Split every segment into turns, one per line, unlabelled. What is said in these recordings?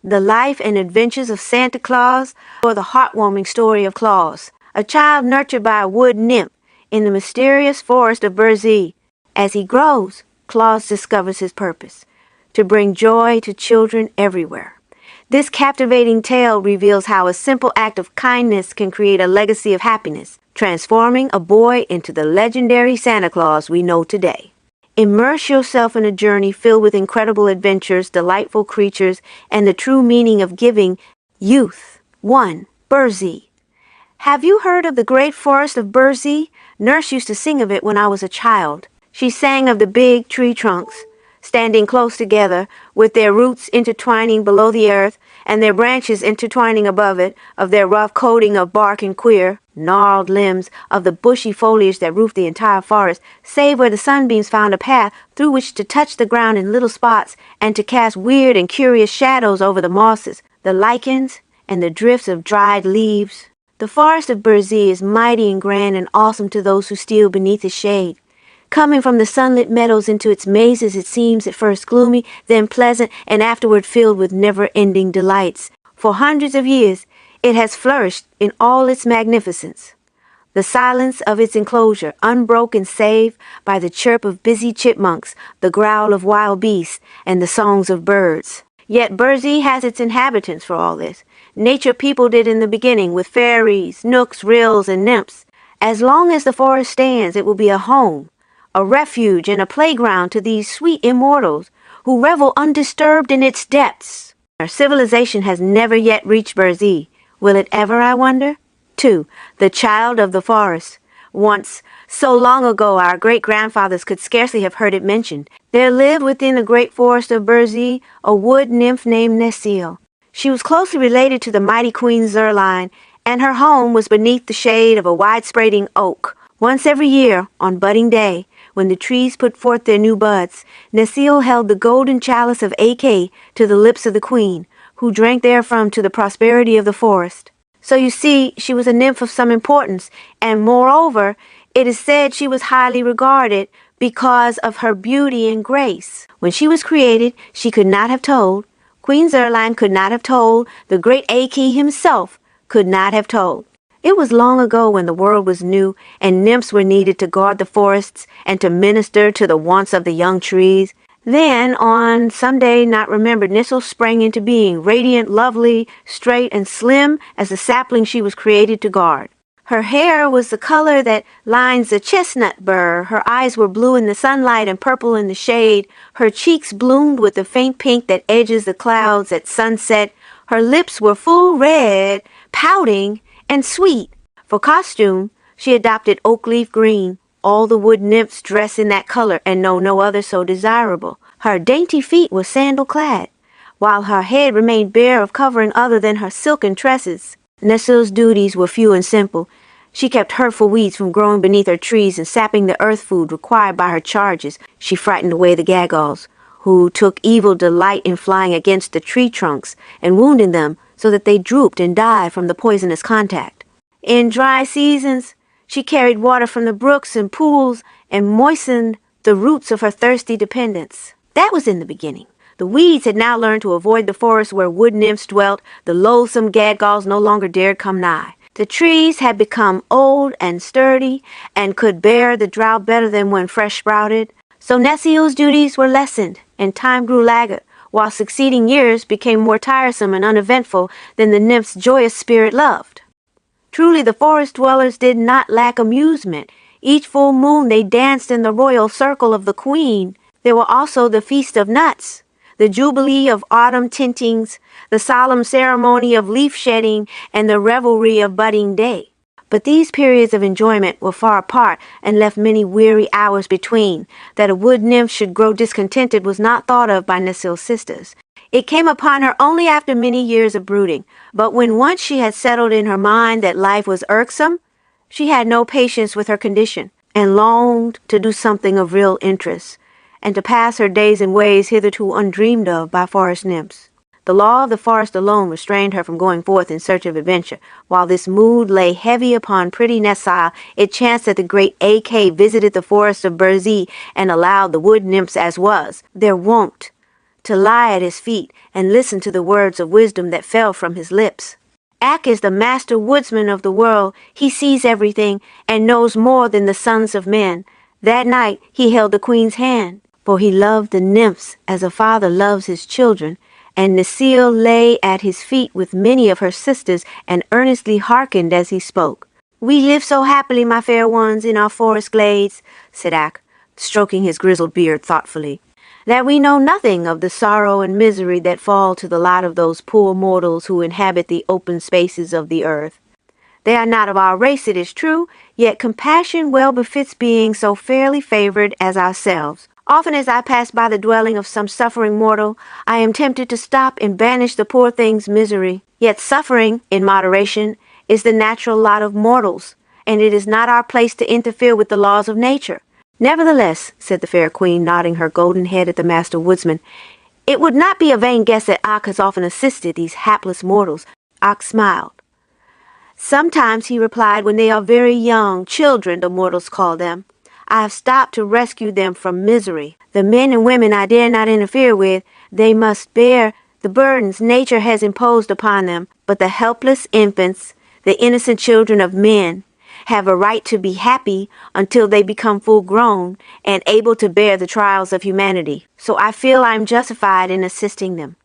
The Life and Adventures of Santa Claus, or the heartwarming story of Claus, a child nurtured by a wood-nymph in the mysterious Forest of Burzee. As he grows, Claus discovers his purpose, to bring joy to children everywhere. This captivating tale reveals how a simple act of kindness can create a legacy of happiness, transforming a boy into the legendary Santa Claus we know today. Immerse yourself in a journey filled with incredible adventures, delightful creatures, and the true meaning of giving. Youth. 1. Burzee. Have you heard of the great Forest of Burzee? Nurse used to sing of it when I was a child. She sang of the big tree trunks, standing close together, with their roots intertwining below the earth, and their branches intertwining above it, of their rough coating of bark and queer, gnarled limbs, of the bushy foliage that roofed the entire forest, save where the sunbeams found a path through which to touch the ground in little spots, and to cast weird and curious shadows over the mosses, the lichens, and the drifts of dried leaves. The Forest of Burzee is mighty and grand and awesome to those who steal beneath its shade. Coming from the sunlit meadows into its mazes, it seems at first gloomy, then pleasant, and afterward filled with never-ending delights. For hundreds of years, it has flourished in all its magnificence. The silence of its enclosure, unbroken save by the chirp of busy chipmunks, the growl of wild beasts, and the songs of birds. Yet Burzee has its inhabitants for all this. Nature peopled it in the beginning with fairies, knooks, ryls, and nymphs. As long as the forest stands, it will be a home, a refuge and a playground to these sweet immortals who revel undisturbed in its depths. Our civilization has never yet reached Burzee. Will it ever, I wonder? 2. The child of the forest. Once, so long ago our great-grandfathers could scarcely have heard it mentioned, there lived within the great Forest of Burzee a wood-nymph named Necile. She was closely related to the mighty Queen Zerline, and her home was beneath the shade of a wide-spreading oak. Once every year, on budding day, when the trees put forth their new buds, Necile held the golden chalice of AK to the lips of the queen, who drank therefrom to the prosperity of the forest. So you see, she was a nymph of some importance, and moreover, it is said she was highly regarded because of her beauty and grace. When she was created, she could not have told, Queen Zerline could not have told, the great AK himself could not have told. It was long ago when the world was new, and nymphs were needed to guard the forests and to minister to the wants of the young trees. Then, on some day not remembered, Necile sprang into being, radiant, lovely, straight, and slim as the sapling she was created to guard. Her hair was the color that lines a chestnut burr, her eyes were blue in the sunlight and purple in the shade, her cheeks bloomed with the faint pink that edges the clouds at sunset, her lips were full red, pouting, and sweet. For costume, she adopted oak leaf green. All the wood nymphs dress in that color and know no other so desirable. Her dainty feet were sandal-clad, while her head remained bare of covering other than her silken tresses. Necile's duties were few and simple. She kept hurtful weeds from growing beneath her trees and sapping the earth food required by her charges. She frightened away the gaggaws, who took evil delight in flying against the tree trunks and wounding them so that they drooped and died from the poisonous contact. In dry seasons, she carried water from the brooks and pools and moistened the roots of her thirsty dependents. That was in the beginning. The weeds had now learned to avoid the forest where wood nymphs dwelt. The loathsome gaggaws no longer dared come nigh. The trees had become old and sturdy and could bear the drought better than when fresh sprouted. So Necile's duties were lessened, and time grew laggard, while succeeding years became more tiresome and uneventful than the nymph's joyous spirit loved. Truly, the forest dwellers did not lack amusement. Each full moon they danced in the royal circle of the queen. There were also the Feast of Nuts, the Jubilee of autumn tintings, the solemn ceremony of leaf shedding, and the revelry of budding day. But these periods of enjoyment were far apart and left many weary hours between. That a wood nymph should grow discontented was not thought of by Necile's sisters. It came upon her only after many years of brooding. But when once she had settled in her mind that life was irksome, she had no patience with her condition, and longed to do something of real interest, and to pass her days in ways hitherto undreamed of by forest nymphs. The law of the forest alone restrained her from going forth in search of adventure. While this mood lay heavy upon pretty Necile, it chanced that the great AK visited the Forest of Burzee and allowed the wood nymphs, as was their wont, to lie at his feet and listen to the words of wisdom that fell from his lips. Ak is the Master Woodsman of the world. He sees everything and knows more than the sons of men. That night he held the queen's hand, for he loved the nymphs as a father loves his children, and Necile lay at his feet with many of her sisters and earnestly hearkened as he spoke. "We live so happily, my fair ones, in our forest glades," said Ak, stroking his grizzled beard thoughtfully, "that we know nothing of the sorrow and misery that fall to the lot of those poor mortals who inhabit the open spaces of the earth. They are not of our race, it is true, yet compassion well befits being so fairly favored as ourselves. Often as I pass by the dwelling of some suffering mortal, I am tempted to stop and banish the poor thing's misery. Yet suffering, in moderation, is the natural lot of mortals, and it is not our place to interfere with the laws of nature. Nevertheless," said the fair queen, nodding her golden head at the Master Woodsman, "it would not be a vain guess that Ak has often assisted these hapless mortals." Ak smiled. "Sometimes," he replied, "when they are very young, children, the mortals call them, I have stopped to rescue them from misery. The men and women I dare not interfere with. They must bear the burdens nature has imposed upon them. But the helpless infants, the innocent children of men, have a right to be happy until they become full grown and able to bear the trials of humanity. So I feel I am justified in assisting them.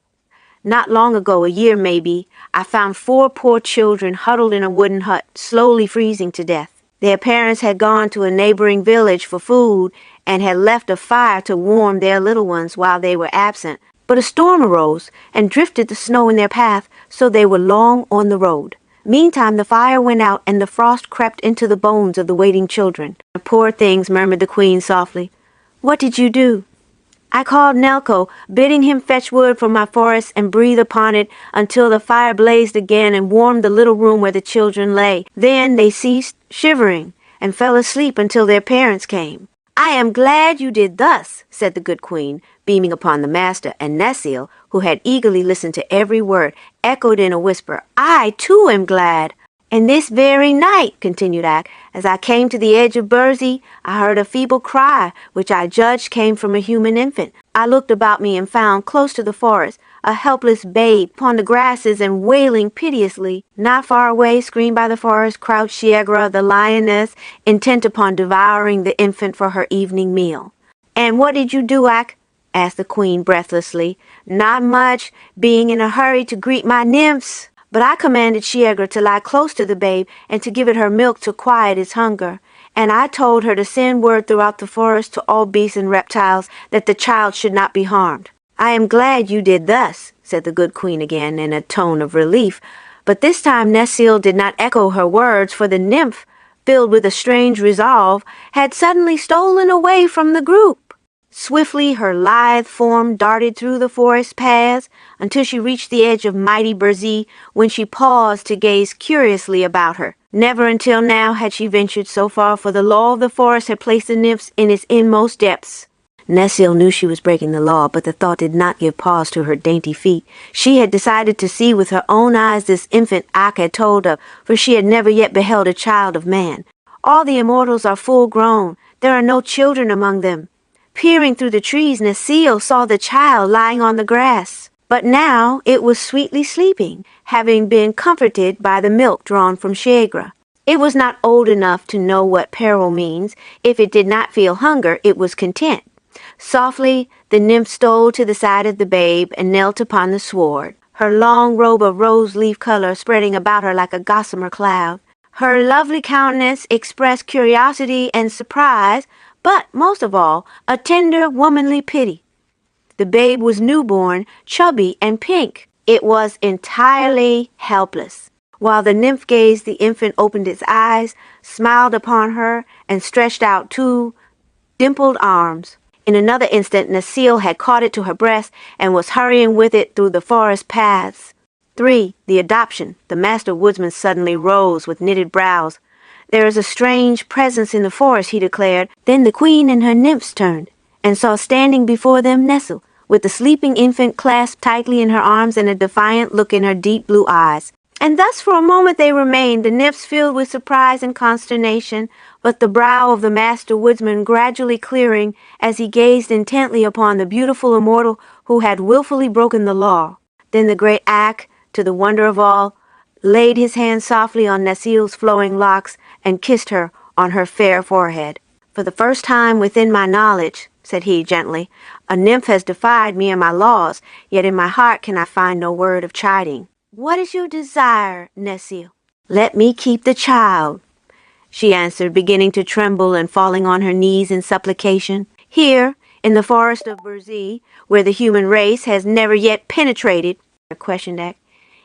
Not long ago, a year maybe, I found 4 poor children huddled in a wooden hut, slowly freezing to death. Their parents had gone to a neighboring village for food and had left a fire to warm their little ones while they were absent. But a storm arose and drifted the snow in their path, so they were long on the road. Meantime the fire went out and the frost crept into the bones of the waiting children. "The poor things," murmured the queen softly. "What did you do?" "I called Nelko, bidding him fetch wood from my forest and breathe upon it until the fire blazed again and warmed the little room where the children lay. Then they ceased shivering and fell asleep until their parents came." "I am glad you did thus," said the good queen, beaming upon the master, and Necile, who had eagerly listened to every word, echoed in a whisper, "I too am glad." "And this very night," continued Ak, "as I came to the edge of Burzee, I heard a feeble cry, which I judged came from a human infant. I looked about me and found, close to the forest, a helpless babe upon the grasses and wailing piteously. Not far away, screened by the forest, crouched Shiegra, the lioness, intent upon devouring the infant for her evening meal." "And what did you do, Ak?" asked the queen breathlessly. "Not much, being in a hurry to greet my nymphs. But I commanded Shiegra to lie close to the babe and to give it her milk to quiet its hunger. And I told her to send word throughout the forest to all beasts and reptiles that the child should not be harmed." "I am glad you did thus," said the good queen again in a tone of relief. But this time Necile did not echo her words, for the nymph, filled with a strange resolve, had suddenly stolen away from the group. Swiftly her lithe form darted through the forest paths until she reached the edge of mighty Burzee, when she paused to gaze curiously about her. Never until now had she ventured so far, for the law of the forest had placed the nymphs in its inmost depths. Necile knew she was breaking the law, but the thought did not give pause to her dainty feet. She had decided to see with her own eyes this infant Ak had told of, for she had never yet beheld a child of man. All the immortals are full grown. There are no children among them. Peering through the trees, Necile saw the child lying on the grass. But now it was sweetly sleeping, having been comforted by the milk drawn from Shiegra. It was not old enough to know what peril means. If it did not feel hunger, it was content. Softly the nymph stole to the side of the babe and knelt upon the sward, her long robe of rose-leaf color spreading about her like a gossamer cloud. Her lovely countenance expressed curiosity and surprise, but, most of all, a tender, womanly pity. The babe was newborn, chubby, and pink. It was entirely helpless. While the nymph gazed, the infant opened its eyes, smiled upon her, and stretched out 2 dimpled arms. In another instant, Necile had caught it to her breast and was hurrying with it through the forest paths. 3. The adoption. The Master Woodsman suddenly rose with knitted brows. "There is a strange presence in the forest," he declared. Then the queen and her nymphs turned, and saw standing before them Necile, with the sleeping infant clasped tightly in her arms and a defiant look in her deep blue eyes. And thus for a moment they remained, the nymphs filled with surprise and consternation, but the brow of the Master Woodsman gradually clearing as he gazed intently upon the beautiful immortal who had wilfully broken the law. Then the great Ak, to the wonder of all, laid his hand softly on Necile's flowing locks and kissed her on her fair forehead. "For the first time within my knowledge," said he gently, "a nymph has defied me and my laws, yet in my heart can I find no word of chiding. What is your desire, Necile?" "Let me keep the child," she answered, beginning to tremble and falling on her knees in supplication. "Here, in the Forest of Burzee, where the human race has never yet penetrated," questioned Ak.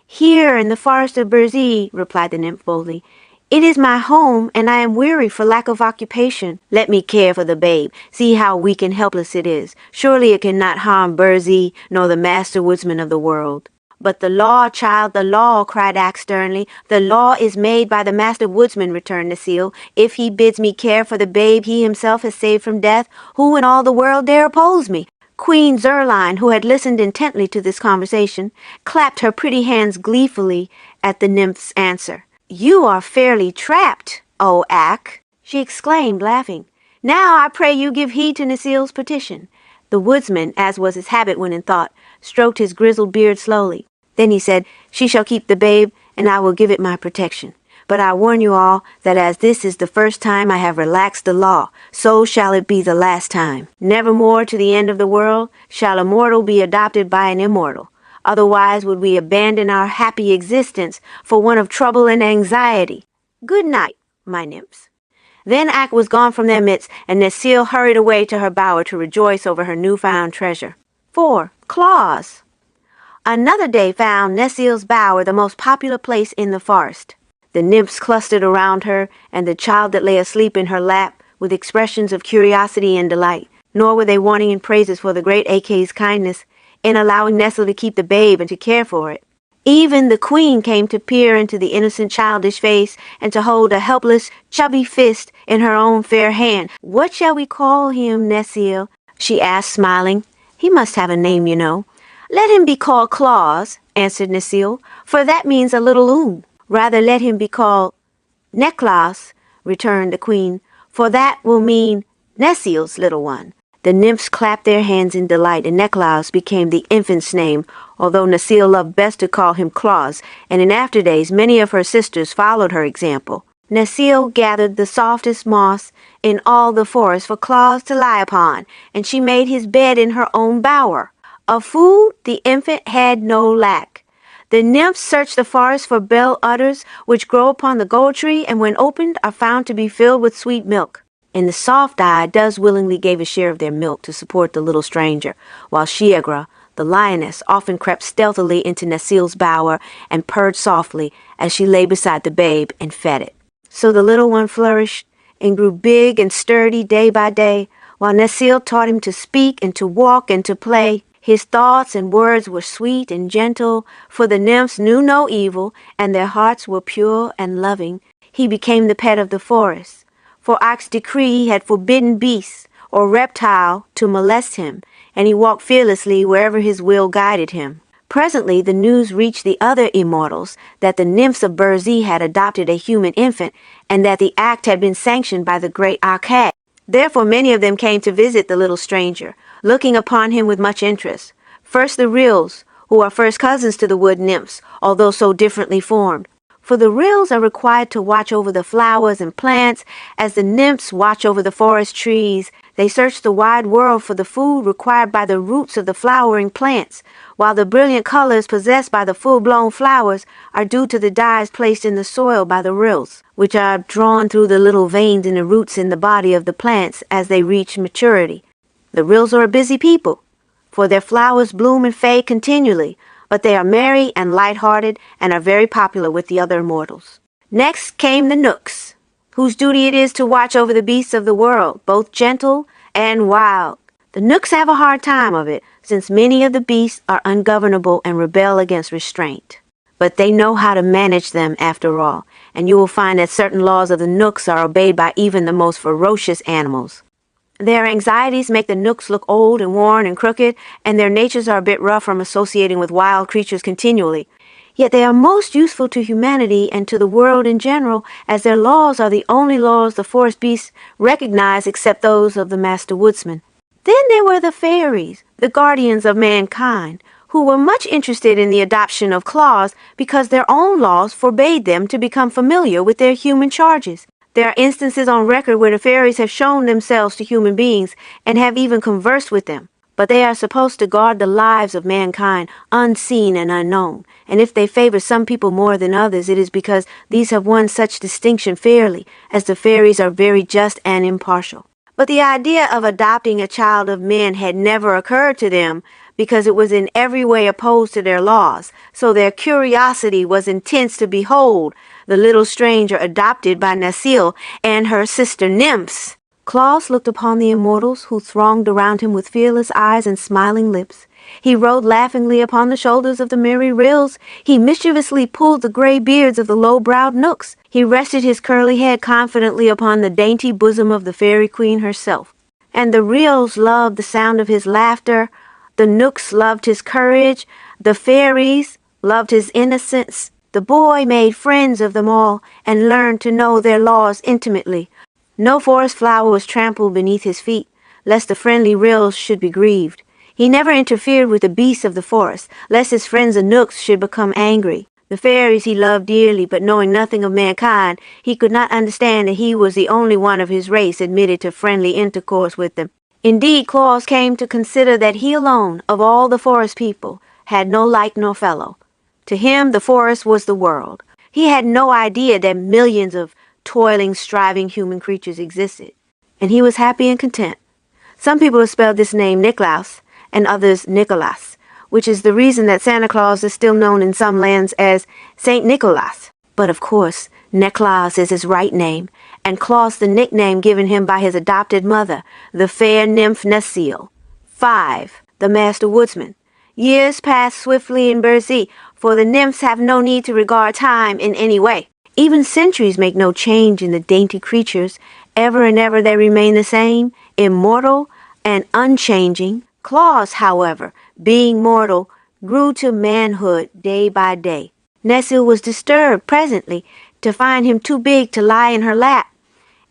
"Here, in the Forest of Burzee," replied the nymph boldly. "It is my home, and I am weary for lack of occupation. Let me care for the babe. See how weak and helpless it is. Surely it cannot harm Burzee, nor the Master Woodsman of the world." "But the law, child, the law," cried Ak sternly. "The law is made by the Master Woodsman," returned Necile. "If he bids me care for the babe he himself has saved from death, who in all the world dare oppose me?" Queen Zerline, who had listened intently to this conversation, clapped her pretty hands gleefully at the nymph's answer. "You are fairly trapped, O Ak," she exclaimed, laughing. "Now I pray you give heed to Necile's petition." The woodsman, as was his habit when in thought, stroked his grizzled beard slowly. Then he said, "She shall keep the babe, and I will give it my protection. But I warn you all that as this is the first time I have relaxed the law, so shall it be the last time. Nevermore to the end of the world shall a mortal be adopted by an immortal. Otherwise would we abandon our happy existence for one of trouble and anxiety. Good night, my nymphs." Then Ak was gone from their midst, and Necile hurried away to her bower to rejoice over her newfound treasure. 4. Claws. Another day found Necile's bower the most popular place in the forest. The nymphs clustered around her, and the child that lay asleep in her lap, with expressions of curiosity and delight. Nor were they wanting in praises for the great Ak's kindness in allowing Necile to keep the babe and to care for it. Even the queen came to peer into the innocent childish face and to hold a helpless, chubby fist in her own fair hand. "What shall we call him, Necile?" she asked, smiling. "He must have a name, you know." "Let him be called Claus," answered Necile, "for that means a little loon." "Rather let him be called Necklace," returned the queen, "for that will mean Necile's little one." The nymphs clapped their hands in delight, and Necklace became the infant's name, although Necile loved best to call him Claus, and in after days many of her sisters followed her example. Necile gathered the softest moss in all the forest for Claus to lie upon, and she made his bed in her own bower. Of food the infant had no lack. The nymphs searched the forest for bell udders, which grow upon the gold tree, and when opened are found to be filled with sweet milk. And the soft-eye does willingly gave a share of their milk to support the little stranger, while Shiegra, the lioness, often crept stealthily into Necile's bower and purred softly as she lay beside the babe and fed it. So the little one flourished and grew big and sturdy day by day, while Necile taught him to speak and to walk and to play. His thoughts and words were sweet and gentle, for the nymphs knew no evil, and their hearts were pure and loving. He became the pet of the forest. For Ak's decree had forbidden beast or reptile to molest him, and he walked fearlessly wherever his will guided him. Presently the news reached the other immortals that the nymphs of Burzee had adopted a human infant, and that the act had been sanctioned by the great Ak. Therefore many of them came to visit the little stranger, looking upon him with much interest. First the ryls, who are first cousins to the wood nymphs, although so differently formed. For the ryls are required to watch over the flowers and plants, as the nymphs watch over the forest trees. They search the wide world for the food required by the roots of the flowering plants, while the brilliant colors possessed by the full-blown flowers are due to the dyes placed in the soil by the ryls, which are drawn through the little veins in the roots in the body of the plants as they reach maturity. The ryls are a busy people, for their flowers bloom and fade continually, but they are merry and light-hearted and are very popular with the other immortals. Next came the knooks, whose duty it is to watch over the beasts of the world, both gentle and wild. The knooks have a hard time of it, since many of the beasts are ungovernable and rebel against restraint. But they know how to manage them after all, and you will find that certain laws of the knooks are obeyed by even the most ferocious animals. Their anxieties make the knooks look old and worn and crooked, and their natures are a bit rough from associating with wild creatures continually. Yet they are most useful to humanity and to the world in general, as their laws are the only laws the forest beasts recognize except those of the Master Woodsman. Then there were the fairies, the guardians of mankind, who were much interested in the adoption of claws because their own laws forbade them to become familiar with their human charges. There are instances on record where the fairies have shown themselves to human beings and have even conversed with them. But they are supposed to guard the lives of mankind, unseen and unknown. And if they favor some people more than others, it is because these have won such distinction fairly, as the fairies are very just and impartial. But the idea of adopting a child of men had never occurred to them, because it was in every way opposed to their laws, so their curiosity was intense to behold the little stranger adopted by Necile and her sister nymphs. Claus looked upon the immortals who thronged around him with fearless eyes and smiling lips. He rode laughingly upon the shoulders of the merry ryls. He mischievously pulled the gray beards of the low-browed knooks. He rested his curly head confidently upon the dainty bosom of the fairy queen herself. And the ryls loved the sound of his laughter. The knooks loved his courage. The fairies loved his innocence. The boy made friends of them all and learned to know their laws intimately. No forest flower was trampled beneath his feet, lest the friendly ryls should be grieved. He never interfered with the beasts of the forest, lest his friends the knooks should become angry. The fairies he loved dearly, but knowing nothing of mankind, he could not understand that he was the only one of his race admitted to friendly intercourse with them. Indeed, Claus came to consider that he alone, of all the forest people, had no like nor fellow. To him, the forest was the world. He had no idea that millions of toiling, striving human creatures existed, and he was happy and content. Some people have spelled this name Nicolaus, and others Nicholas, which is the reason that Santa Claus is still known in some lands as Saint Nicholas. But of course, Neclaus is his right name, and Claus the nickname given him by his adopted mother, the fair nymph Necile. 5. The Master Woodsman. Years pass swiftly in Burzee, for the nymphs have no need to regard time in any way. Even centuries make no change in the dainty creatures. Ever and ever they remain the same, immortal and unchanging. Claus, however, being mortal, grew to manhood day by day. Necile was disturbed presently to find him too big to lie in her lap,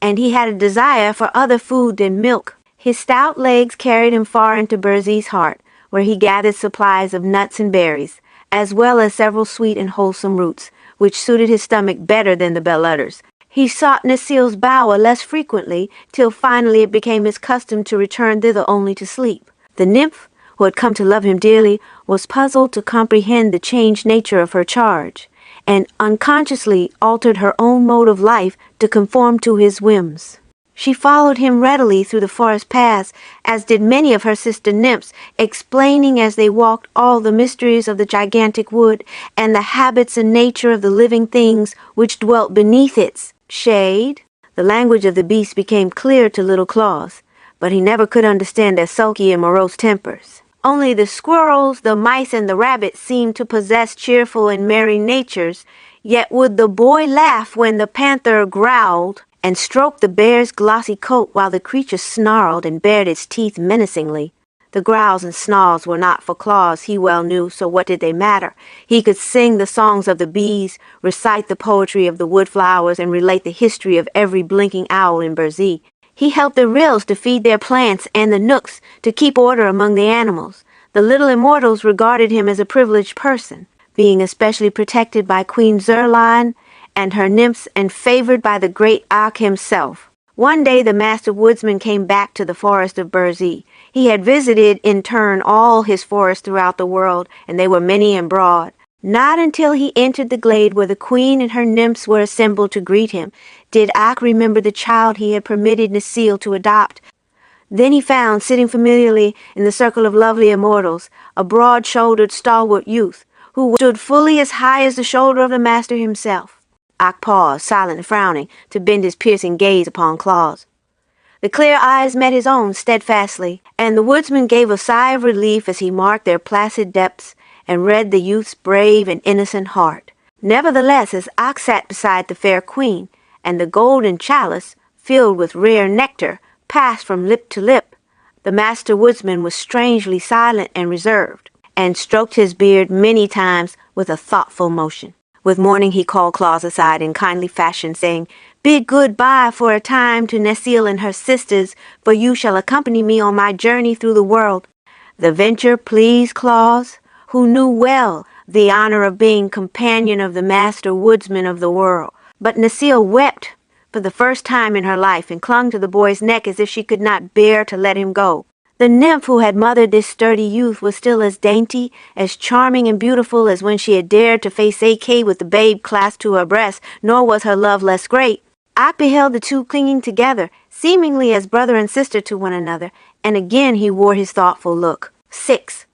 and he had a desire for other food than milk. His stout legs carried him far into Burzee's heart, where he gathered supplies of nuts and berries, as well as several sweet and wholesome roots, which suited his stomach better than the bell udders. He sought Necile's bower less frequently, till finally it became his custom to return thither only to sleep. The nymph, who had come to love him dearly, was puzzled to comprehend the changed nature of her charge, and unconsciously altered her own mode of life to conform to his whims. She followed him readily through the forest paths, as did many of her sister nymphs, explaining as they walked all the mysteries of the gigantic wood and the habits and nature of the living things which dwelt beneath its shade. The language of the beasts became clear to little Claus, but he never could understand their sulky and morose tempers. Only the squirrels, the mice, and the rabbits seemed to possess cheerful and merry natures, yet would the boy laugh when the panther growled, and stroked the bear's glossy coat while the creature snarled and bared its teeth menacingly. The growls and snarls were not for Claus, he well knew, so what did they matter? He could sing the songs of the bees, recite the poetry of the wood flowers, and relate the history of every blinking owl in Burzee. He helped the ryls to feed their plants and the knooks to keep order among the animals. The little immortals regarded him as a privileged person, being especially protected by Queen Zurline and her nymphs and favored by the great Ak himself. One day the Master Woodsman came back to the Forest of Burzee. He had visited in turn all his forests throughout the world, and they were many and broad. Not until he entered the glade where the queen and her nymphs were assembled to greet him did Ak remember the child he had permitted Necile to adopt. Then he found, sitting familiarly in the circle of lovely immortals, a broad-shouldered, stalwart youth, who stood fully as high as the shoulder of the master himself. Ak paused, silent and frowning, to bend his piercing gaze upon Claus. The clear eyes met his own steadfastly, and the woodsman gave a sigh of relief as he marked their placid depths and read the youth's brave and innocent heart. Nevertheless, as Ak sat beside the fair queen, and the golden chalice, filled with rare nectar, passed from lip to lip, the Master Woodsman was strangely silent and reserved, and stroked his beard many times with with a thoughtful motion. With morning he called Claus aside in kindly fashion, saying, "Bid good-bye for a time to Necile and her sisters, for you shall accompany me on my journey through the world." The venture pleased Claus, who knew well the honor of being companion of the Master Woodsman of the world. But Necile wept for the first time in her life and clung to the boy's neck as if she could not bear to let him go. The nymph who had mothered this sturdy youth was still as dainty, as charming and beautiful as when she had dared to face AK with the babe clasped to her breast, nor was her love less great. I beheld the two clinging together, seemingly as brother and sister to one another, and again he wore his thoughtful look. 6.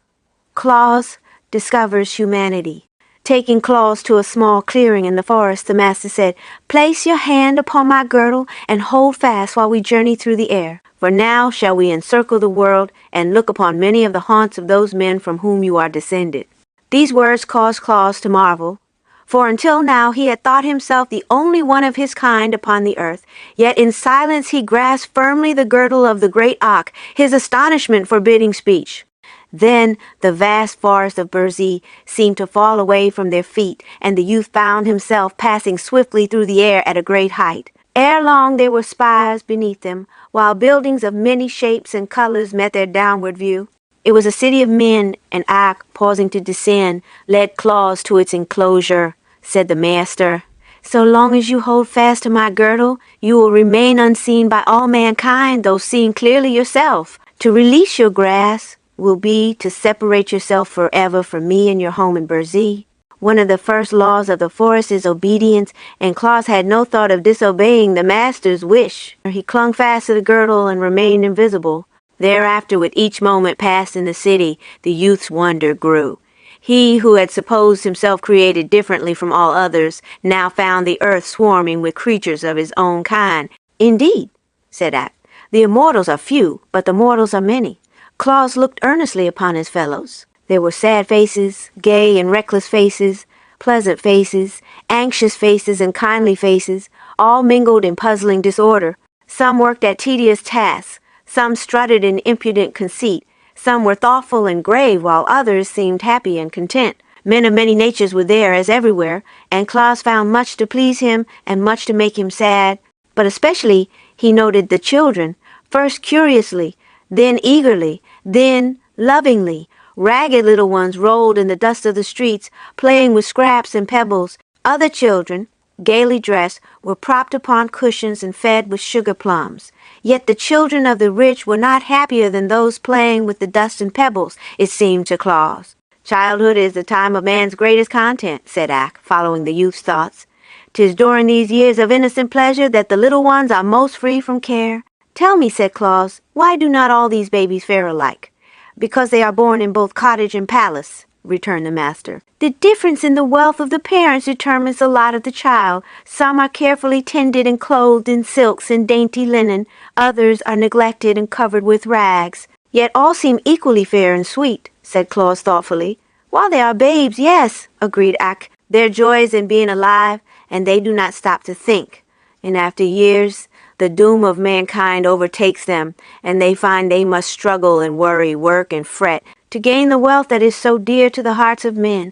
Claus discovers humanity. Taking Claus to a small clearing in the forest, the master said, "Place your hand upon my girdle and hold fast while we journey through the air. For now shall we encircle the world and look upon many of the haunts of those men from whom you are descended." These words caused Claus to marvel, for until now he had thought himself the only one of his kind upon the earth. Yet in silence he grasped firmly the girdle of the great Ak, his astonishment forbidding speech. Then the vast Forest of Burzee seemed to fall away from their feet, and the youth found himself passing swiftly through the air at a great height. Ere long there were spires beneath them, while buildings of many shapes and colors met their downward view. It was a city of men, and Ak, pausing to descend, led Claus to its enclosure. Said the master, "So long as you hold fast to my girdle, you will remain unseen by all mankind, though seen clearly yourself. To release your grasp will be to separate yourself forever from me and your home in Burzee. One of the first laws of the forest is obedience, and Claus had no thought of disobeying the master's wish. He clung fast to the girdle and remained invisible. Thereafter, with each moment passed in the city, the youth's wonder grew. He who had supposed himself created differently from all others now found the earth swarming with creatures of his own kind. "Indeed," said Ak, "the immortals are few, but the mortals are many." Claus looked earnestly upon his fellows. There were sad faces, gay and reckless faces, pleasant faces, anxious faces, and kindly faces, all mingled in puzzling disorder. Some worked at tedious tasks, some strutted in impudent conceit, some were thoughtful and grave, while others seemed happy and content. Men of many natures were there, as everywhere, and Claus found much to please him and much to make him sad. But especially he noted the children, first curiously, then eagerly, then lovingly. Ragged little ones rolled in the dust of the streets, playing with scraps and pebbles. Other children, gaily dressed, were propped upon cushions and fed with sugar plums. Yet the children of the rich were not happier than those playing with the dust and pebbles, it seemed to Claus. "Childhood is the time of man's greatest content," said Ak, following the youth's thoughts. "'Tis during these years of innocent pleasure that the little ones are most free from care." "Tell me," said Claus, "why do not all these babies fare alike?" "Because they are born in both cottage and palace," returned the master. "The difference in the wealth of the parents determines the lot of the child. Some are carefully tended and clothed in silks and dainty linen. Others are neglected and covered with rags. Yet all seem equally fair and sweet," said Claus thoughtfully. "While they are babes, yes," agreed Ak. "Their joy is in being alive, and they do not stop to think. And after years, the doom of mankind overtakes them, and they find they must struggle and worry, work and fret to gain the wealth that is so dear to the hearts of men.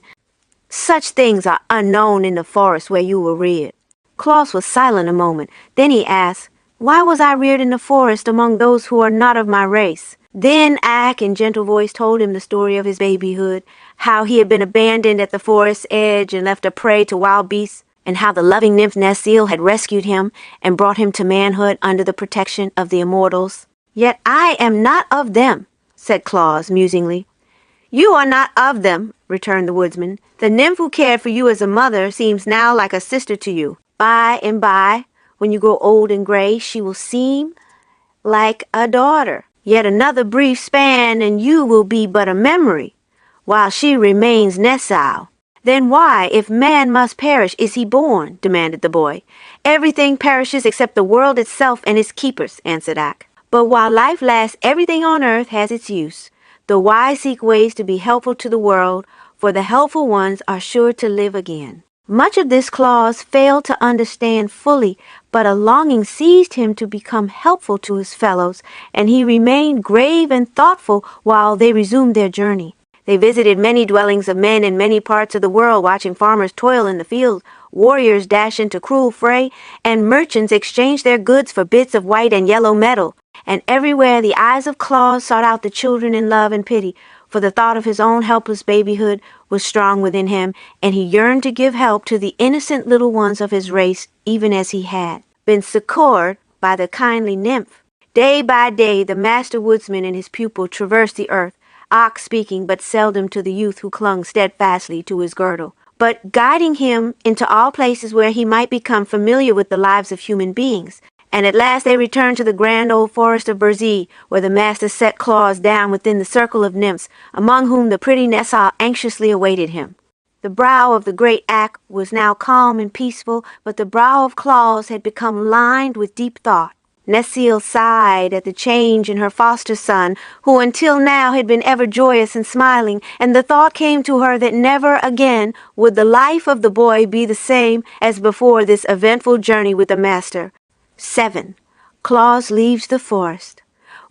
Such things are unknown in the forest where you were reared." Claus was silent a moment. Then he asked, "Why was I reared in the forest among those who are not of my race?" Then Ak, in gentle voice, told him the story of his babyhood, how he had been abandoned at the forest's edge and left a prey to wild beasts, and how the loving nymph Necile had rescued him and brought him to manhood under the protection of the immortals. "Yet I am not of them," said Claus musingly. "You are not of them," returned the woodsman. "The nymph who cared for you as a mother seems now like a sister to you. By and by, when you grow old and gray, she will seem like a daughter. Yet another brief span and you will be but a memory, while she remains Necile." "Then why, if man must perish, is he born?" demanded the boy. "Everything perishes except the world itself and its keepers," answered Ak. "But while life lasts, everything on earth has its use. The wise seek ways to be helpful to the world, for the helpful ones are sure to live again." Much of this Claus failed to understand fully, but a longing seized him to become helpful to his fellows, and he remained grave and thoughtful while they resumed their journey. They visited many dwellings of men in many parts of the world, watching farmers toil in the fields, warriors dash into cruel fray, and merchants exchange their goods for bits of white and yellow metal. And everywhere the eyes of Claus sought out the children in love and pity, for the thought of his own helpless babyhood was strong within him, and he yearned to give help to the innocent little ones of his race, even as he had been succored by the kindly nymph. Day by day the Master Woodsman and his pupil traversed the earth, Ak speaking but seldom to the youth who clung steadfastly to his girdle, but guiding him into all places where he might become familiar with the lives of human beings. And at last they returned to the grand old Forest of Burzee, where the master set Claus down within the circle of nymphs, among whom the pretty Necile anxiously awaited him. The brow of the great Ak was now calm and peaceful, but the brow of Claus had become lined with deep thought. Necile sighed at the change in her foster son, who until now had been ever joyous and smiling, and the thought came to her that never again would the life of the boy be the same as before this eventful journey with the master. 7. Claus leaves the forest.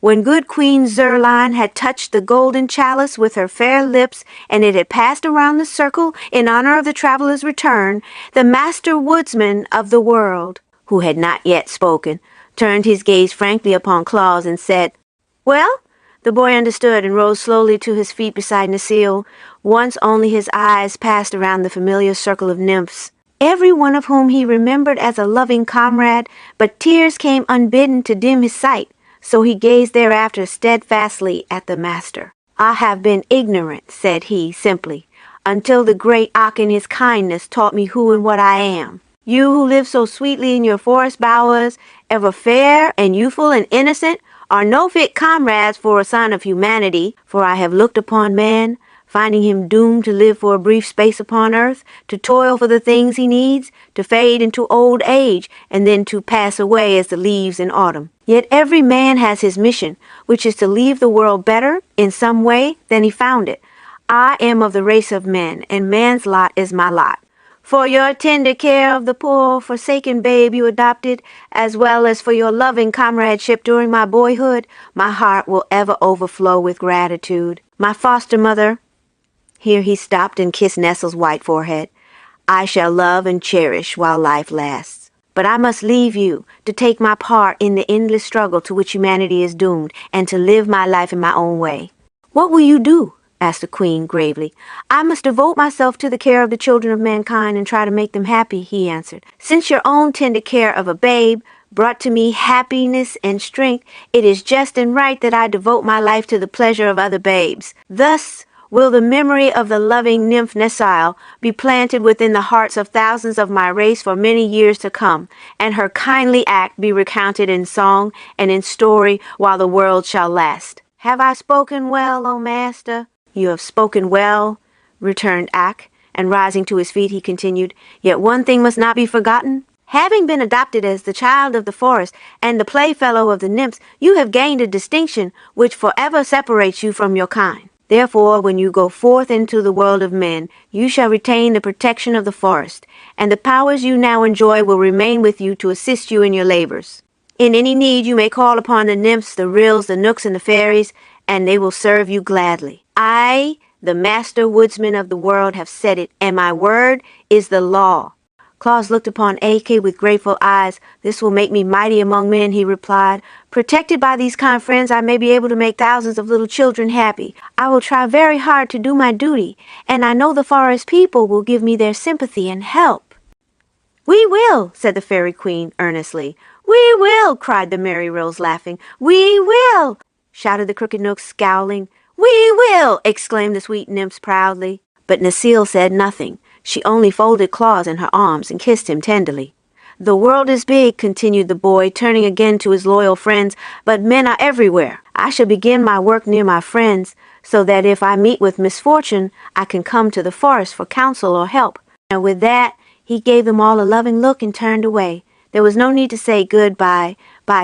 When good Queen Zerline had touched the golden chalice with her fair lips, and it had passed around the circle in honor of the traveler's return, the Master Woodsman of the world, who had not yet spoken, turned his gaze frankly upon Claus and said, "Well?" The boy understood and rose slowly to his feet beside Necile. Once only his eyes passed around the familiar circle of nymphs, every one of whom he remembered as a loving comrade, but tears came unbidden to dim his sight, so he gazed thereafter steadfastly at the master. "I have been ignorant," said he simply, "until the great Ak in his kindness taught me who and what I am. You who live so sweetly in your forest bowers, ever fair and youthful and innocent, are no fit comrades for a son of humanity, for I have looked upon man, finding him doomed to live for a brief space upon earth, to toil for the things he needs, to fade into old age, and then to pass away as the leaves in autumn. Yet every man has his mission, which is to leave the world better, in some way, than he found it. I am of the race of men, and man's lot is my lot. For your tender care of the poor, forsaken babe you adopted, as well as for your loving comradeship during my boyhood, my heart will ever overflow with gratitude. My foster mother," here he stopped and kissed Necile's white forehead, "I shall love and cherish while life lasts. But I must leave you to take my part in the endless struggle to which humanity is doomed, and to live my life in my own way." "What will you do?" asked the queen gravely. "I must devote myself to the care of the children of mankind and try to make them happy," he answered. "Since your own tender care of a babe brought to me happiness and strength, it is just and right that I devote my life to the pleasure of other babes. Thus will the memory of the loving nymph Necile be planted within the hearts of thousands of my race for many years to come, and her kindly act be recounted in song and in story while the world shall last. Have I spoken well, O master?" "You have spoken well," returned Ak, and rising to his feet he continued, "Yet one thing must not be forgotten. Having been adopted as the child of the forest and the playfellow of the nymphs, you have gained a distinction which forever separates you from your kind. Therefore, when you go forth into the world of men, you shall retain the protection of the forest, and the powers you now enjoy will remain with you to assist you in your labors. In any need you may call upon the nymphs, the ryls, the knooks, and the fairies, and they will serve you gladly. I, the Master Woodsman of the world, have said it, and my word is the law." Claus looked upon Ak with grateful eyes. "This will make me mighty among men," he replied. "Protected by these kind friends, I may be able to make thousands of little children happy. I will try very hard to do my duty, and I know the forest people will give me their sympathy and help." "We will," said the fairy queen earnestly. "We will," cried the merry ryls, laughing. "We will," shouted the crooked knooks, scowling. "We will," exclaimed the sweet nymphs proudly. But Necile said nothing. She only folded Claus in her arms and kissed him tenderly. "The world is big," continued the boy, turning again to his loyal friends, "but men are everywhere. I shall begin my work near my friends, so that if I meet with misfortune, I can come to the forest for counsel or help." And with that, he gave them all a loving look and turned away. There was no need to say goodbye.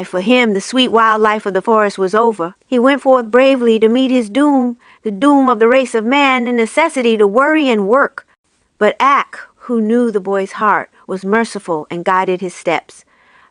For him, the sweet wild life of the forest was over. He went forth bravely to meet his doom, the doom of the race of man, the necessity to worry and work. But Ak, who knew the boy's heart, was merciful and guided his steps.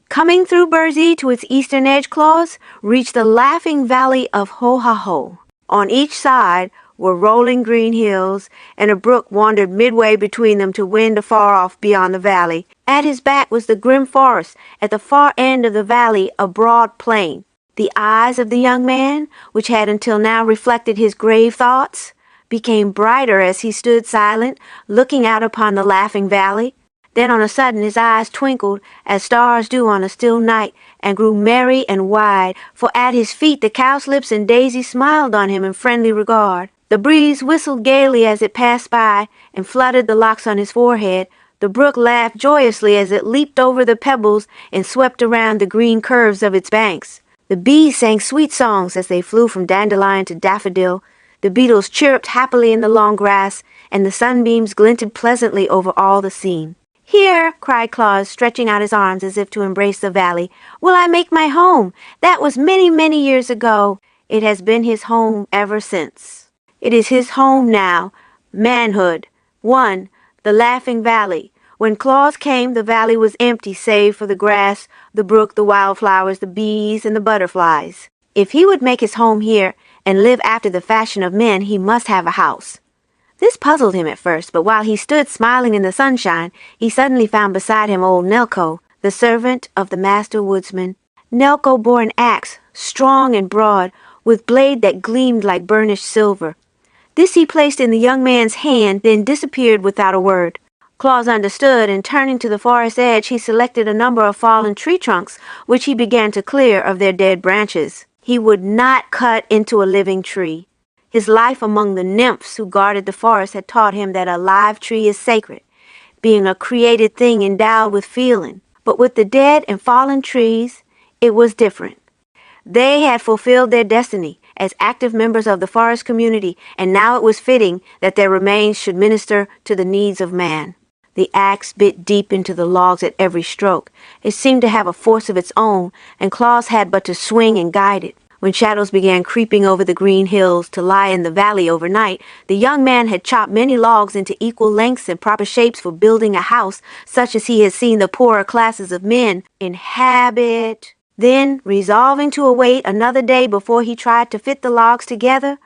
Coming through Burzee to its eastern edge, Claus reached the laughing valley of Ho-Ha-Ho. On each side were rolling green hills, and a brook wandered midway between them to wind afar off beyond the valley. At his back was the grim forest, at the far end of the valley a broad plain. The eyes of the young man, which had until now reflected his grave thoughts, became brighter as he stood silent, looking out upon the laughing valley. Then on a sudden his eyes twinkled, as stars do on a still night, and grew merry and wide, for at his feet the cowslips and daisies smiled on him in friendly regard. The breeze whistled gaily as it passed by, and fluttered the locks on his forehead. The brook laughed joyously as it leaped over the pebbles and swept around the green curves of its banks. The bees sang sweet songs as they flew from dandelion to daffodil. The beetles chirruped happily in the long grass, and the sunbeams glinted pleasantly over all the scene. "Here," cried Claus, stretching out his arms as if to embrace the valley, "will I make my home. That was many, many years ago. It has been his home ever since. It is his home now. Manhood. 1. The Laughing Valley. When Claus came, the valley was empty save for the grass, the brook, the wildflowers, the bees, and the butterflies. If he would make his home here and live after the fashion of men, he must have a house." This puzzled him at first, but while he stood smiling in the sunshine, he suddenly found beside him old Necile, the servant of the Master Woodsman. Necile bore an axe, strong and broad, with blade that gleamed like burnished silver. This he placed in the young man's hand, then disappeared without a word. Claus understood, and turning to the forest edge, he selected a number of fallen tree trunks, which he began to clear of their dead branches. He would not cut into a living tree. His life among the nymphs who guarded the forest had taught him that a live tree is sacred, being a created thing endowed with feeling. But with the dead and fallen trees, it was different. They had fulfilled their destiny as active members of the forest community, and now it was fitting that their remains should minister to the needs of man. The axe bit deep into the logs at every stroke. It seemed to have a force of its own, and Claus had but to swing and guide it. When shadows began creeping over the green hills to lie in the valley overnight, the young man had chopped many logs into equal lengths and proper shapes for building a house such as he had seen the poorer classes of men inhabit. Then, resolving to await another day before he tried to fit the logs together,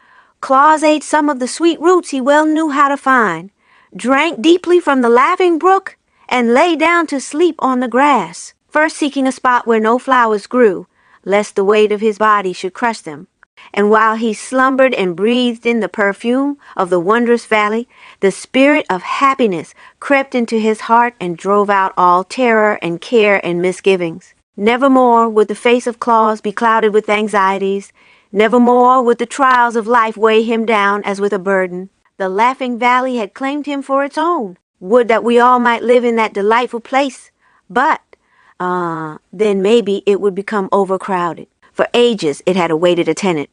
Claus ate some of the sweet roots he well knew how to find, drank deeply from the laughing brook, and lay down to sleep on the grass, first seeking a spot where no flowers grew, lest the weight of his body should crush them. And while he slumbered and breathed in the perfume of the wondrous valley, the spirit of happiness crept into his heart and drove out all terror and care and misgivings. Nevermore would the face of Claus be clouded with anxieties. Nevermore would the trials of life weigh him down as with a burden. The Laughing Valley had claimed him for its own. Would that we all might live in that delightful place. But then maybe it would become overcrowded. For ages it had awaited a tenant.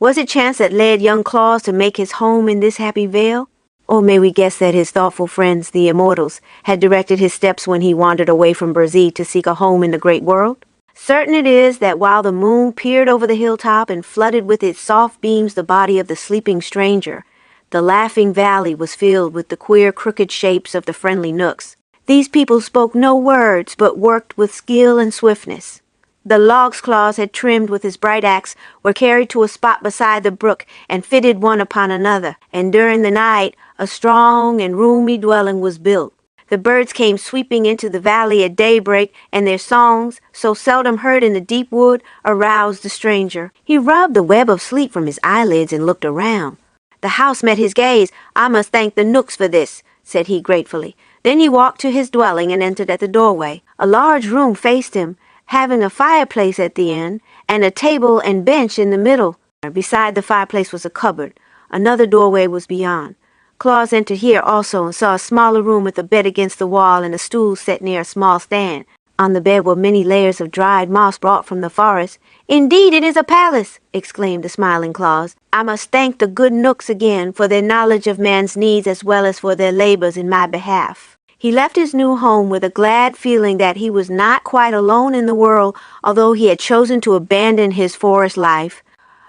Was it chance that led young Claus to make his home in this happy vale? Or may we guess that his thoughtful friends, the immortals, had directed his steps when he wandered away from Burzee to seek a home in the great world? Certain it is that while the moon peered over the hilltop and flooded with its soft beams the body of the sleeping stranger, the Laughing Valley was filled with the queer crooked shapes of the friendly knooks. These people spoke no words, but worked with skill and swiftness. The logs Claus had trimmed with his bright axe were carried to a spot beside the brook and fitted one upon another, and during the night a strong and roomy dwelling was built. The birds came sweeping into the valley at daybreak, and their songs, so seldom heard in the deep wood, aroused the stranger. He rubbed the web of sleep from his eyelids and looked around. The house met his gaze. "I must thank the knooks for this," said he gratefully. Then he walked to his dwelling and entered at the doorway. A large room faced him, having a fireplace at the end and a table and bench in the middle. Beside the fireplace was a cupboard. Another doorway was beyond. Claus entered here also and saw a smaller room with a bed against the wall and a stool set near a small stand. On the bed were many layers of dried moss brought from the forest. "Indeed, it is a palace!" exclaimed the smiling Claus. "I must thank the good knooks again for their knowledge of man's needs as well as for their labors in my behalf." He left his new home with a glad feeling that he was not quite alone in the world, although he had chosen to abandon his forest life.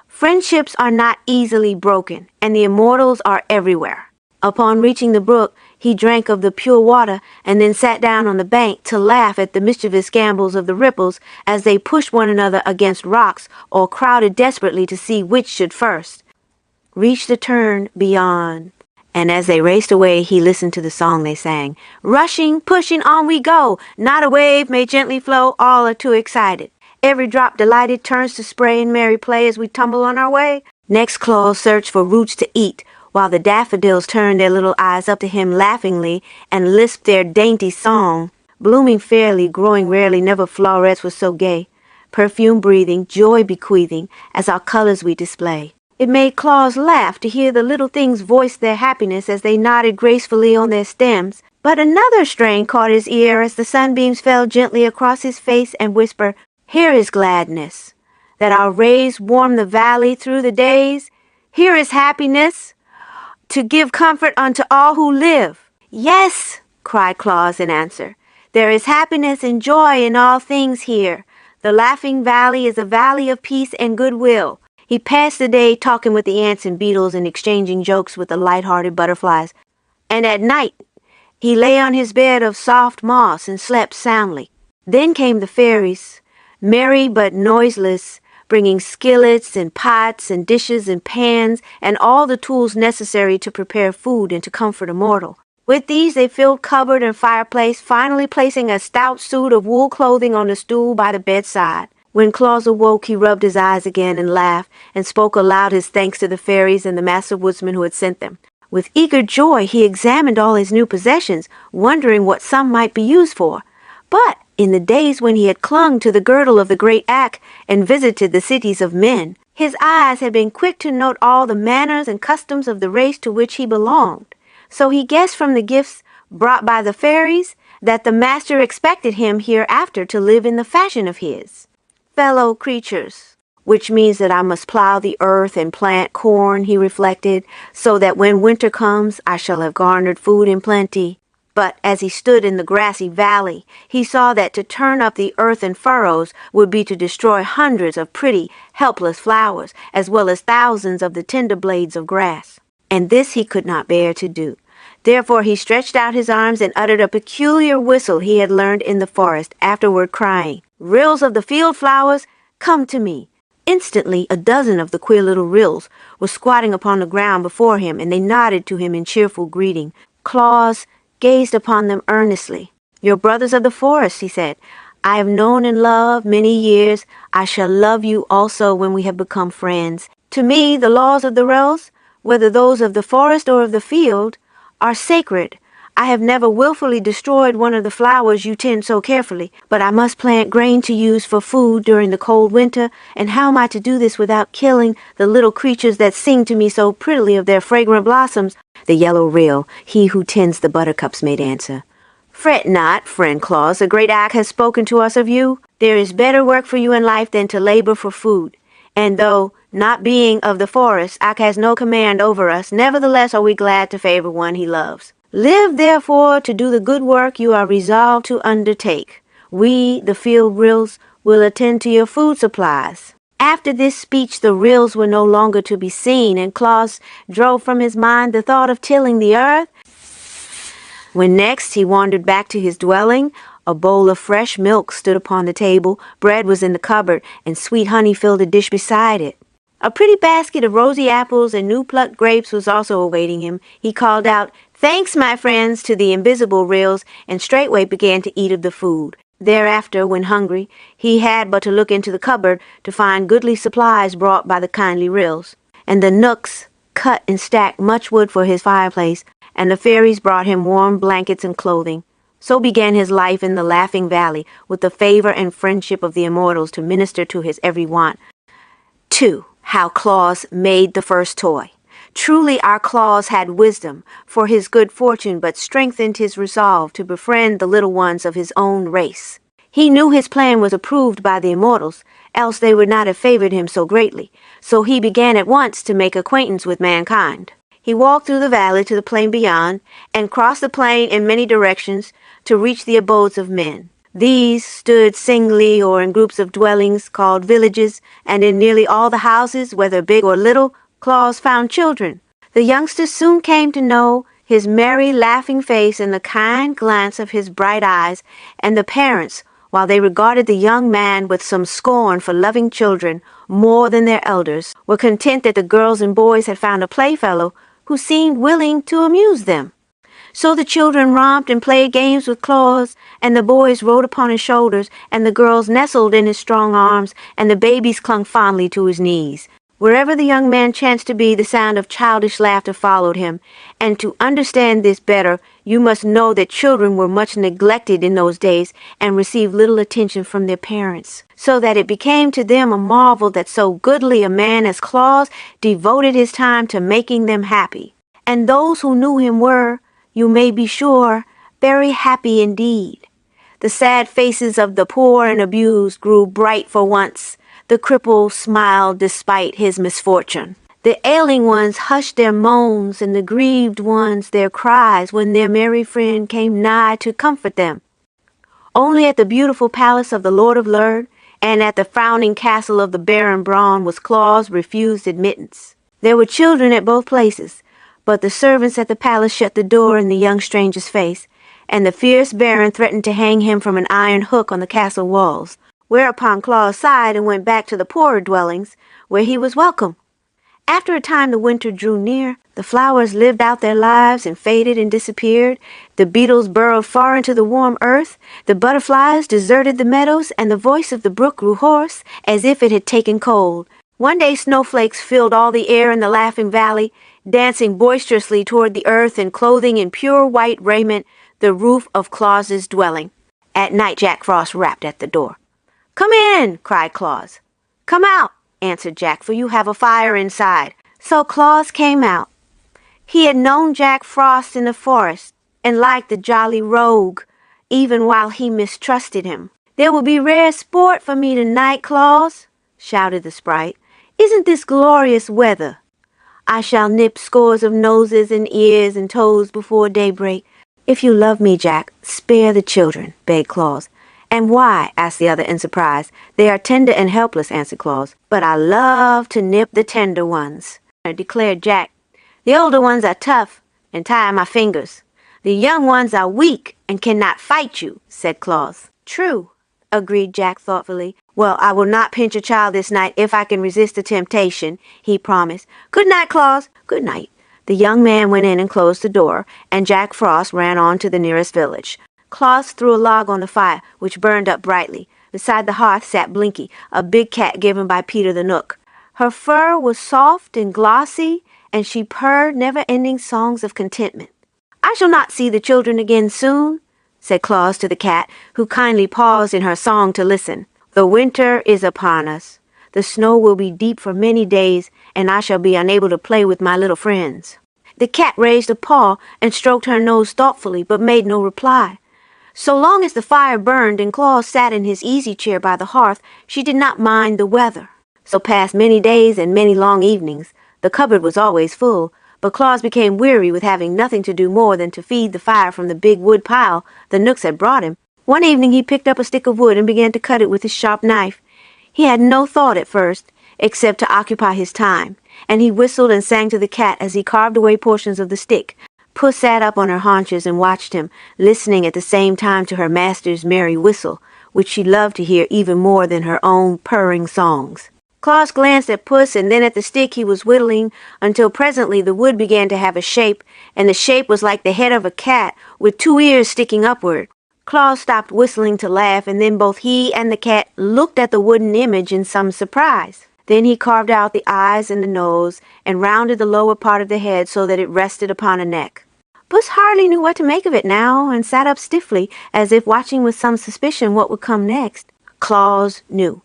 Friendships are not easily broken, and the immortals are everywhere. Upon reaching the brook, he drank of the pure water and then sat down on the bank to laugh at the mischievous gambols of the ripples as they pushed one another against rocks or crowded desperately to see which should first. reach the turn beyond. And as they raced away, he listened to the song they sang. Rushing, pushing, on we go. Not a wave may gently flow, all are too excited. Every drop delighted turns to spray and merry play as we tumble on our way. Next Claus searched for roots to eat, while the daffodils turned their little eyes up to him laughingly and lisped their dainty song. Blooming fairly, growing rarely, never flowrets were so gay. Perfume breathing, joy bequeathing, as our colors we display. It made Claus laugh to hear the little things voice their happiness as they nodded gracefully on their stems. But another strain caught his ear as the sunbeams fell gently across his face and whispered, Here is gladness, that our rays warm the valley through the days. Here is happiness, to give comfort unto all who live. Yes, cried Claus in answer. There is happiness and joy in all things here. The laughing valley is a valley of peace and goodwill. He passed the day talking with the ants and beetles and exchanging jokes with the light-hearted butterflies. And at night, he lay on his bed of soft moss and slept soundly. Then came the fairies, merry but noiseless, bringing skillets and pots and dishes and pans and all the tools necessary to prepare food and to comfort a mortal. With these they filled cupboard and fireplace, finally placing a stout suit of wool clothing on a stool by the bedside. When Claus awoke, he rubbed his eyes again and laughed, and spoke aloud his thanks to the fairies and the Master Woodsman who had sent them. With eager joy he examined all his new possessions, wondering what some might be used for. But in the days when he had clung to the girdle of the great axe and visited the cities of men, his eyes had been quick to note all the manners and customs of the race to which he belonged. So he guessed from the gifts brought by the fairies that the master expected him hereafter to live in the fashion of his fellow creatures, which means that I must plow the earth and plant corn, he reflected, so that when winter comes I shall have garnered food in plenty. But as he stood in the grassy valley, he saw that to turn up the earth in furrows would be to destroy hundreds of pretty, helpless flowers, as well as thousands of the tender blades of grass. And this he could not bear to do. Therefore he stretched out his arms and uttered a peculiar whistle he had learned in the forest, afterward crying, Ryls of the field flowers, come to me. Instantly a dozen of the queer little ryls were squatting upon the ground before him, and they nodded to him in cheerful greeting. Claus gazed upon them earnestly. Your brothers of the forest, he said. I have known and loved many years. I shall love you also when we have become friends. To me, the laws of the ryls, whether those of the forest or of the field, are sacred. I have never willfully destroyed one of the flowers you tend so carefully, but I must plant grain to use for food during the cold winter, and how am I to do this without killing the little creatures that sing to me so prettily of their fragrant blossoms? The yellow ryl, he who tends the buttercups, made answer. Fret not, friend Claus, the great axe has spoken to us of you. There is better work for you in life than to labor for food. And though, not being of the forest, Ak has no command over us, nevertheless are we glad to favor one he loves. Live, therefore, to do the good work you are resolved to undertake. We, the field ryls, will attend to your food supplies. After this speech, the ryls were no longer to be seen, and Claus drove from his mind the thought of tilling the earth. When next he wandered back to his dwelling, a bowl of fresh milk stood upon the table, bread was in the cupboard, and sweet honey filled a dish beside it. A pretty basket of rosy apples and new-plucked grapes was also awaiting him. He called out, Thanks, my friends, to the invisible ryls, and straightway began to eat of the food. Thereafter, when hungry, he had but to look into the cupboard to find goodly supplies brought by the kindly ryls. And the knooks cut and stacked much wood for his fireplace, and the fairies brought him warm blankets and clothing. So began his life in the Laughing Valley, with the favor and friendship of the immortals to minister to his every want. 2. How Claus made the first toy. Truly our Claus had wisdom for his good fortune, but strengthened his resolve to befriend the little ones of his own race. He knew his plan was approved by the immortals, else they would not have favored him so greatly, so he began at once to make acquaintance with mankind. He walked through the valley to the plain beyond, and crossed the plain in many directions to reach the abodes of men. These stood singly or in groups of dwellings called villages, and in nearly all the houses, whether big or little, Claus found children. The youngsters soon came to know his merry, laughing face and the kind glance of his bright eyes, and the parents, while they regarded the young man with some scorn for loving children more than their elders, were content that the girls and boys had found a playfellow who seemed willing to amuse them. So the children romped and played games with Claus, and the boys rode upon his shoulders, and the girls nestled in his strong arms, and the babies clung fondly to his knees. Wherever the young man chanced to be, the sound of childish laughter followed him, and to understand this better, you must know that children were much neglected in those days and received little attention from their parents, so that it became to them a marvel that so goodly a man as Claus devoted his time to making them happy. And those who knew him were, you may be sure, very happy indeed. The sad faces of the poor and abused grew bright for once. The cripple smiled despite his misfortune. The ailing ones hushed their moans, and the grieved ones their cries when their merry friend came nigh to comfort them. Only at the beautiful palace of the Lord of Lurd and at the frowning castle of the Baron Braun was Claus refused admittance. There were children at both places, but the servants at the palace shut the door in the young stranger's face, and the fierce baron threatened to hang him from an iron hook on the castle walls, whereupon Claus sighed and went back to the poorer dwellings, where he was welcome. After a time the winter drew near. The flowers lived out their lives and faded and disappeared. The beetles burrowed far into the warm earth. The butterflies deserted the meadows, and the voice of the brook grew hoarse, as if it had taken cold. One day snowflakes filled all the air in the Laughing Valley, dancing boisterously toward the earth and clothing in pure white raiment the roof of Claus's dwelling. At night Jack Frost rapped at the door. "Come in!" cried Claus. "Come out!" answered Jack, "for you have a fire inside." So Claus came out. He had known Jack Frost in the forest and liked the jolly rogue, even while he mistrusted him. "There will be rare sport for me tonight, Claus," shouted the sprite. "Isn't this glorious weather? I shall nip scores of noses and ears and toes before daybreak." "If you love me, Jack, spare the children," begged Claus. "And why?" asked the other in surprise. "They are tender and helpless," answered Claus. "But I love to nip the tender ones," declared Jack. "The older ones are tough and tie my fingers. The young ones are weak and cannot fight you," said Claus. "True," agreed Jack thoughtfully. "Well, I will not pinch a child this night if I can resist the temptation," he promised. "Good night, Claus." "Good night." The young man went in and closed the door, and Jack Frost ran on to the nearest village. Claus threw a log on the fire, which burned up brightly. Beside the hearth sat Blinky, a big cat given by Peter the Knook. Her fur was soft and glossy, and she purred never-ending songs of contentment. "I shall not see the children again soon," said Claus to the cat, who kindly paused in her song to listen. "The winter is upon us. The snow will be deep for many days, and I shall be unable to play with my little friends." The cat raised a paw and stroked her nose thoughtfully, but made no reply. So long as the fire burned and Claus sat in his easy chair by the hearth, she did not mind the weather. So passed many days and many long evenings. The cupboard was always full, but Claus became weary with having nothing to do more than to feed the fire from the big wood pile the Knooks had brought him. One evening he picked up a stick of wood and began to cut it with his sharp knife. He had no thought at first, except to occupy his time, and he whistled and sang to the cat as he carved away portions of the stick. Puss sat up on her haunches and watched him, listening at the same time to her master's merry whistle, which she loved to hear even more than her own purring songs. Claus glanced at Puss and then at the stick he was whittling, until presently the wood began to have a shape, and the shape was like the head of a cat, with 2 ears sticking upward. Claus stopped whistling to laugh, and then both he and the cat looked at the wooden image in some surprise. Then he carved out the eyes and the nose, and rounded the lower part of the head so that it rested upon a neck. Puss hardly knew what to make of it now, and sat up stiffly, as if watching with some suspicion what would come next. Claus knew.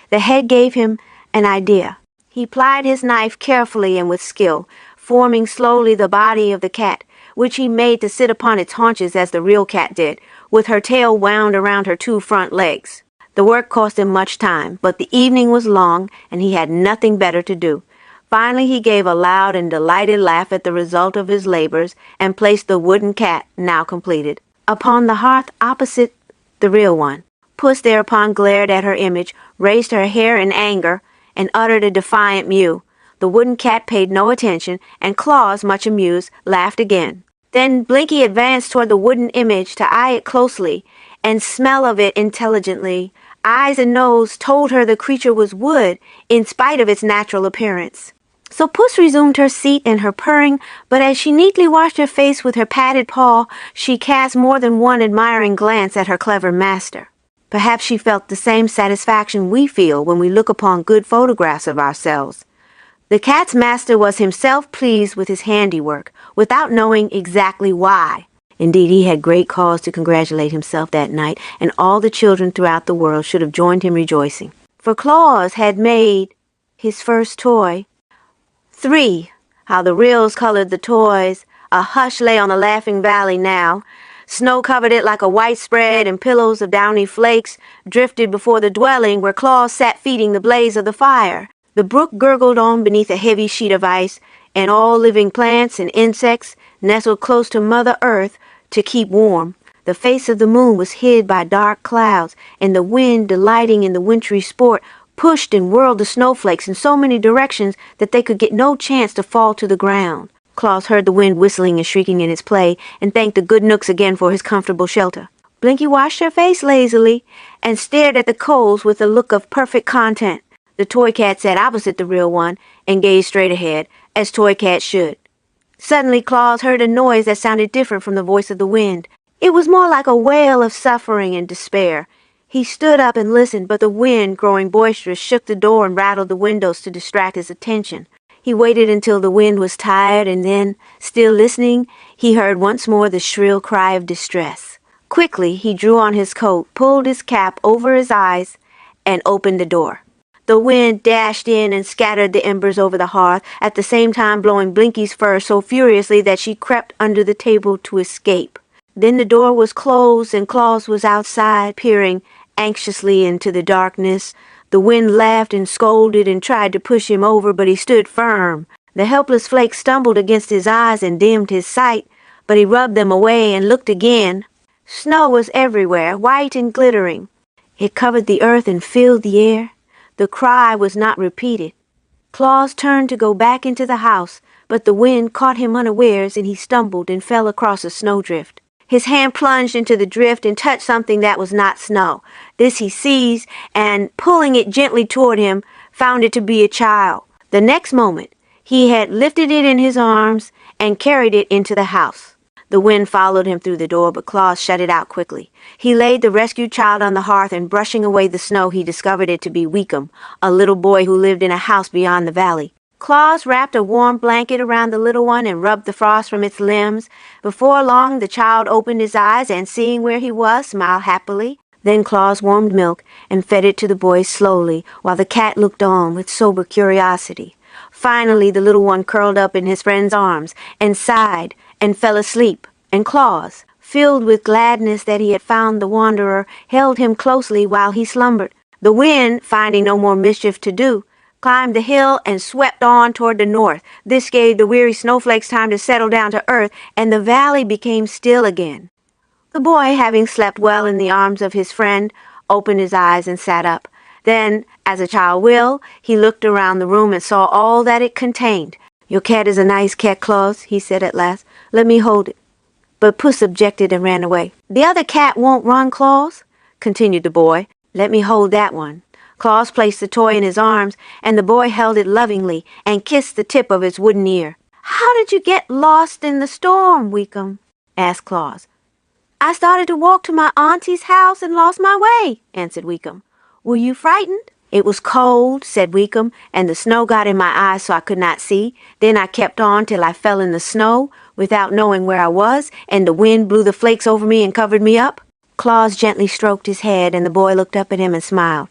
The head gave him an idea. He plied his knife carefully and with skill, forming slowly the body of the cat, which he made to sit upon its haunches as the real cat did, with her tail wound around her 2 front legs. The work cost him much time, but the evening was long, and he had nothing better to do. Finally he gave a loud and delighted laugh at the result of his labors, and placed the wooden cat, now completed, upon the hearth opposite the real one. Puss thereupon glared at her image, raised her hair in anger, and uttered a defiant mew. The wooden cat paid no attention, and Claus, much amused, laughed again. Then Blinky advanced toward the wooden image to eye it closely, and smell of it intelligently. Eyes and nose told her the creature was wood, in spite of its natural appearance. So Puss resumed her seat and her purring, but as she neatly washed her face with her padded paw, she cast more than one admiring glance at her clever master. Perhaps she felt the same satisfaction we feel when we look upon good photographs of ourselves. The cat's master was himself pleased with his handiwork, without knowing exactly why. Indeed, he had great cause to congratulate himself that night, and all the children throughout the world should have joined him rejoicing. For Claus had made his first toy. 3. How the ryls colored the toys. A hush lay on the laughing valley now. Snow covered it like a white spread, and pillows of downy flakes drifted before the dwelling where Claus sat feeding the blaze of the fire. The brook gurgled on beneath a heavy sheet of ice, and all living plants and insects nestled close to Mother Earth to keep warm. The face of the moon was hid by dark clouds, and the wind, delighting in the wintry sport, pushed and whirled the snowflakes in so many directions that they could get no chance to fall to the ground. Claus heard the wind whistling and shrieking in its play, and thanked the good Knooks again for his comfortable shelter. Blinky washed her face lazily, and stared at the coals with a look of perfect content. The toy cat sat opposite the real one, and gazed straight ahead, as toy cats should. Suddenly Claus heard a noise that sounded different from the voice of the wind. It was more like a wail of suffering and despair. He stood up and listened, but the wind, growing boisterous, shook the door and rattled the windows to distract his attention. He waited until the wind was tired, and then, still listening, he heard once more the shrill cry of distress. Quickly he drew on his coat, pulled his cap over his eyes, and opened the door. The wind dashed in and scattered the embers over the hearth, at the same time blowing Blinky's fur so furiously that she crept under the table to escape. Then the door was closed, and Claus was outside, peering anxiously into the darkness. The wind laughed and scolded and tried to push him over, but he stood firm. The helpless flakes stumbled against his eyes and dimmed his sight, but he rubbed them away and looked again. Snow was everywhere, white and glittering. It covered the earth and filled the air. The cry was not repeated. Claus turned to go back into the house, but the wind caught him unawares, and he stumbled and fell across a snowdrift. His hand plunged into the drift and touched something that was not snow. This he seized, and pulling it gently toward him, found it to be a child. The next moment, he had lifted it in his arms and carried it into the house. The wind followed him through the door, but Claus shut it out quickly. He laid the rescued child on the hearth, and brushing away the snow, he discovered it to be Weekum, a little boy who lived in a house beyond the valley. Claus wrapped a warm blanket around the little one and rubbed the frost from its limbs. Before long, the child opened his eyes and, seeing where he was, smiled happily. Then Claus warmed milk and fed it to the boy slowly, while the cat looked on with sober curiosity. Finally, the little one curled up in his friend's arms and sighed and fell asleep, and Claus, filled with gladness that he had found the wanderer, held him closely while he slumbered. The wind, finding no more mischief to do, climbed the hill and swept on toward the north. This gave the weary snowflakes time to settle down to earth, and the valley became still again. The boy, having slept well in the arms of his friend, opened his eyes and sat up. Then, as a child will, he looked around the room and saw all that it contained. "Your cat is a nice cat, Claus," he said at last. "Let me hold it." But Puss objected and ran away. "The other cat won't run, Claus," continued the boy. "Let me hold that one." Claus placed the toy in his arms, and the boy held it lovingly and kissed the tip of its wooden ear. "How did you get lost in the storm, Weekum?" asked Claus. "I started to walk to my auntie's house and lost my way," answered Weekum. "Were you frightened?" "It was cold," said Weekum, "and the snow got in my eyes so I could not see. Then I kept on till I fell in the snow, without knowing where I was, and the wind blew the flakes over me and covered me up." Claus gently stroked his head, and the boy looked up at him and smiled.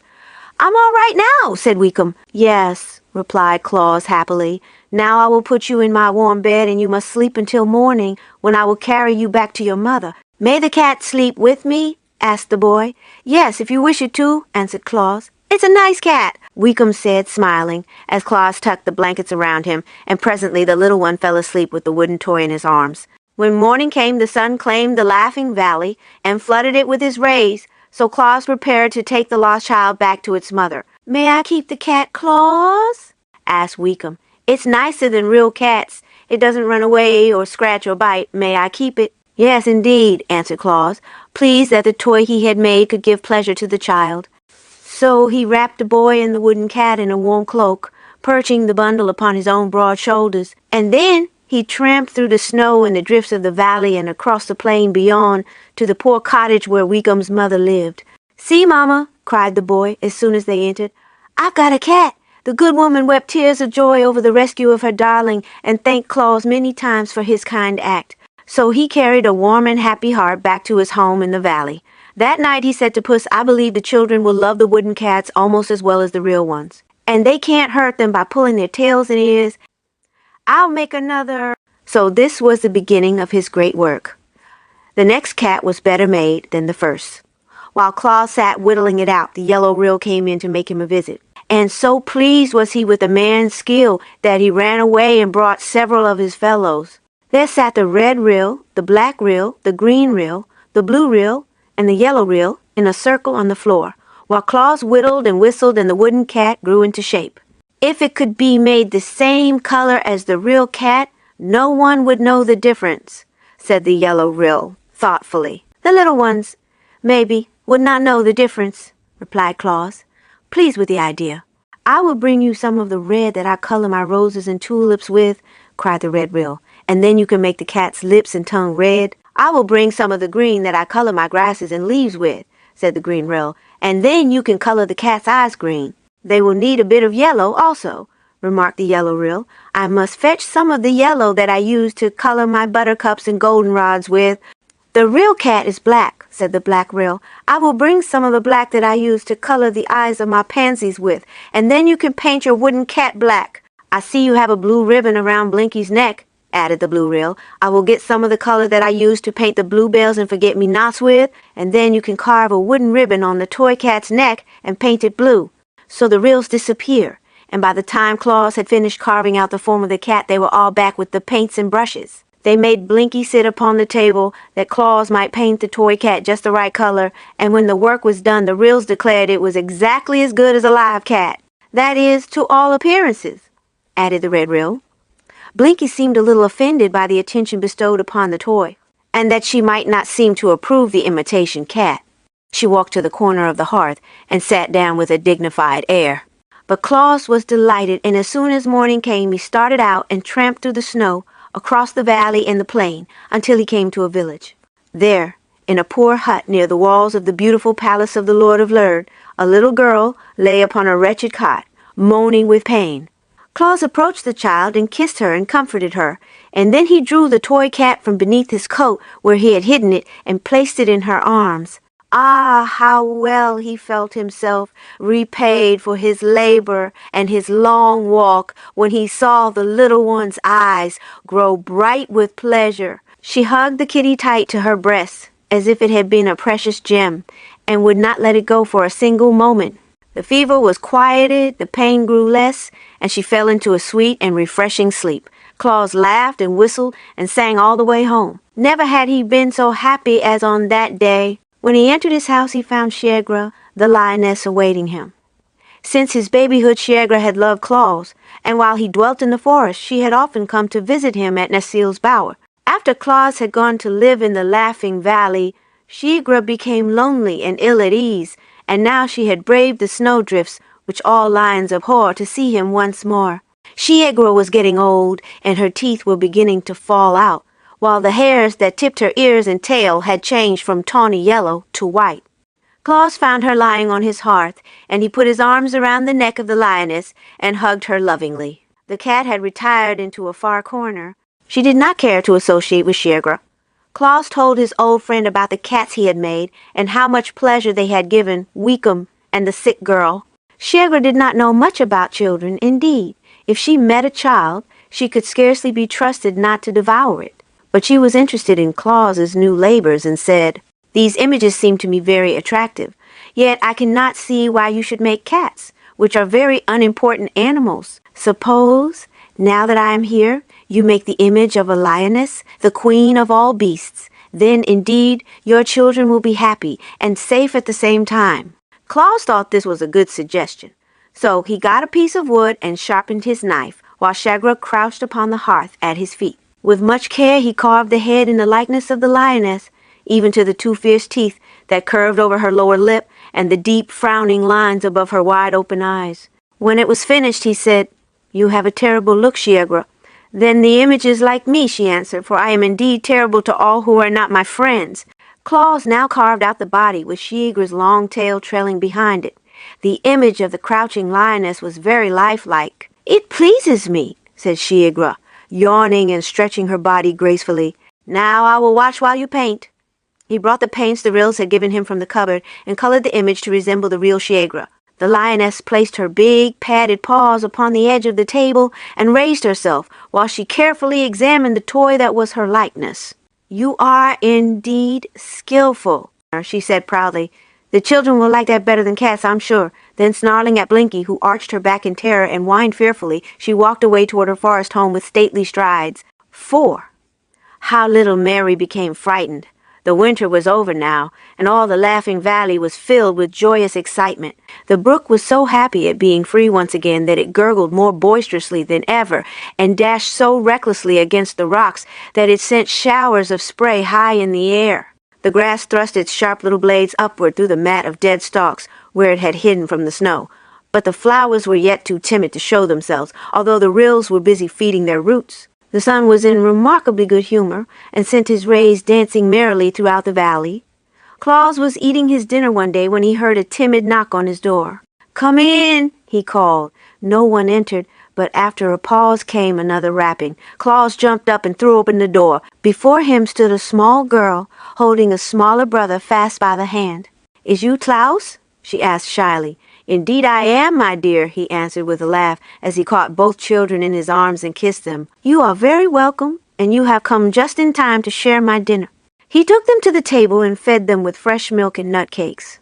"I'm all right now," said Weekum. "Yes," replied Claus happily. "Now I will put you in my warm bed, and you must sleep until morning, when I will carry you back to your mother." "May the cat sleep with me?" asked the boy. "Yes, if you wish it to," answered Claus. "It's a nice cat," Weekum said, smiling, as Claus tucked the blankets around him, and presently the little one fell asleep with the wooden toy in his arms. When morning came, the sun claimed the laughing valley and flooded it with his rays, so Claus prepared to take the lost child back to its mother. "May I keep the cat, Claus?" asked Weekum. "It's nicer than real cats. It doesn't run away or scratch or bite. May I keep it?" Yes, indeed, answered Claus, pleased that the toy he had made could give pleasure to the child. So he wrapped the boy and the wooden cat in a warm cloak, perching the bundle upon his own broad shoulders, and then he tramped through the snow and the drifts of the valley and across the plain beyond to the poor cottage where Weekum's mother lived. "See, Mama," cried the boy as soon as they entered, "I've got a cat." The good woman wept tears of joy over the rescue of her darling and thanked Claus many times for his kind act. So he carried a warm and happy heart back to his home in the valley. That night he said to Puss, "I believe the children will love the wooden cats almost as well as the real ones. And they can't hurt them by pulling their tails and ears. I'll make another." So this was the beginning of his great work. The next cat was better made than the first. While Claus sat whittling it out, the yellow ryl came in to make him a visit. And so pleased was he with the man's skill that he ran away and brought several of his fellows. There sat the red ryl, the black ryl, the green ryl, the blue ryl, and the yellow ryl in a circle on the floor, while Claus whittled and whistled and the wooden cat grew into shape. If it could be made the same color as the real cat, no one would know the difference, said the yellow ryl thoughtfully. The little ones, maybe, would not know the difference, replied Claus, pleased with the idea. I will bring you some of the red that I color my roses and tulips with, cried the red ryl, and then you can make the cat's lips and tongue red. I will bring some of the green that I color my grasses and leaves with, said the green ryl, and then you can color the cat's eyes green. They will need a bit of yellow also, remarked the yellow ryl. I must fetch some of the yellow that I use to color my buttercups and goldenrods with. The real cat is black, said the black ryl. I will bring some of the black that I use to color the eyes of my pansies with, and then you can paint your wooden cat black. I see you have a blue ribbon around Blinky's neck, added the blue ryl. I will get some of the color that I use to paint the bluebells and forget-me-nots with, and then you can carve a wooden ribbon on the toy cat's neck and paint it blue. So the ryls disappear, and by the time Claus had finished carving out the form of the cat, they were all back with the paints and brushes. They made Blinky sit upon the table that Claus might paint the toy cat just the right color, and when the work was done, the ryls declared it was exactly as good as a live cat. That is, to all appearances, added the red ryl. Blinky seemed a little offended by the attention bestowed upon the toy, and that she might not seem to approve the imitation cat. She walked to the corner of the hearth and sat down with a dignified air. But Claus was delighted, and as soon as morning came, he started out and tramped through the snow, across the valley and the plain, until he came to a village. There, in a poor hut near the walls of the beautiful palace of the Lord of Lurd, a little girl lay upon a wretched cot, moaning with pain. Claus approached the child and kissed her and comforted her, and then he drew the toy cat from beneath his coat where he had hidden it and placed it in her arms. Ah, how well he felt himself repaid for his labor and his long walk when he saw the little one's eyes grow bright with pleasure. She hugged the kitty tight to her breast as if it had been a precious gem and would not let it go for a single moment. The fever was quieted, the pain grew less, and she fell into a sweet and refreshing sleep. Claus laughed and whistled and sang all the way home. Never had he been so happy as on that day. When he entered his house, he found Shiegra, the lioness, awaiting him. Since his babyhood, Shiegra had loved Claus, and while he dwelt in the forest, she had often come to visit him at Necile's bower. After Claus had gone to live in the Laughing Valley, Shiegra became lonely and ill at ease, and now she had braved the snowdrifts, which all lions abhor, to see him once more. Shiegra was getting old, and her teeth were beginning to fall out, while the hairs that tipped her ears and tail had changed from tawny yellow to white. Claus found her lying on his hearth, and he put his arms around the neck of the lioness and hugged her lovingly. The cat had retired into a far corner. She did not care to associate with Shiegra. Claus told his old friend about the cats he had made and how much pleasure they had given Weekum and the sick girl. Shiegra did not know much about children. Indeed, if she met a child, she could scarcely be trusted not to devour it. But she was interested in Claus's new labors and said, "These images seem to me very attractive, yet I cannot see why you should make cats, which are very unimportant animals. Suppose, now that I am here, you make the image of a lioness, the queen of all beasts. Then, indeed, your children will be happy and safe at the same time." Claus thought this was a good suggestion, so he got a piece of wood and sharpened his knife, while Shiegra crouched upon the hearth at his feet. With much care he carved the head in the likeness of the lioness, even to the two fierce teeth that curved over her lower lip and the deep frowning lines above her wide-open eyes. When it was finished, he said, "You have a terrible look, Shiegra." "Then the image is like me," she answered, "for I am indeed terrible to all who are not my friends." Claus now carved out the body, with Shiegra's long tail trailing behind it. The image of the crouching lioness was very lifelike. "It pleases me," said Shiegra, yawning and stretching her body gracefully. "Now I will watch while you paint." He brought the paints the ryls had given him from the cupboard and colored the image to resemble the real Shiegra. The lioness placed her big, padded paws upon the edge of the table and raised herself while she carefully examined the toy that was her likeness. "You are indeed skillful," she said proudly. "The children will like that better than cats, I'm sure." Then, snarling at Blinky, who arched her back in terror and whined fearfully, she walked away toward her forest home with stately strides. 4. How little Mary became frightened. The winter was over now, and all the Laughing Valley was filled with joyous excitement. The brook was so happy at being free once again that it gurgled more boisterously than ever and dashed so recklessly against the rocks that it sent showers of spray high in the air. The grass thrust its sharp little blades upward through the mat of dead stalks where it had hidden from the snow. But the flowers were yet too timid to show themselves, although the ryls were busy feeding their roots. The sun was in remarkably good humor and sent his rays dancing merrily throughout the valley. Claus was eating his dinner one day when he heard a timid knock on his door. "Come in," he called. No one entered, but after a pause came another rapping. Claus jumped up and threw open the door. Before him stood a small girl, holding a smaller brother fast by the hand. "Is you Klaus?" she asked shyly. "Indeed I am, my dear," he answered with a laugh as he caught both children in his arms and kissed them. "You are very welcome, and you have come just in time to share my dinner." He took them to the table and fed them with fresh milk and nut cakes.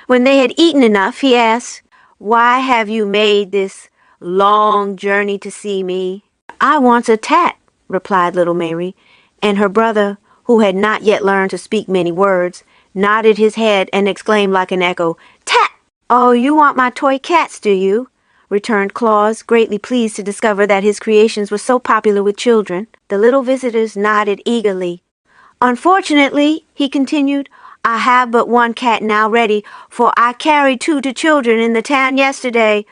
When they had eaten enough, he asked, "Why have you made this long journey to see me?" "I wants a tat," replied little Mary, and her brother, who had not yet learned to speak many words, nodded his head and exclaimed like an echo, "Tat!" "Oh, you want my toy cats, do you?" returned Claus, greatly pleased to discover that his creations were so popular with children. The little visitors nodded eagerly. "Unfortunately," he continued, "I have but one cat now ready, for I carried 2 to children in the town yesterday,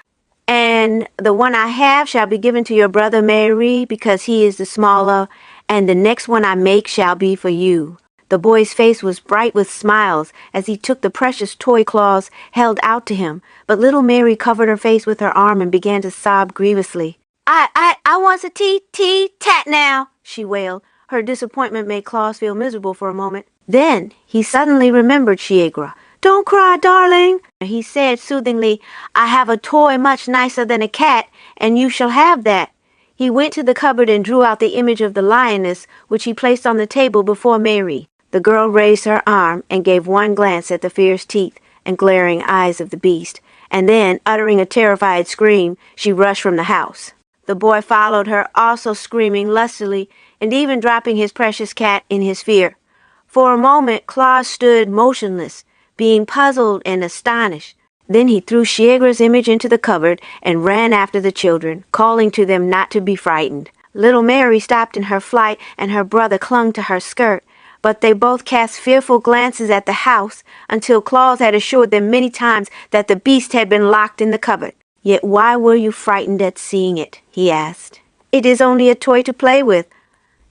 and the one I have shall be given to your brother Mary, because he is the smaller, and the next one I make shall be for you." The boy's face was bright with smiles as he took the precious toy Claus held out to him, but little Mary covered her face with her arm and began to sob grievously. I wants a tat now," she wailed. Her disappointment made Claus feel miserable for a moment. Then he suddenly remembered Shiegra. "Don't cry, darling," he said soothingly. "I have a toy much nicer than a cat, and you shall have that." He went to the cupboard and drew out the image of the lioness, which he placed on the table before Mary. The girl raised her arm and gave one glance at the fierce teeth and glaring eyes of the beast, and then, uttering a terrified scream, she rushed from the house. The boy followed her, also screaming lustily, and even dropping his precious cat in his fear. For a moment Claus stood motionless, being puzzled and astonished. Then he threw Shiegra's image into the cupboard and ran after the children, calling to them not to be frightened. Little Mary stopped in her flight, and her brother clung to her skirt. But they both cast fearful glances at the house until Claus had assured them many times that the beast had been locked in the cupboard. "Yet why were you frightened at seeing it?" he asked. "It is only a toy to play with."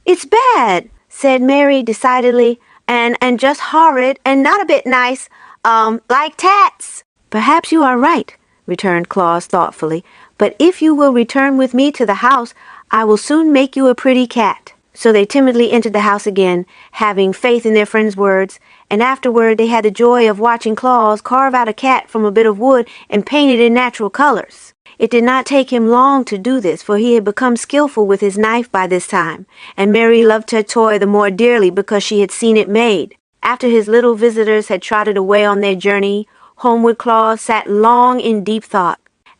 "It's bad," said Mary decidedly, and just horrid and not a bit nice, like tats." "Perhaps you are right," returned Claus thoughtfully, "but if you will return with me to the house, I will soon make you a pretty cat." So they timidly entered the house again, having faith in their friend's words, and afterward they had the joy of watching Claus carve out a cat from a bit of wood and paint it in natural colors. It did not take him long to do this, for he had become skillful with his knife by this time, and Mary loved her toy the more dearly because she had seen it made. After his little visitors had trotted away on their journey, homeward Claus sat long in deep thought.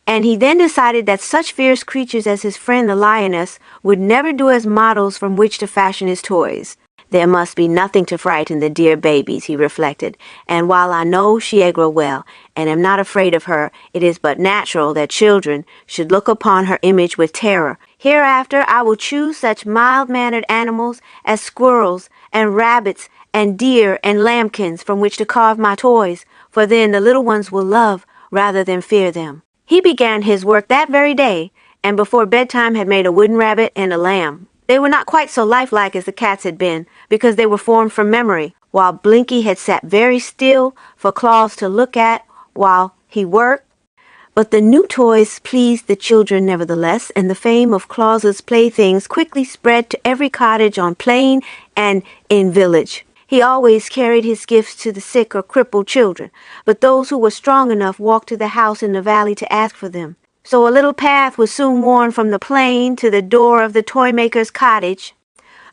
And he then decided that such fierce creatures as his friend the lioness would never do as models from which to fashion his toys. There must be nothing to frighten the dear babies, he reflected, and while I know she grow well, and am not afraid of her, it is but natural that children should look upon her image with terror. Hereafter I will choose such mild-mannered animals as squirrels and rabbits and deer and lambkins from which to carve my toys, for then the little ones will love rather than fear them. He began his work that very day, and before bedtime had made a wooden rabbit and a lamb. They were not quite so lifelike as the cats had been, because they were formed from memory, while Blinky had sat very still for Claus to look at while he worked. But the new toys pleased the children nevertheless, and the fame of Claus's playthings quickly spread to every cottage on plain and in village. He always carried his gifts to the sick or crippled children, but those who were strong enough walked to the house in the valley to ask for them. So a little path was soon worn from the plain to the door of the toy-maker's cottage.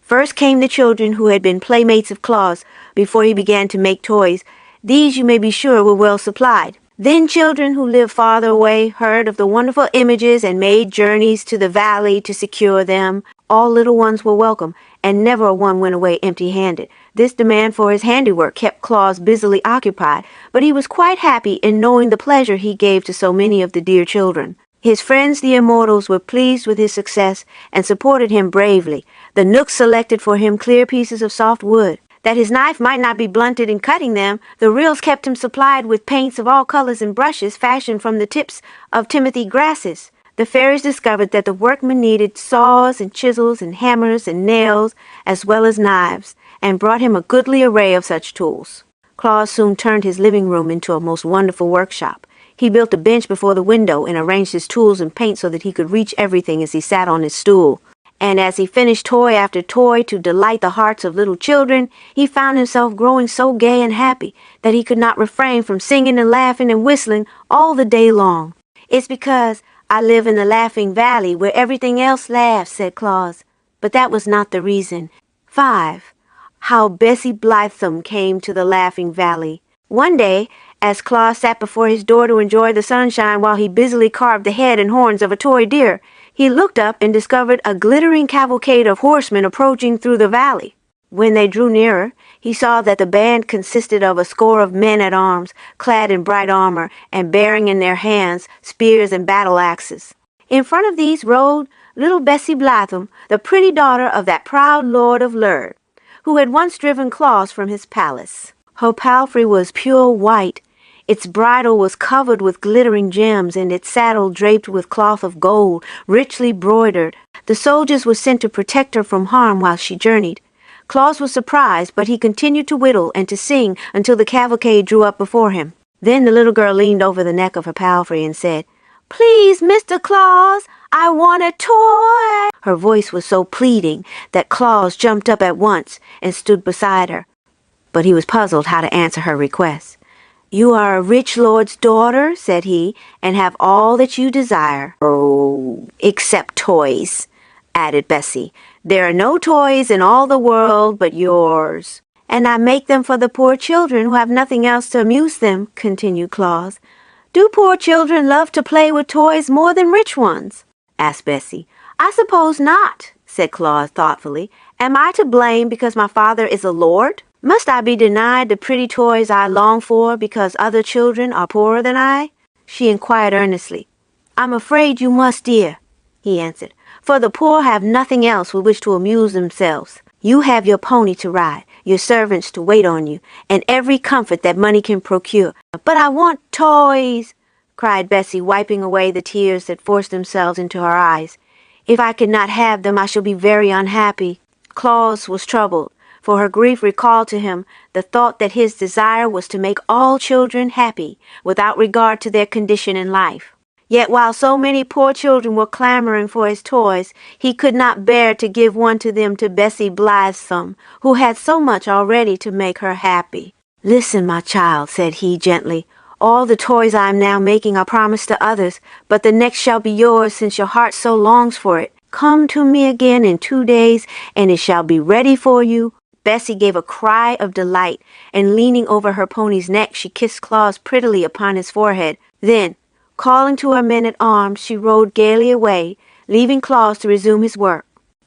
First came the children who had been playmates of Claus before he began to make toys. These, you may be sure, were well supplied. Then children who lived farther away heard of the wonderful images and made journeys to the valley to secure them. All little ones were welcome, and never one went away empty-handed. This demand for his handiwork kept Claus busily occupied, but he was quite happy in knowing the pleasure he gave to so many of the dear children. His friends, the immortals, were pleased with his success and supported him bravely. The knooks selected for him clear pieces of soft wood. That his knife might not be blunted in cutting them, the ryls kept him supplied with paints of all colors and brushes fashioned from the tips of timothy grasses. The fairies discovered that the workmen needed saws and chisels and hammers and nails, as well as knives, and brought him a goodly array of such tools. Claus soon turned his living room into a most wonderful workshop. He built a bench before the window and arranged his tools and paint so that he could reach everything as he sat on his stool. And as he finished toy after toy to delight the hearts of little children, he found himself growing so gay and happy that he could not refrain from singing and laughing and whistling all the day long. "It's because I live in the Laughing Valley where everything else laughs," said Claus. But that was not the reason. 5. How Bessie Blithesome came to the Laughing Valley. One day, as Claus sat before his door to enjoy the sunshine while he busily carved the head and horns of a toy deer, he looked up and discovered a glittering cavalcade of horsemen approaching through the valley. When they drew nearer, he saw that the band consisted of a score of men-at-arms, clad in bright armor, and bearing in their hands spears and battle-axes. In front of these rode little Bessie Blithesome, the pretty daughter of that proud lord of Lurd, who had once driven Claus from his palace. Her palfrey was pure white. Its bridle was covered with glittering gems, and its saddle draped with cloth of gold, richly broidered. The soldiers were sent to protect her from harm while she journeyed. Claus was surprised, but he continued to whittle and to sing until the cavalcade drew up before him. Then the little girl leaned over the neck of her palfrey and said, "Please, Mr. Claus, I want a toy." Her voice was so pleading that Claus jumped up at once and stood beside her. But he was puzzled how to answer her request. "You are a rich lord's daughter," said he, "and have all that you desire." "Oh, except toys," added Bessie. "There are no toys in all the world but yours." "And I make them for the poor children who have nothing else to amuse them," continued Claus. "Do poor children love to play with toys more than rich ones?" asked Bessie. "I suppose not," said Claus thoughtfully. "Am I to blame because my father is a lord? Must I be denied the pretty toys I long for because other children are poorer than I?" she inquired earnestly. "I'm afraid you must, dear," he answered, "for the poor have nothing else with which to amuse themselves. You have your pony to ride, your servants to wait on you, and every comfort that money can procure." "But I want toys," cried Bessie, wiping away the tears that forced themselves into her eyes. "If I cannot have them, I shall be very unhappy." Claus was troubled, for her grief recalled to him the thought that his desire was to make all children happy, without regard to their condition in life. Yet while so many poor children were clamoring for his toys, he could not bear to give one to them to Bessie Blithesome, who had so much already to make her happy. "Listen, my child," said he gently. "All the toys I am now making are promised to others, but the next shall be yours since your heart so longs for it. Come to me again in 2 days, and it shall be ready for you." Bessie gave a cry of delight, and leaning over her pony's neck, she kissed Claus prettily upon his forehead. Then, calling to her men-at-arms, she rode gaily away, leaving Claus to resume his work.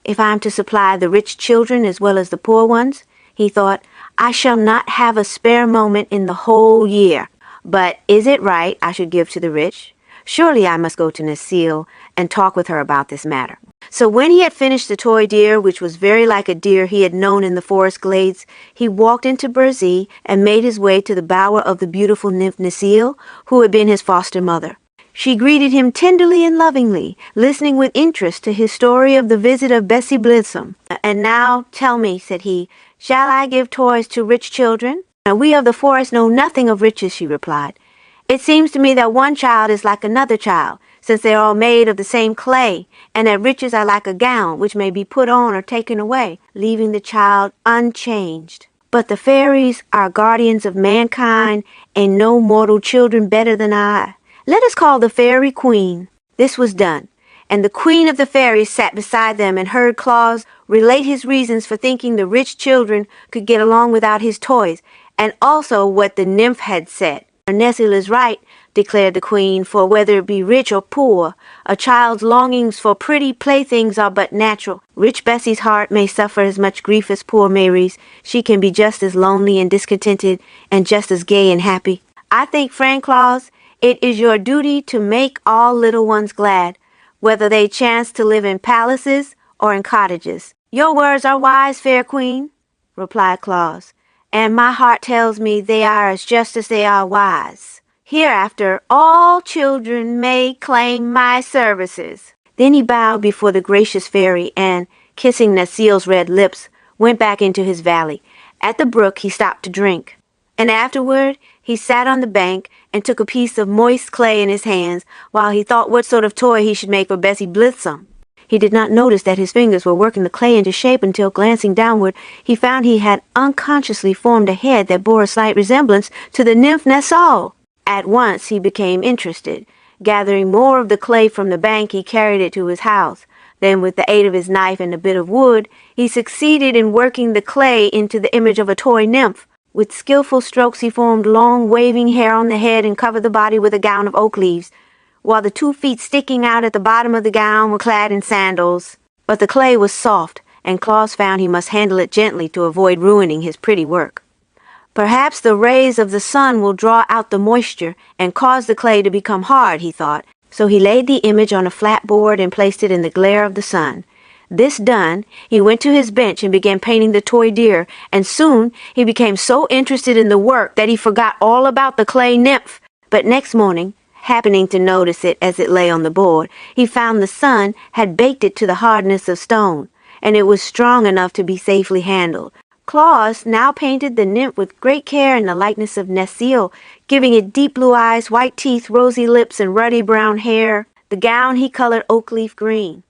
if I am to supply the rich children as well as the poor ones, he thought, I shall not have a spare moment in the whole year. But is it right I should give to the rich? Surely I must go to Necile and talk with her about this matter. So when he had finished the toy deer, which was very like a deer he had known in the forest glades, he walked into Burzee and made his way to the bower of the beautiful nymph Necile, who had been his foster mother. She greeted him tenderly and lovingly, listening with interest to his story of the visit of Bessie Blithesome. And now, tell me, said he, shall I give toys to rich children? Now, we of the forest know nothing of riches, she replied. It seems to me that one child is like another child, since they are all made of the same clay, and that riches are like a gown, which may be put on or taken away, leaving the child unchanged. But the fairies are guardians of mankind, and know mortal children better than I. Let us call the fairy queen. This was done, and the queen of the fairies sat beside them and heard Claus relate his reasons for thinking the rich children could get along without his toys, and also what the nymph had said. Necile is right, declared the queen, for whether it be rich or poor, a child's longings for pretty playthings are but natural. Rich Bessie's heart may suffer as much grief as poor Mary's. She can be just as lonely and discontented, and just as gay and happy. I think, friend Claus, it is your duty to make all little ones glad, whether they chance to live in palaces or in cottages. Your words are wise, fair queen, replied Claus, and my heart tells me they are as just as they are wise. Hereafter all children may claim my services. Then he bowed before the gracious fairy and, kissing Necile's red lips, went back into his valley. At the brook he stopped to drink, and afterward he sat on the bank and took a piece of moist clay in his hands while he thought what sort of toy he should make for Bessie Blithesome. He did not notice that his fingers were working the clay into shape until, glancing downward, he found he had unconsciously formed a head that bore a slight resemblance to the nymph Necile. At once he became interested. Gathering more of the clay from the bank, he carried it to his house. Then, with the aid of his knife and a bit of wood, he succeeded in working the clay into the image of a toy nymph. With skillful strokes he formed long waving hair on the head and covered the body with a gown of oak leaves, while the 2 feet sticking out at the bottom of the gown were clad in sandals. But the clay was soft, and Claus found he must handle it gently to avoid ruining his pretty work. Perhaps the rays of the sun will draw out the moisture and cause the clay to become hard, he thought, so he laid the image on a flat board and placed it in the glare of the sun. This done, he went to his bench and began painting the toy deer, and soon he became so interested in the work that he forgot all about the clay nymph. But next morning, happening to notice it as it lay on the board, he found the sun had baked it to the hardness of stone, and it was strong enough to be safely handled. Claus now painted the nymph with great care in the likeness of Necile, giving it deep blue eyes, white teeth, rosy lips, and ruddy brown hair. The gown he colored oak leaf green.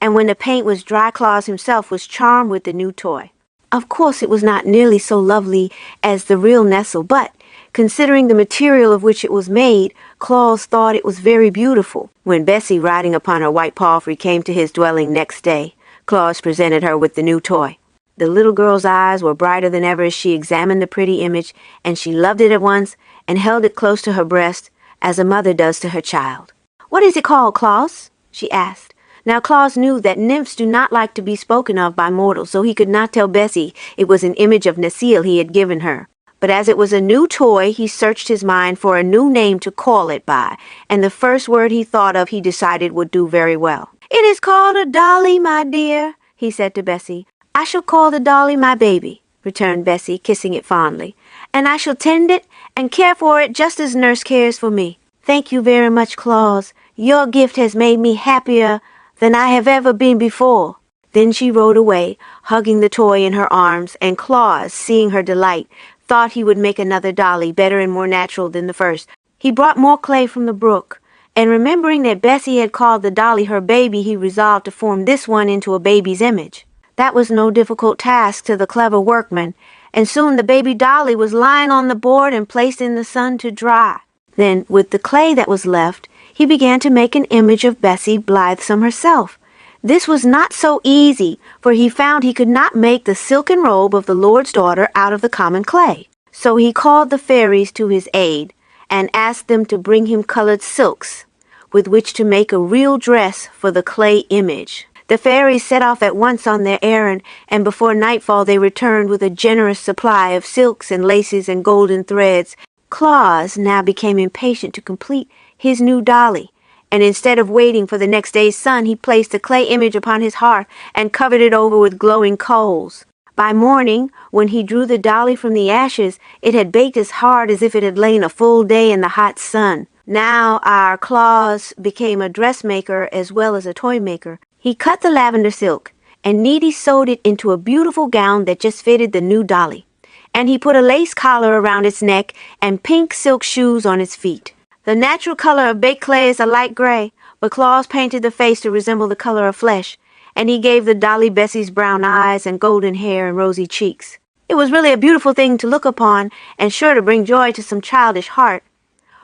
And when the paint was dry, Claus himself was charmed with the new toy. Of course it was not nearly so lovely as the real Necile, but considering the material of which it was made, Claus thought it was very beautiful. When Bessie, riding upon her white palfrey, came to his dwelling next day, Claus presented her with the new toy. The little girl's eyes were brighter than ever as she examined the pretty image, and she loved it at once and held it close to her breast, as a mother does to her child. "What is it called, Claus?" she asked. Now Claus knew that nymphs do not like to be spoken of by mortals, so he could not tell Bessie it was an image of Necile he had given her. But as it was a new toy, he searched his mind for a new name to call it by, and the first word he thought of he decided would do very well. "It is called a dolly, my dear," he said to Bessie. "I shall call the dolly my baby," returned Bessie, kissing it fondly, "and I shall tend it and care for it just as nurse cares for me." "Thank you very much, Claus. Your gift has made me happier than I have ever been before." Then she rode away, hugging the toy in her arms, and Claus, seeing her delight, thought he would make another dolly, better and more natural than the first. He brought more clay from the brook, and remembering that Bessie had called the dolly her baby, he resolved to form this one into a baby's image. That was no difficult task to the clever workman, and soon the baby dolly was lying on the board and placed in the sun to dry. Then, with the clay that was left, he began to make an image of Bessie Blithesome herself. This was not so easy, for he found he could not make the silken robe of the Lord's daughter out of the common clay. So he called the fairies to his aid, and asked them to bring him colored silks, with which to make a real dress for the clay image. The fairies set off at once on their errand, and before nightfall they returned with a generous supply of silks and laces and golden threads. Claus now became impatient to complete his new dolly, and instead of waiting for the next day's sun, he placed a clay image upon his hearth and covered it over with glowing coals. By morning, when he drew the dolly from the ashes, it had baked as hard as if it had lain a full day in the hot sun. Now our Claus became a dressmaker as well as a toy maker. He cut the lavender silk and neatly sewed it into a beautiful gown that just fitted the new dolly. And he put a lace collar around its neck and pink silk shoes on its feet. The natural color of baked clay is a light gray, but Claus painted the face to resemble the color of flesh, and he gave the dolly Bessie's brown eyes and golden hair and rosy cheeks. It was really a beautiful thing to look upon, and sure to bring joy to some childish heart.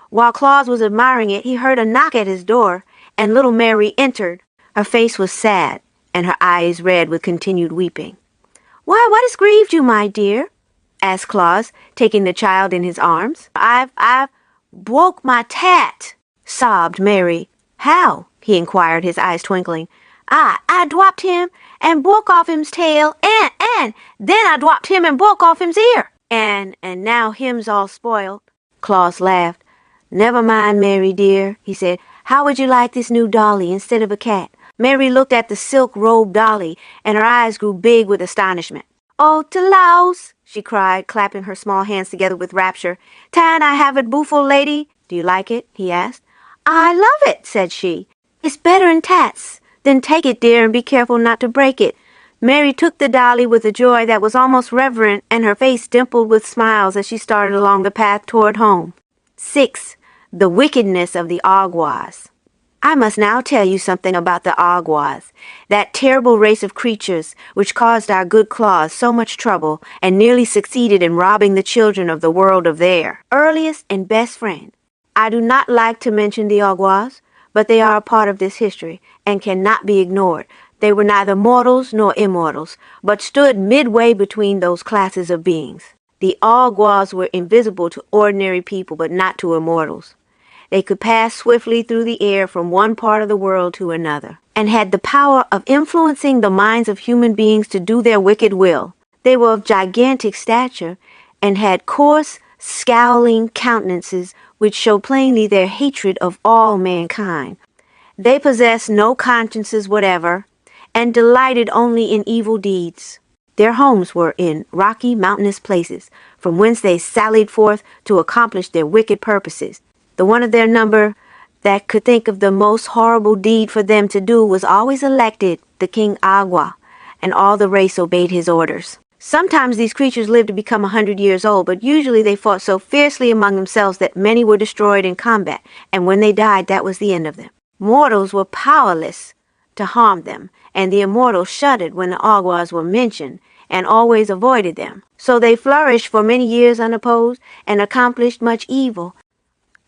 While Claus was admiring it, he heard a knock at his door, and little Mary entered. Her face was sad, and her eyes red with continued weeping. "Why, what has grieved you, my dear?" asked Claus, taking the child in his arms. I've broke my tat," sobbed Mary. "How?" he inquired, his eyes twinkling. I dropped him and broke off him's tail, and then I dropped him and broke off him's ear. And now him's all spoiled." Claus laughed. "Never mind, Mary dear," he said. "How would you like this new dolly instead of a cat?" Mary looked at the silk-robed dolly, and her eyes grew big with astonishment. "Oh, to Laos!" she cried, clapping her small hands together with rapture. "Tan I have it, beautiful lady?" "Do you like it?" he asked. "I love it," said she. "It's better'n tats." "Then take it, dear, and be careful not to break it." Mary took the dolly with a joy that was almost reverent, and her face dimpled with smiles as she started along the path toward home. 6. The wickedness of the Awgwas. I must now tell you something about the Awgwas, that terrible race of creatures which caused our good Claus so much trouble and nearly succeeded in robbing the children of the world of their earliest and best friend. I do not like to mention the Awgwas, but they are a part of this history and cannot be ignored. They were neither mortals nor immortals, but stood midway between those classes of beings. The Awgwas were invisible to ordinary people, but not to immortals. They could pass swiftly through the air from one part of the world to another, and had the power of influencing the minds of human beings to do their wicked will. They were of gigantic stature, and had coarse, scowling countenances which show plainly their hatred of all mankind. They possessed no consciences whatever, and delighted only in evil deeds. Their homes were in rocky, mountainous places, from whence they sallied forth to accomplish their wicked purposes. The one of their number that could think of the most horrible deed for them to do was always elected the King Agua, and all the race obeyed his orders. Sometimes these creatures lived to become 100 years old, but usually they fought so fiercely among themselves that many were destroyed in combat, and when they died, that was the end of them. Mortals were powerless to harm them, and the immortals shuddered when the Awgwas were mentioned, and always avoided them. So they flourished for many years unopposed, and accomplished much evil.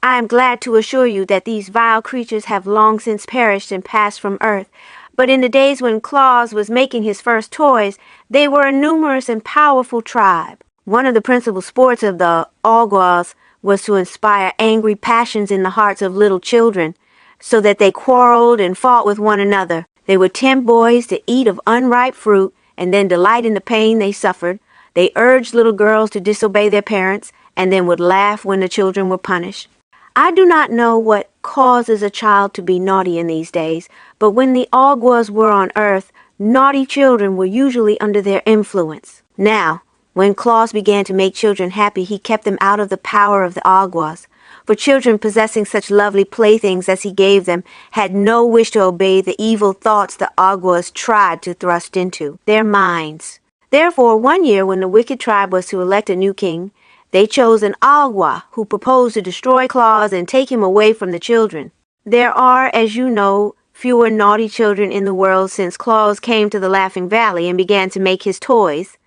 I am glad to assure you that these vile creatures have long since perished and passed from earth, but in the days when Claus was making his first toys, they were a numerous and powerful tribe. One of the principal sports of the Awgwas was to inspire angry passions in the hearts of little children, so that they quarreled and fought with one another. They would tempt boys to eat of unripe fruit, and then delight in the pain they suffered. They urged little girls to disobey their parents, and then would laugh when the children were punished. I do not know what causes a child to be naughty in these days, but when the Awgwas were on earth, naughty children were usually under their influence. Now, when Claus began to make children happy, he kept them out of the power of the Awgwas. For children possessing such lovely playthings as he gave them had no wish to obey the evil thoughts the Awgwas tried to thrust into their minds. Therefore, one year when the wicked tribe was to elect a new king, they chose an Awgwa who proposed to destroy Claus and take him away from the children. There are, as you know, fewer naughty children in the world since Claus came to the Laughing Valley and began to make his toys,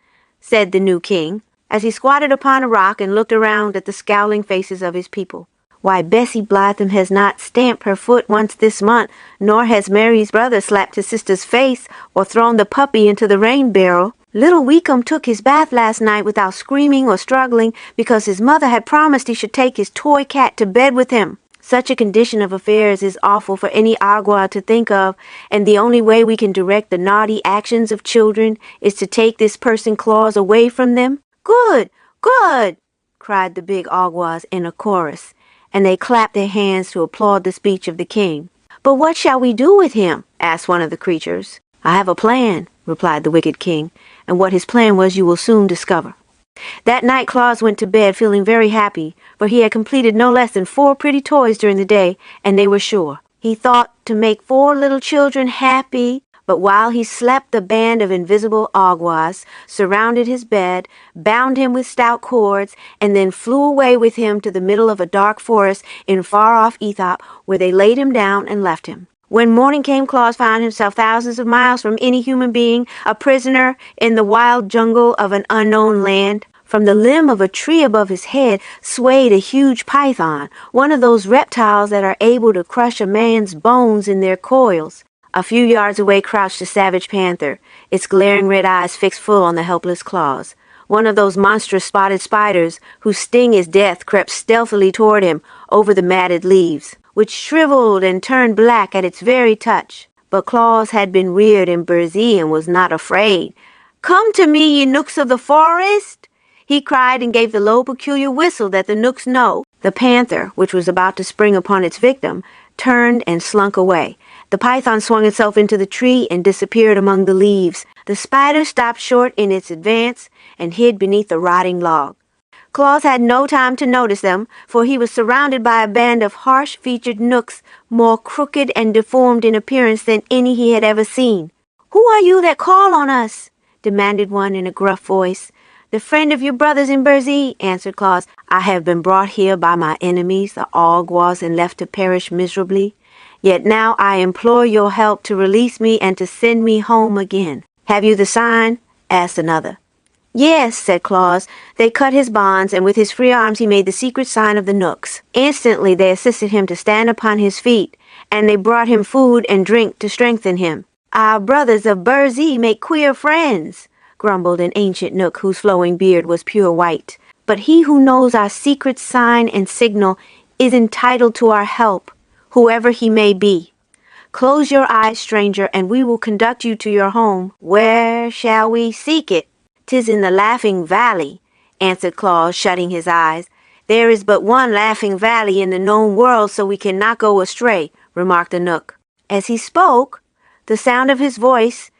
said the new king, as he squatted upon a rock and looked around at the scowling faces of his people. "Why, Bessie Blithedale has not stamped her foot once this month, nor has Mary's brother slapped his sister's face or thrown the puppy into the rain barrel. Little Weekum took his bath last night without screaming or struggling because his mother had promised he should take his toy cat to bed with him," Such a condition of affairs is awful for any agua to think of, and the only way we can direct the naughty actions of children is to take this person Claus away from them. Good, good, cried the big aguas in a chorus, and they clapped their hands to applaud the speech of the king. But what shall we do with him? Asked one of the creatures. I have a plan, replied the wicked king, and what his plan was you will soon discover. That night Claus went to bed feeling very happy, for he had completed no less than 4 pretty toys during the day, and they were sure. He thought to make 4 little children happy, but while he slept the band of invisible aguas surrounded his bed, bound him with stout cords, and then flew away with him to the middle of a dark forest in far-off Aethop, where they laid him down and left him. When morning came, Claus found himself thousands of miles from any human being, a prisoner in the wild jungle of an unknown land. From the limb of a tree above his head swayed a huge python, one of those reptiles that are able to crush a man's bones in their coils. A few yards away crouched a savage panther, its glaring red eyes fixed full on the helpless Claus. One of those monstrous spotted spiders, whose sting is death, crept stealthily toward him over the matted leaves, which shriveled and turned black at its very touch. But Claus had been reared in Burzee and was not afraid. "Come to me, ye knooks of the forest!" he cried, and gave the low, peculiar whistle that the knooks know. The panther, which was about to spring upon its victim, turned and slunk away. The python swung itself into the tree and disappeared among the leaves. The spider stopped short in its advance and hid beneath a rotting log. Claus had no time to notice them, for he was surrounded by a band of harsh-featured knooks, more crooked and deformed in appearance than any he had ever seen. "Who are you that call on us?" demanded one in a gruff voice. "The friend of your brothers in Burzee," answered Claus. "I have been brought here by my enemies, the Aguas, and left to perish miserably. Yet now I implore your help to release me and to send me home again." "Have you the sign?" asked another. "Yes," said Claus. They cut his bonds, and with his free arms he made the secret sign of the knooks. Instantly they assisted him to stand upon his feet, and they brought him food and drink to strengthen him. "Our brothers of Burzee make queer friends," grumbled an ancient knook whose flowing beard was pure white. "But he who knows our secret sign and signal is entitled to our help, whoever he may be. Close your eyes, stranger, and we will conduct you to your home. Where shall we seek it?" "'Tis in the Laughing Valley," answered Claus, shutting his eyes. "There is but one Laughing Valley in the known world, so we cannot go astray," remarked the knook. As he spoke, the sound of his voice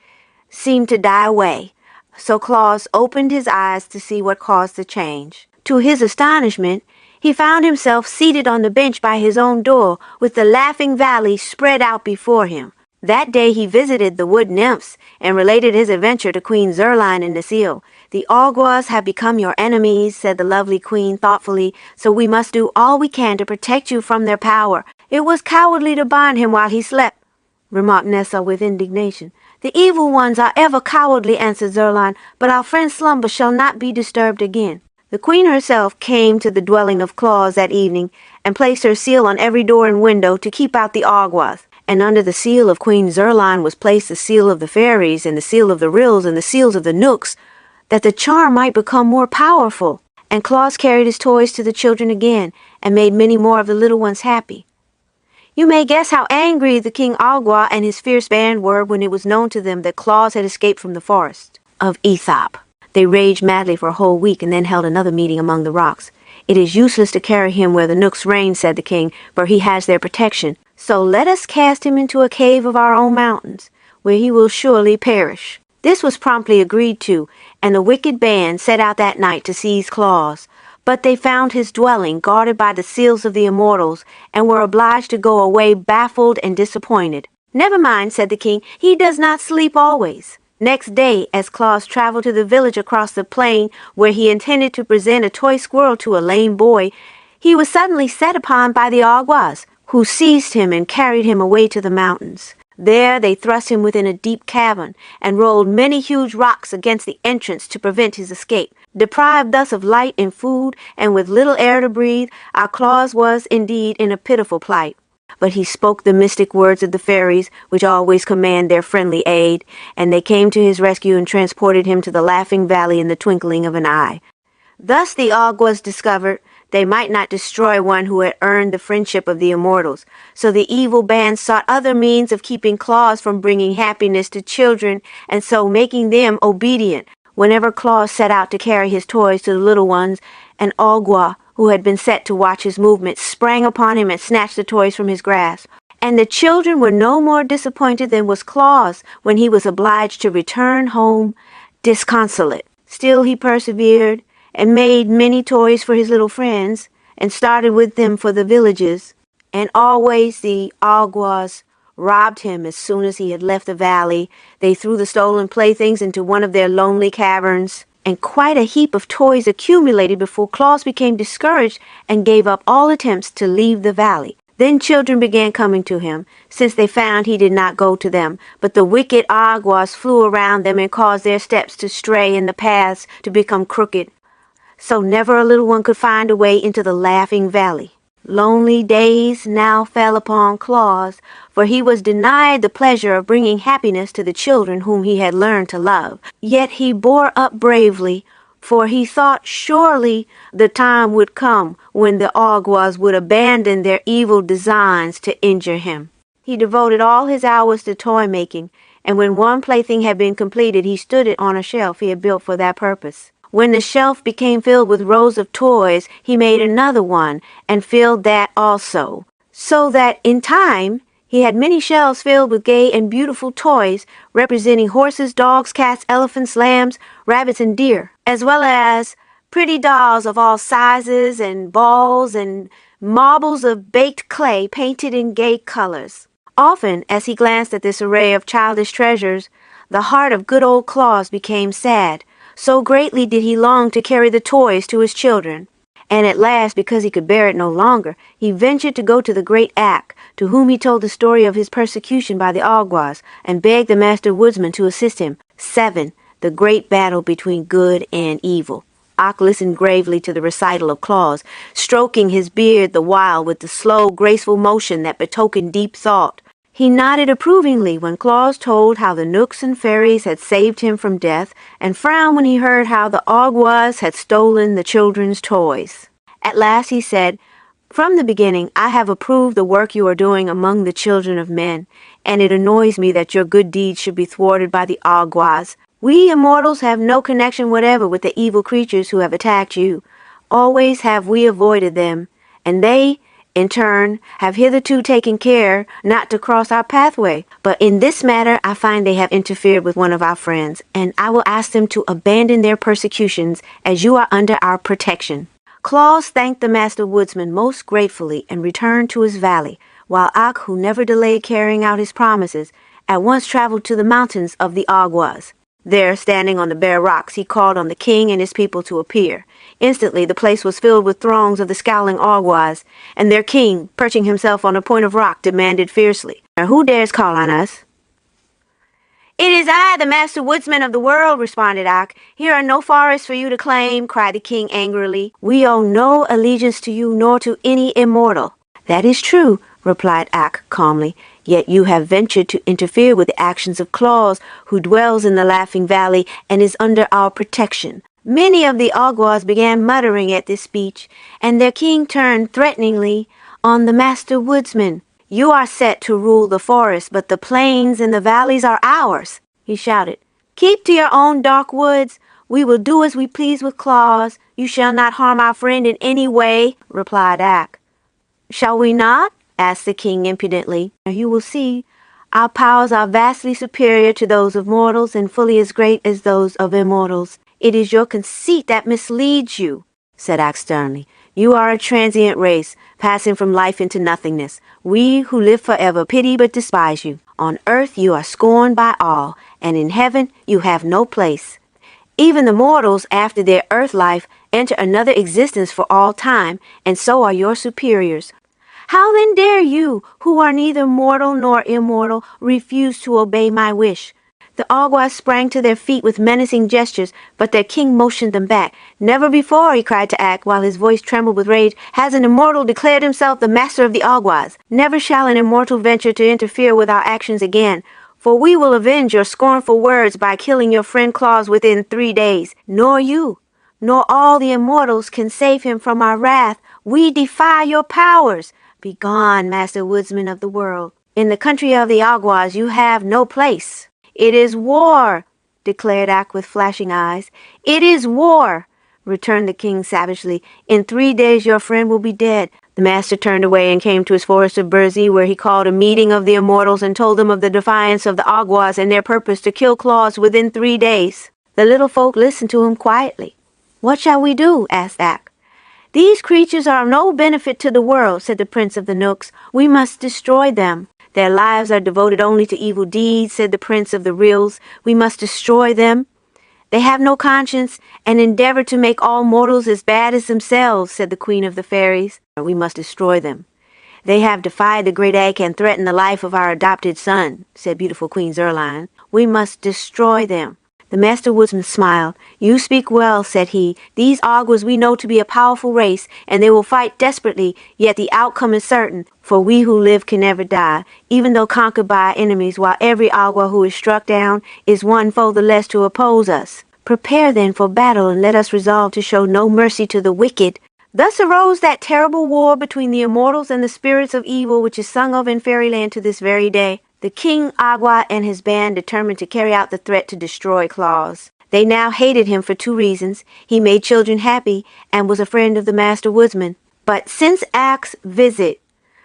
seemed to die away, so Claus opened his eyes to see what caused the change. To his astonishment, he found himself seated on the bench by his own door, with the Laughing Valley spread out before him. That day he visited the wood-nymphs and related his adventure to Queen Zerline and Necile. "The Aguas have become your enemies," said the lovely queen thoughtfully, "so we must do all we can to protect you from their power." "It was cowardly to bind him while he slept," remarked Necile with indignation. "The evil ones are ever cowardly," answered Zerline, "but our friend's slumber shall not be disturbed again." The queen herself came to the dwelling of Claus that evening and placed her seal on every door and window to keep out the Aguas. And under the seal of Queen Zerline was placed the seal of the fairies and the seal of the ryls and the seals of the knooks, that the charm might become more powerful. And Claus carried his toys to the children again and made many more of the little ones happy. You may guess how angry the King Agua and his fierce band were when it was known to them that Claus had escaped from the Forest of Aethop. They raged madly for a whole week and then held another meeting among the rocks. "It is useless to carry him where the knooks reign," said the king, "for he has their protection. So let us cast him into a cave of our own mountains, where he will surely perish." This was promptly agreed to, and the wicked band set out that night to seize Claus. But they found his dwelling guarded by the seals of the immortals, and were obliged to go away baffled and disappointed. "Never mind," said the king, "he does not sleep always." Next day, as Claus traveled to the village across the plain where he intended to present a toy squirrel to a lame boy, he was suddenly set upon by the Aguas, who seized him and carried him away to the mountains. There they thrust him within a deep cavern, and rolled many huge rocks against the entrance to prevent his escape. Deprived thus of light and food, and with little air to breathe, our Claus was indeed in a pitiful plight. But he spoke the mystic words of the fairies, which always command their friendly aid, and they came to his rescue and transported him to the Laughing Valley in the twinkling of an eye. Thus the Aguas discovered they might not destroy one who had earned the friendship of the immortals. So the evil band sought other means of keeping Claus from bringing happiness to children, and so making them obedient. Whenever Claus set out to carry his toys to the little ones, an Ogwa, who had been set to watch his movements, sprang upon him and snatched the toys from his grasp. And the children were no more disappointed than was Claus when he was obliged to return home disconsolate. Still he persevered, and made many toys for his little friends, and started with them for the villages. And always the Ogwas robbed him as soon as he had left the valley. They threw the stolen playthings into one of their lonely caverns, and quite a heap of toys accumulated before Claus became discouraged and gave up all attempts to leave the valley. Then children began coming to him, since they found he did not go to them, but the wicked Ogwas flew around them and caused their steps to stray and the paths to become crooked. So never a little one could find a way into the Laughing Valley. Lonely days now fell upon Claus, for he was denied the pleasure of bringing happiness to the children whom he had learned to love. Yet he bore up bravely, for he thought surely the time would come when the Ogwas would abandon their evil designs to injure him. He devoted all his hours to toy making, and when one plaything had been completed, he stood it on a shelf he had built for that purpose. When the shelf became filled with rows of toys, he made another one and filled that also, so that in time he had many shelves filled with gay and beautiful toys representing horses, dogs, cats, elephants, lambs, rabbits, and deer, as well as pretty dolls of all sizes and balls and marbles of baked clay painted in gay colors. Often, as he glanced at this array of childish treasures, the heart of good old Claus became sad. So greatly did he long to carry the toys to his children. And at last, because he could bear it no longer, he ventured to go to the great Ak, to whom he told the story of his persecution by the Ogwas, and begged the Master Woodsman to assist him. 7. The great battle between good and evil. Ak listened gravely to the recital of Claus, stroking his beard the while with the slow, graceful motion that betokened deep thought. He nodded approvingly when Claus told how the knooks and fairies had saved him from death, and frowned when he heard how the Ogwas had stolen the children's toys. At last he said, "From the beginning I have approved the work you are doing among the children of men, and it annoys me that your good deeds should be thwarted by the Ogwas. We immortals have no connection whatever with the evil creatures who have attacked you. Always have we avoided them, and they, in turn, have hitherto taken care not to cross our pathway. But in this matter I find they have interfered with one of our friends, and I will ask them to abandon their persecutions, as you are under our protection." Claus thanked the Master Woodsman most gratefully and returned to his valley, while Ak, who never delayed carrying out his promises, at once traveled to the mountains of the Ogwas. There, standing on the bare rocks, he called on the king and his people to appear. Instantly the place was filled with throngs of the scowling Ogwas, and their king, perching himself on a point of rock, demanded fiercely, "Who dares call on us?" "It is I, the Master Woodsman of the world," responded Ak. "Here are no forests for you to claim," cried the king angrily. "We owe no allegiance to you nor to any immortal." "That is true," replied Ak calmly. "Yet you have ventured to interfere with the actions of Claus, who dwells in the Laughing Valley and is under our protection." Many of the Ogwas began muttering at this speech, and their king turned threateningly on the Master Woodsman. "You are set to rule the forest, but the plains and the valleys are ours," he shouted. "Keep to your own dark woods. We will do as we please with Claus. You shall not harm our friend in any way," replied Ak. "Shall we not?" asked the king impudently. "You will see. Our powers are vastly superior to those of mortals, and fully as great as those of immortals." "It is your conceit that misleads you," said Ak sternly. "You are a transient race, passing from life into nothingness. We who live forever pity but despise you. On earth you are scorned by all, and in heaven you have no place. Even the mortals, after their earth life, enter another existence for all time, and so are your superiors. How then dare you, who are neither mortal nor immortal, refuse to obey my wish?" The Ogwas sprang to their feet with menacing gestures, but their king motioned them back. "Never before," he cried to Ak, while his voice trembled with rage, "has an immortal declared himself the master of the Ogwas. Never shall an immortal venture to interfere with our actions again, for we will avenge your scornful words by killing your friend Claus within 3 days. Nor you, nor all the immortals can save him from our wrath. We defy your powers. Begone, Master Woodsman of the world. In the country of the Aguas you have no place. It is war, declared Ak with flashing eyes. It is war, returned the king savagely. In 3 days your friend will be dead. The master turned away and came to his Forest of Burzee, where he called a meeting of the immortals and told them of the defiance of the Aguas and their purpose to kill Claus within 3 days. The little folk listened to him quietly. What shall we do? Asked Ak. These creatures are of no benefit to the world, said the prince of the Knooks. We must destroy them. Their lives are devoted only to evil deeds, said the prince of the ryls. We must destroy them. They have no conscience and endeavor to make all mortals as bad as themselves, said the queen of the fairies. We must destroy them. They have defied the great Ak and threatened the life of our adopted son, said beautiful Queen Zerline. We must destroy them. The Master Woodsman smiled. You speak well, said he. These Aguas we know to be a powerful race, and they will fight desperately, yet the outcome is certain, for we who live can never die, even though conquered by our enemies, while every Agua who is struck down is one foe the less to oppose us. Prepare then for battle, and let us resolve to show no mercy to the wicked. Thus arose that terrible war between the immortals and the spirits of evil which is sung of in fairyland to this very day. The King Agua and his band determined to carry out the threat to destroy Claus. They now hated him for 2 reasons. He made children happy and was a friend of the Master Woodsman. But since Ak's visit,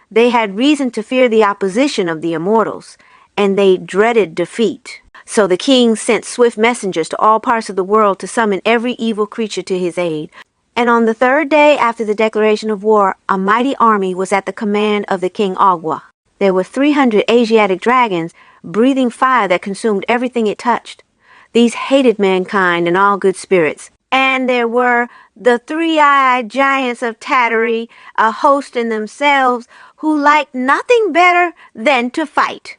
they had reason to fear the opposition of the immortals, and they dreaded defeat. So the king sent swift messengers to all parts of the world to summon every evil creature to his aid. And on the 3rd day after the declaration of war, a mighty army was at the command of the King Agua. There were 300 Asiatic dragons, breathing fire that consumed everything it touched. These hated mankind and all good spirits. And there were the 3-eyed giants of Tattery, a host in themselves, who liked nothing better than to fight.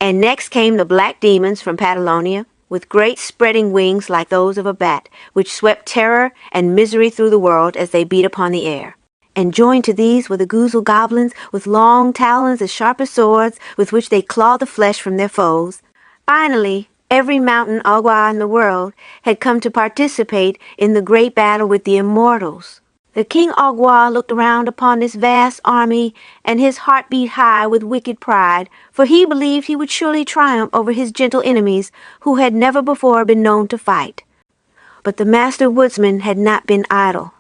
And next came the black demons from Patagonia, with great spreading wings like those of a bat, which swept terror and misery through the world as they beat upon the air. And joined to these were the Goozle goblins, with long talons as sharp as swords, with which they clawed the flesh from their foes. Finally, every mountain Agua in the world had come to participate in the great battle with the immortals. The King Agua looked around upon this vast army, and his heart beat high with wicked pride, for he believed he would surely triumph over his gentle enemies, who had never before been known to fight. But the Master Woodsman had not been idle.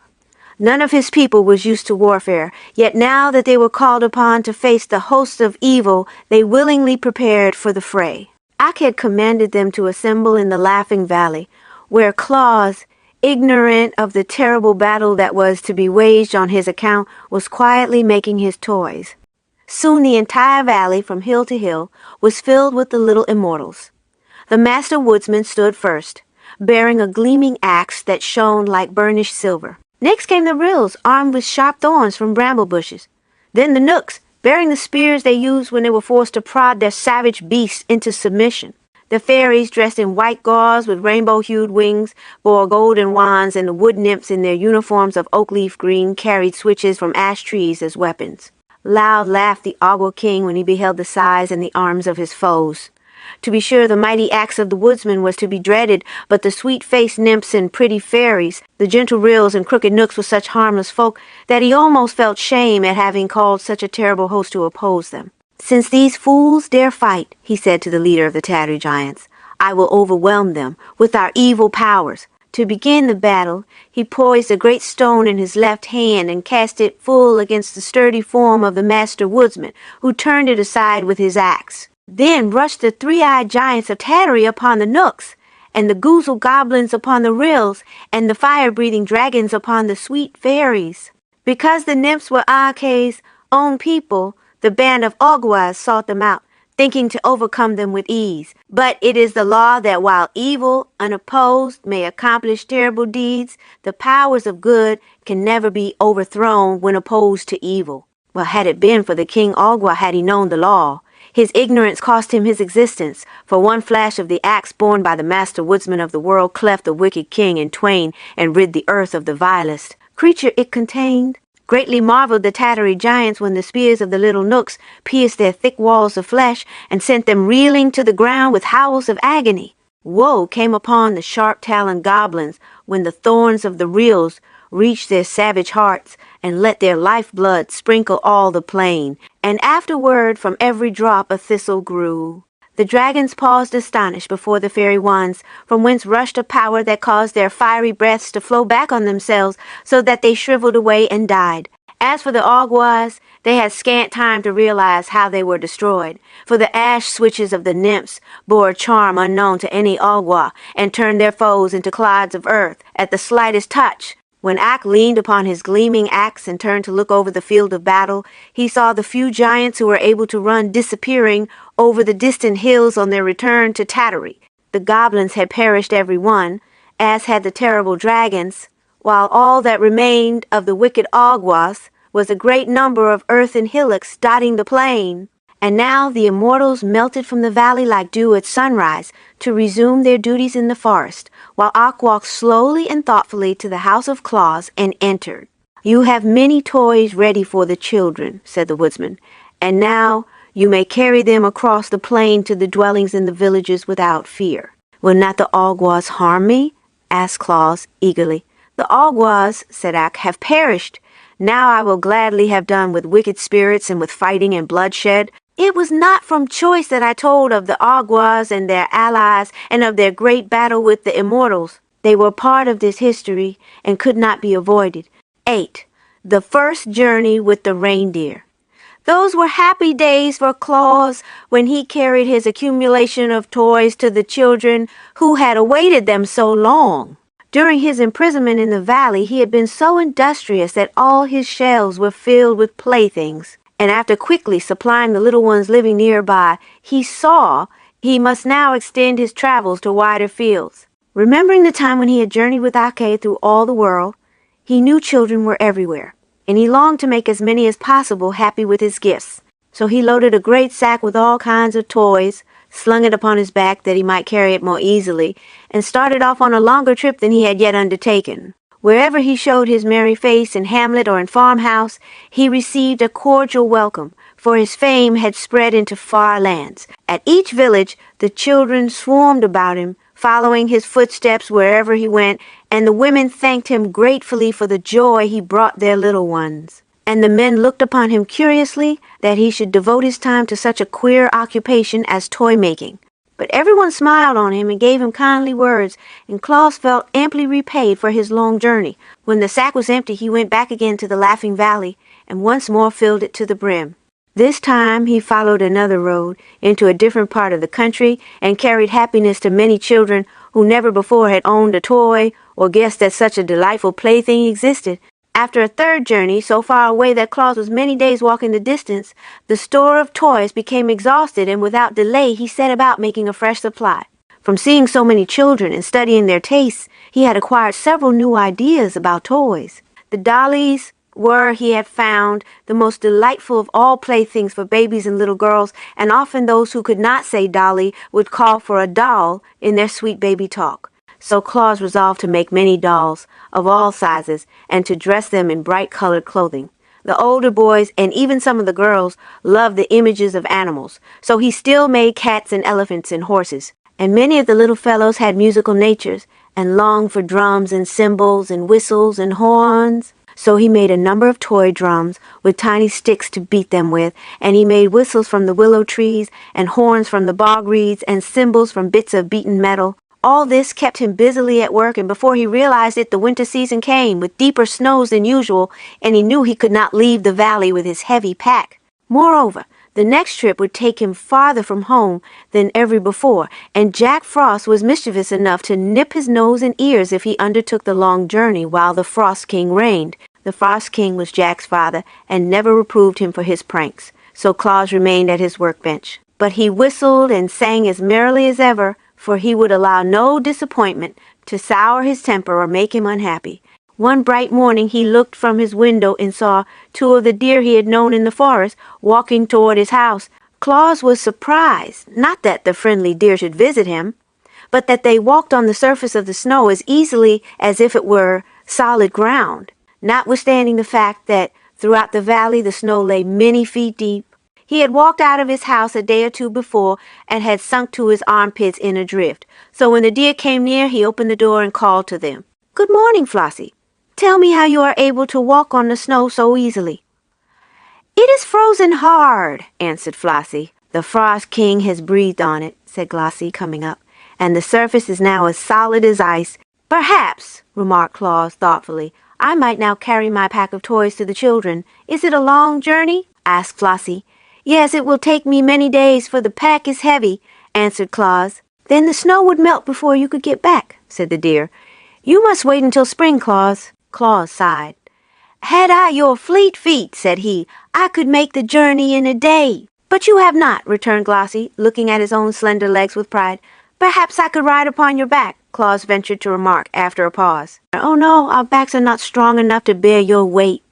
None of his people was used to warfare, yet now that they were called upon to face the hosts of evil, they willingly prepared for the fray. Ak had commanded them to assemble in the Laughing Valley, where Claus, ignorant of the terrible battle that was to be waged on his account, was quietly making his toys. Soon the entire valley, from hill to hill, was filled with the little immortals. The Master Woodsman stood first, bearing a gleaming axe that shone like burnished silver. Next came the ryls, armed with sharp thorns from bramble bushes. Then the knooks, bearing the spears they used when they were forced to prod their savage beasts into submission. The fairies, dressed in white gauze with rainbow-hued wings, bore golden wands, and the wood-nymphs in their uniforms of oak-leaf green carried switches from ash trees as weapons. Loud laughed the Agua King when he beheld the size and the arms of his foes. To be sure, the mighty axe of the woodsman was to be dreaded, but the sweet-faced nymphs and pretty fairies, the gentle ryls and crooked knooks were such harmless folk that he almost felt shame at having called such a terrible host to oppose them. Since these fools dare fight, he said to the leader of the Tattery giants, I will overwhelm them with our evil powers. To begin the battle, he poised a great stone in his left hand and cast it full against the sturdy form of the Master Woodsman, who turned it aside with his axe. Then rushed the 3-eyed giants of Tattery upon the knooks, and the Goozle goblins upon the ryls, and the fire-breathing dragons upon the sweet fairies. Because the nymphs were Ak's own people, the band of Aguas sought them out, thinking to overcome them with ease. But it is the law that while evil, unopposed, may accomplish terrible deeds, the powers of good can never be overthrown when opposed to evil. Well, had it been for the King Agua had he known the law, his ignorance cost him his existence, for one flash of the axe borne by the Master Woodsman of the world cleft the wicked king in twain and rid the earth of the vilest creature it contained. Greatly marveled the Tattery giants when the spears of the little knooks pierced their thick walls of flesh and sent them reeling to the ground with howls of agony. Woe came upon the sharp-taloned goblins when the thorns of the ryls reached their savage hearts and let their lifeblood sprinkle all the plain, and afterward from every drop a thistle grew. The dragons paused astonished before the fairy wands, from whence rushed a power that caused their fiery breaths to flow back on themselves, so that they shriveled away and died. As for the Awgwas, they had scant time to realize how they were destroyed, for the ash switches of the nymphs bore a charm unknown to any Awgwa, and turned their foes into clods of earth at the slightest touch. When Ak leaned upon his gleaming axe and turned to look over the field of battle, he saw the few giants who were able to run disappearing over the distant hills on their return to Tattery. The goblins had perished every one, as had the terrible dragons, while all that remained of the wicked Awgwas was a great number of earthen hillocks dotting the plain. And now the immortals melted from the valley like dew at sunrise to resume their duties in the forest, while Ak walked slowly and thoughtfully to the house of Claus and entered. "You have many toys ready for the children," said the woodsman, "and now you may carry them across the plain to the dwellings in the villages without fear." "Will not the Awgwas harm me?" asked Claus eagerly. "The Awgwas," said Ak, "have perished. Now I will gladly have done with wicked spirits and with fighting and bloodshed. It was not from choice that I told of the Awgwas and their allies and of their great battle with the immortals. They were part of this history and could not be avoided." 8. The first journey with the reindeer. Those were happy days for Claus when he carried his accumulation of toys to the children who had awaited them so long. During his imprisonment in the valley, he had been so industrious that all his shelves were filled with playthings. And after quickly supplying the little ones living nearby, he saw he must now extend his travels to wider fields. Remembering the time when he had journeyed with Ake through all the world, he knew children were everywhere, and he longed to make as many as possible happy with his gifts. So he loaded a great sack with all kinds of toys, slung it upon his back that he might carry it more easily, and started off on a longer trip than he had yet undertaken. Wherever he showed his merry face in hamlet or in farmhouse, he received a cordial welcome, for his fame had spread into far lands. At each village, the children swarmed about him, following his footsteps wherever he went, and the women thanked him gratefully for the joy he brought their little ones. And the men looked upon him curiously that he should devote his time to such a queer occupation as toy-making. But everyone smiled on him and gave him kindly words, and Claus felt amply repaid for his long journey. When the sack was empty, he went back again to the Laughing Valley and once more filled it to the brim. This time he followed another road into a different part of the country and carried happiness to many children who never before had owned a toy or guessed that such a delightful plaything existed. After a third journey, so far away that Claus was many days walking the distance, the store of toys became exhausted, and without delay he set about making a fresh supply. From seeing so many children and studying their tastes, he had acquired several new ideas about toys. The dollies were, he had found, the most delightful of all playthings for babies and little girls, and often those who could not say dolly would call for a doll in their sweet baby talk. So Claus resolved to make many dolls of all sizes and to dress them in bright-colored clothing. The older boys and even some of the girls loved the images of animals, so he still made cats and elephants and horses. And many of the little fellows had musical natures and longed for drums and cymbals and whistles and horns. So he made a number of toy drums with tiny sticks to beat them with, and he made whistles from the willow trees and horns from the bog reeds and cymbals from bits of beaten metal. All this kept him busily at work, and before he realized it, the winter season came, with deeper snows than usual, and he knew he could not leave the valley with his heavy pack. Moreover, the next trip would take him farther from home than ever before, and Jack Frost was mischievous enough to nip his nose and ears if he undertook the long journey while the Frost King reigned. The Frost King was Jack's father, and never reproved him for his pranks, so Claus remained at his workbench. But he whistled and sang as merrily as ever, for he would allow no disappointment to sour his temper or make him unhappy. One bright morning he looked from his window and saw two of the deer he had known in the forest walking toward his house. Claus was surprised, not that the friendly deer should visit him, but that they walked on the surface of the snow as easily as if it were solid ground, notwithstanding the fact that throughout the valley the snow lay many feet deep. He had walked out of his house a day or two before and had sunk to his armpits in a drift. So when the deer came near, he opened the door and called to them. "Good morning, Flossie. Tell me how you are able to walk on the snow so easily." "It is frozen hard," answered Flossie. "The Frost King has breathed on it," said Glossie, coming up, "and the surface is now as solid as ice." "Perhaps," remarked Claus thoughtfully, "I might now carry my pack of toys to the children. Is it a long journey?" asked Flossie. "Yes, it will take me many days, for the pack is heavy," answered Claus. "Then the snow would melt before you could get back," said the deer. "You must wait until spring, Claus." Claus sighed. "Had I your fleet feet," said he, "I could make the journey in a day." "But you have not," returned Glossie, looking at his own slender legs with pride. "Perhaps I could ride upon your back," Claus ventured to remark after a pause. "Oh no, our backs are not strong enough to bear your weight,"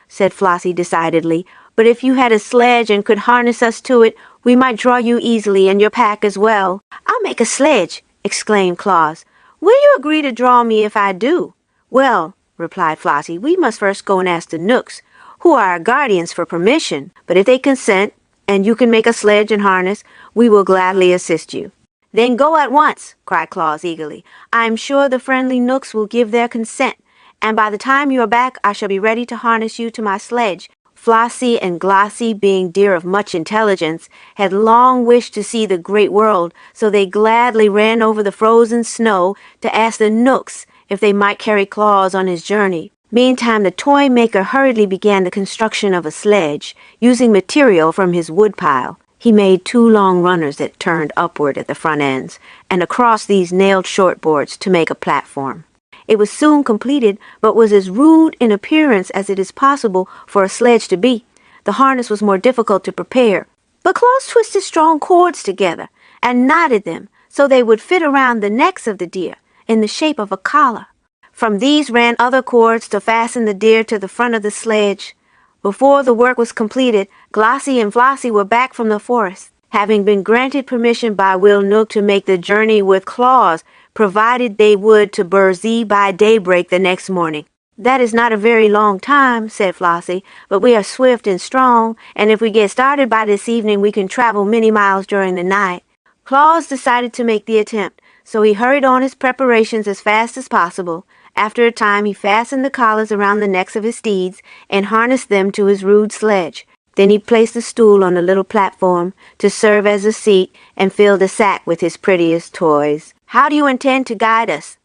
said Flossie decidedly. "But if you had a sledge and could harness us to it, we might draw you easily and your pack as well." "I'll make a sledge," exclaimed Claus. "Will you agree to draw me if I do?" "Well," replied Flossie, "we must first go and ask the Knooks, who are our guardians, for permission. But if they consent, and you can make a sledge and harness, we will gladly assist you." "Then go at once," cried Claus eagerly. "I am sure the friendly Knooks will give their consent, and by the time you are back I shall be ready to harness you to my sledge." Flossie and Glossie, being deer of much intelligence, had long wished to see the great world, so they gladly ran over the frozen snow to ask the Knooks if they might carry Claus on his journey. Meantime, the toy maker hurriedly began the construction of a sledge, using material from his woodpile. He made 2 long runners that turned upward at the front ends, and across these nailed shortboards to make a platform. It was soon completed, but was as rude in appearance as it is possible for a sledge to be. The harness was more difficult to prepare, but Claus twisted strong cords together and knotted them so they would fit around the necks of the deer in the shape of a collar. From these ran other cords to fasten the deer to the front of the sledge. Before the work was completed, Glossie and Flossie were back from the forest, having been granted permission by Will Nook to make the journey with Claus, provided they would to Burzee by daybreak the next morning. "That is not a very long time," said Flossie, "but we are swift and strong, and if we get started by this evening we can travel many miles during the night." Claus decided to make the attempt, so he hurried on his preparations as fast as possible. After a time he fastened the collars around the necks of his steeds and harnessed them to his rude sledge. Then he placed a stool on the little platform to serve as a seat and filled a sack with his prettiest toys. "How do you intend to guide us?"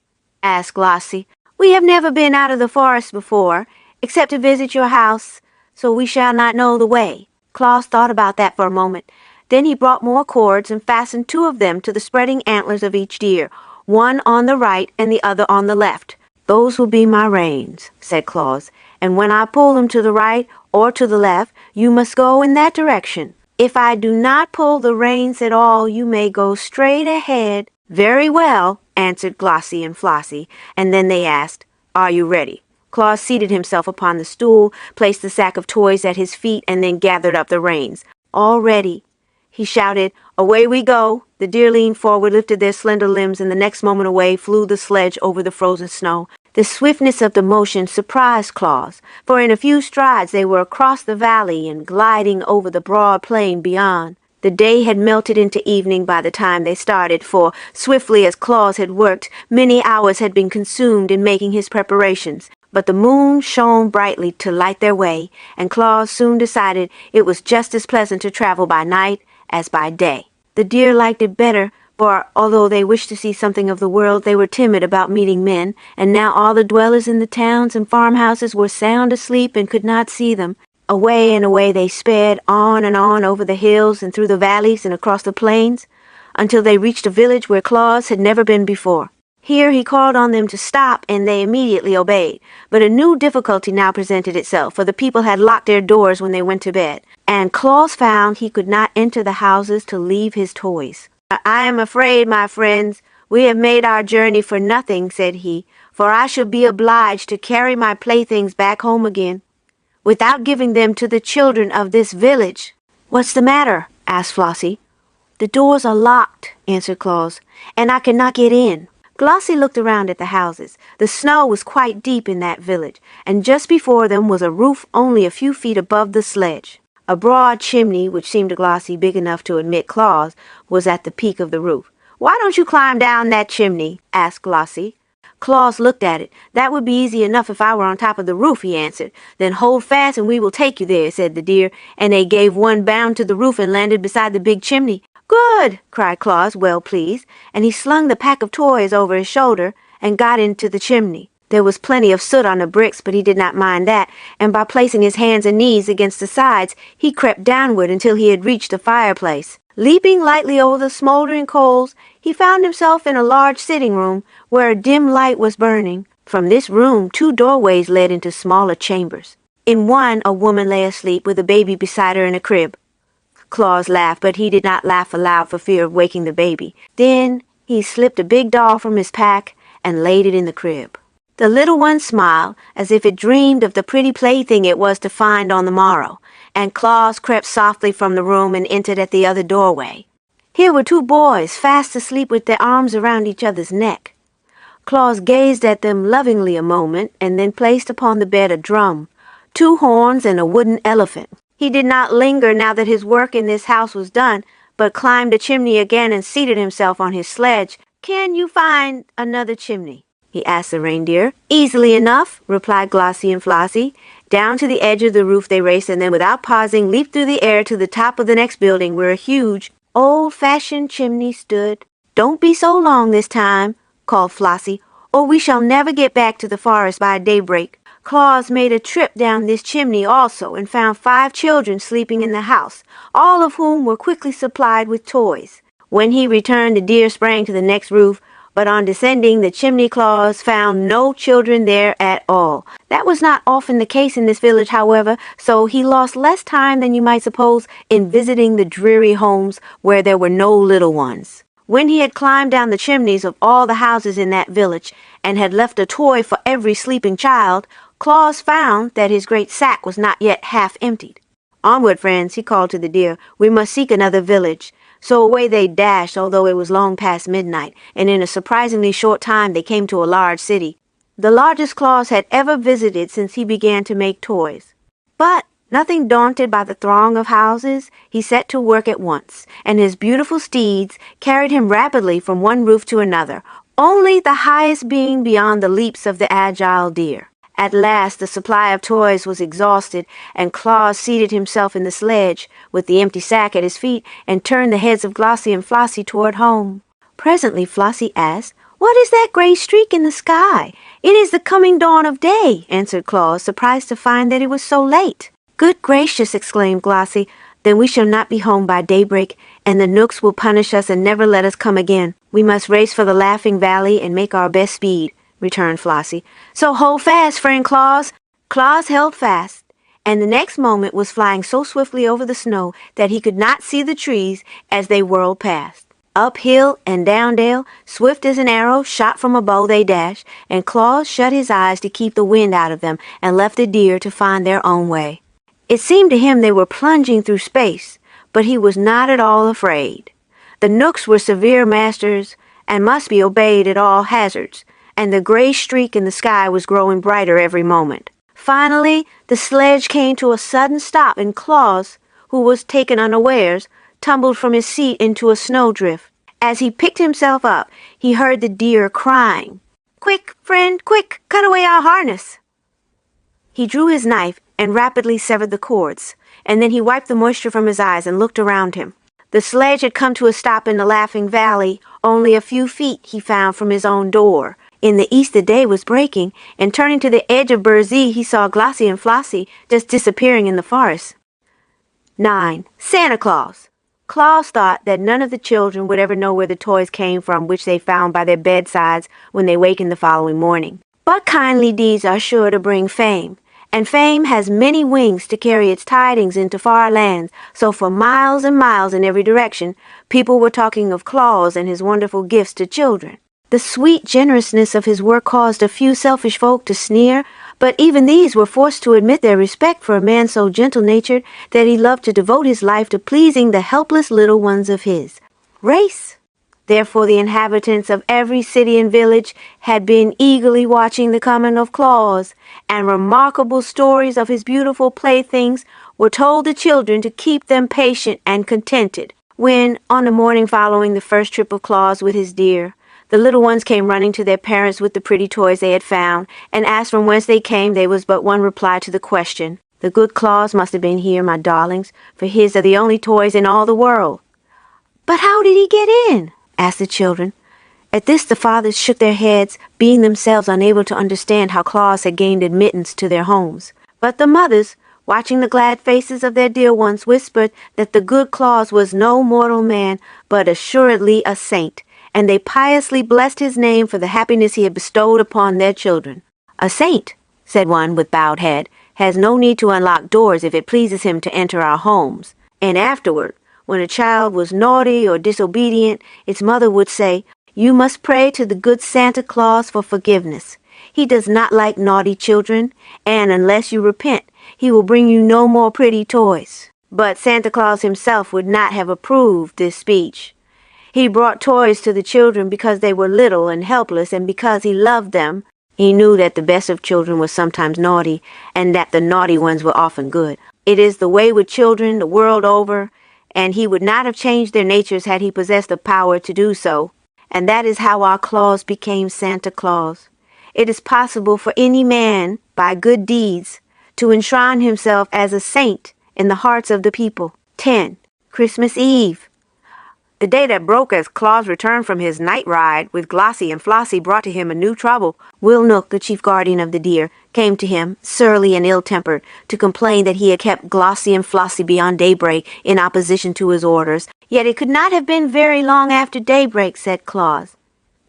asked Glossie. "We have never been out of the forest before, except to visit your house, so we shall not know the way." Claus thought about that for a moment. Then he brought more cords and fastened 2 of them to the spreading antlers of each deer, one on the right and the other on the left. "Those will be my reins," said Claus, "and when I pull them to the right or to the left, you must go in that direction. If I do not pull the reins at all, you may go straight ahead." "Very well," answered Glossie and Flossie, and then they asked, "Are you ready?" Claus seated himself upon the stool, placed the sack of toys at his feet, and then gathered up the reins. "All ready," he shouted. "Away we go." The deer leaned forward, lifted their slender limbs, and the next moment away flew the sledge over the frozen snow. The swiftness of the motion surprised Claus, for in a few strides they were across the valley and gliding over the broad plain beyond. The day had melted into evening by the time they started, for, swiftly as Claus had worked, many hours had been consumed in making his preparations. But the moon shone brightly to light their way, and Claus soon decided it was just as pleasant to travel by night as by day. The deer liked it better, for although they wished to see something of the world, they were timid about meeting men, and now all the dwellers in the towns and farmhouses were sound asleep and could not see them. Away and away they sped, on and on over the hills and through the valleys and across the plains, until they reached a village where Claus had never been before. Here he called on them to stop, and they immediately obeyed. But a new difficulty now presented itself, for the people had locked their doors when they went to bed, and Claus found he could not enter the houses to leave his toys. "I am afraid, my friends, we have made our journey for nothing," said he, "for I shall be obliged to carry my playthings back home again, without giving them to the children of this village." "What's the matter?" asked Flossie. "The doors are locked," answered Claus, "and I cannot get in." Glossie looked around at the houses. The snow was quite deep in that village, and just before them was a roof only a few feet above the sledge. A broad chimney, which seemed to Glossie big enough to admit Claus, was at the peak of the roof. "Why don't you climb down that chimney?" asked Glossie. Claus looked at it. "That would be easy enough if I were on top of the roof," he answered. "Then hold fast and we will take you there," said the deer, and they gave one bound to the roof and landed beside the big chimney. "Good!" cried Claus, well pleased, and he slung the pack of toys over his shoulder and got into the chimney. There was plenty of soot on the bricks, but he did not mind that, and by placing his hands and knees against the sides, he crept downward until he had reached the fireplace. Leaping lightly over the smoldering coals, he found himself in a large sitting room where a dim light was burning. From this room, 2 doorways led into smaller chambers. In one, a woman lay asleep with a baby beside her in a crib. Claus laughed, but he did not laugh aloud for fear of waking the baby. Then he slipped a big doll from his pack and laid it in the crib. The little one smiled, as if it dreamed of the pretty plaything it was to find on the morrow, and Claus crept softly from the room and entered at the other doorway. Here were 2 boys, fast asleep with their arms around each other's neck. Claus gazed at them lovingly a moment, and then placed upon the bed a drum, 2 horns, and a wooden elephant. He did not linger now that his work in this house was done, but climbed the chimney again and seated himself on his sledge. "Can you find another chimney?" he asked the reindeer. "Easily enough," replied Glossie and Flossie. Down to the edge of the roof they raced, and then without pausing leaped through the air to the top of the next building, where a huge, old-fashioned chimney stood. "Don't be so long this time," called Flossie, "or we shall never get back to the forest by daybreak." Claus made a trip down this chimney also, and found 5 children sleeping in the house, all of whom were quickly supplied with toys. When he returned, the deer sprang to the next roof, but on descending the chimney, Claus found no children there at all. That was not often the case in this village, however, so he lost less time than you might suppose in visiting the dreary homes where there were no little ones. When he had climbed down the chimneys of all the houses in that village, and had left a toy for every sleeping child, Claus found that his great sack was not yet half emptied. "Onward, friends," he called to the deer. "We must seek another village." So away they dashed, although it was long past midnight, and in a surprisingly short time they came to a large city, the largest Claus had ever visited since he began to make toys. But, nothing daunted by the throng of houses, he set to work at once, and his beautiful steeds carried him rapidly from one roof to another, only the highest being beyond the leaps of the agile deer. At last the supply of toys was exhausted, and Claus seated himself in the sledge, with the empty sack at his feet, and turned the heads of Glossie and Flossie toward home. Presently Flossie asked, "What is that gray streak in the sky?" "It is the coming dawn of day," answered Claus, surprised to find that it was so late. "Good gracious!" exclaimed Glossie. "Then we shall not be home by daybreak, and the Knooks will punish us and never let us come again. We must race for the Laughing Valley and make our best speed," returned Flossie. "So hold fast, friend Claus." Claus held fast, and the next moment was flying so swiftly over the snow that he could not see the trees as they whirled past. Up hill and down dale, swift as an arrow shot from a bow they dashed, and Claus shut his eyes to keep the wind out of them and left the deer to find their own way. It seemed to him they were plunging through space, but he was not at all afraid. The Knooks were severe masters and must be obeyed at all hazards, and the gray streak in the sky was growing brighter every moment. Finally, the sledge came to a sudden stop, and Claus, who was taken unawares, tumbled from his seat into a snowdrift. As he picked himself up, he heard the deer crying, "Quick, friend, quick, cut away our harness." He drew his knife and rapidly severed the cords, and then he wiped the moisture from his eyes and looked around him. The sledge had come to a stop in the Laughing Valley, only a few feet, he found, from his own door. In the east the day was breaking, and turning to the edge of Burzee, he saw Glossie and Flossie just disappearing in the forest. 9. Santa Claus. Claus thought that none of the children would ever know where the toys came from which they found by their bedsides when they wakened the following morning. But kindly deeds are sure to bring fame, and fame has many wings to carry its tidings into far lands, so for miles and miles in every direction, people were talking of Claus and his wonderful gifts to children. The sweet generousness of his work caused a few selfish folk to sneer, but even these were forced to admit their respect for a man so gentle-natured that he loved to devote his life to pleasing the helpless little ones of his race. Therefore the inhabitants of every city and village had been eagerly watching the coming of Claus, and remarkable stories of his beautiful playthings were told the children to keep them patient and contented. When, on the morning following the first trip of Claus with his deer, The little ones came running to their parents with the pretty toys they had found, and asked from whence they came. There was but one reply to the question. The good Claus must have been here, my darlings, for his are the only toys in all the world. But how did he get in? Asked the children. At this the fathers shook their heads, being themselves unable to understand how Claus had gained admittance to their homes. But the mothers, watching the glad faces of their dear ones, whispered that the good Claus was no mortal man, but assuredly a saint, and they piously blessed his name for the happiness he had bestowed upon their children. A saint, said one with bowed head, has no need to unlock doors if it pleases him to enter our homes. And afterward, when a child was naughty or disobedient, its mother would say, "You must pray to the good Santa Claus for forgiveness. He does not like naughty children, and unless you repent, he will bring you no more pretty toys." But Santa Claus himself would not have approved this speech. He brought toys to the children because they were little and helpless, and because he loved them. He knew that the best of children was sometimes naughty, and that the naughty ones were often good. It is the way with children the world over, and he would not have changed their natures had he possessed the power to do so. And that is how our Claus became Santa Claus. It is possible for any man, by good deeds, to enshrine himself as a saint in the hearts of the people. 10. Christmas Eve. The day that broke as Claus returned from his night ride, with Glossie and Flossie brought to him a new trouble. Will Nook, the chief guardian of the deer, came to him, surly and ill-tempered, to complain that he had kept Glossie and Flossie beyond daybreak in opposition to his orders. Yet it could not have been very long after daybreak, said Claus.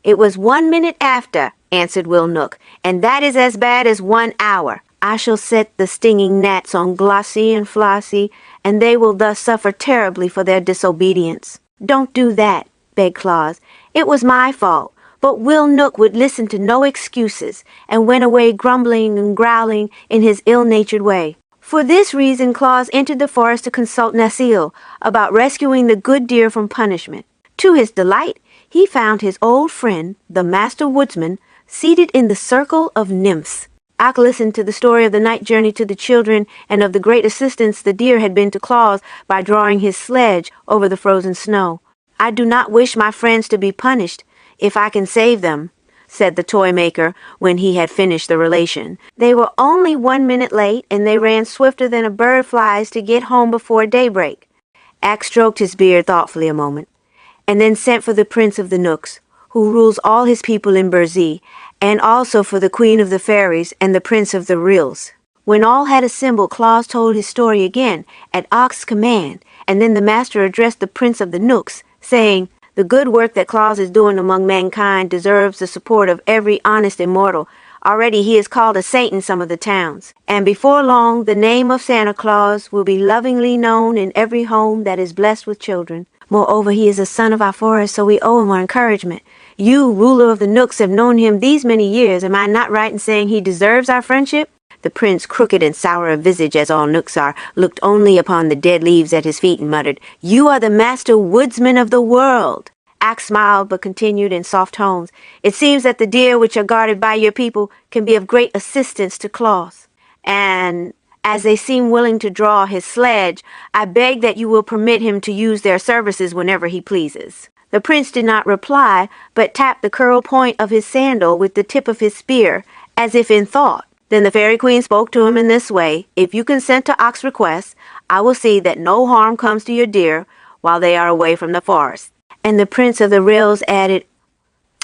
It was 1 minute after, answered Will Nook, and that is as bad as 1 hour. I shall set the stinging gnats on Glossie and Flossie, and they will thus suffer terribly for their disobedience. Don't do that, begged Claus. It was my fault. But Will Nook would listen to no excuses, and went away grumbling and growling in his ill-natured way. For this reason Claus entered the forest to consult Necile about rescuing the good deer from punishment. To his delight, he found his old friend, the Master Woodsman, seated in the circle of nymphs. Ock listened to the story of the night journey to the children and of the great assistance the deer had been to Claus by drawing his sledge over the frozen snow. I do not wish my friends to be punished, if I can save them, said the toy maker when he had finished the relation. They were only 1 minute late, and they ran swifter than a bird flies to get home before daybreak. Ock stroked his beard thoughtfully a moment, and then sent for the prince of the Knooks, who rules all his people in Burzee, and also for the queen of the fairies and the prince of the ryls. When all had assembled, Claus told his story again at Ock's command, and then the master addressed the prince of the Knooks, saying, "The good work that Claus is doing among mankind deserves the support of every honest immortal. Already he is called a saint in some of the towns, and before long the name of Santa Claus will be lovingly known in every home that is blessed with children. Moreover, he is a son of our forest, so we owe him our encouragement. You, ruler of the Knooks, have known him these many years. Am I not right in saying he deserves our friendship?" The prince, crooked and sour of visage as all Knooks are, looked only upon the dead leaves at his feet and muttered, "You are the Master Woodsman of the world." Ock smiled, but continued in soft tones, "It seems that the deer which are guarded by your people can be of great assistance to Claus. And as they seem willing to draw his sledge, I beg that you will permit him to use their services whenever he pleases." The prince did not reply, but tapped the curled point of his sandal with the tip of his spear, as if in thought. Then the fairy queen spoke to him in this way, "If you consent to Ock's request, I will see that no harm comes to your deer while they are away from the forest." And the prince of the ryls added,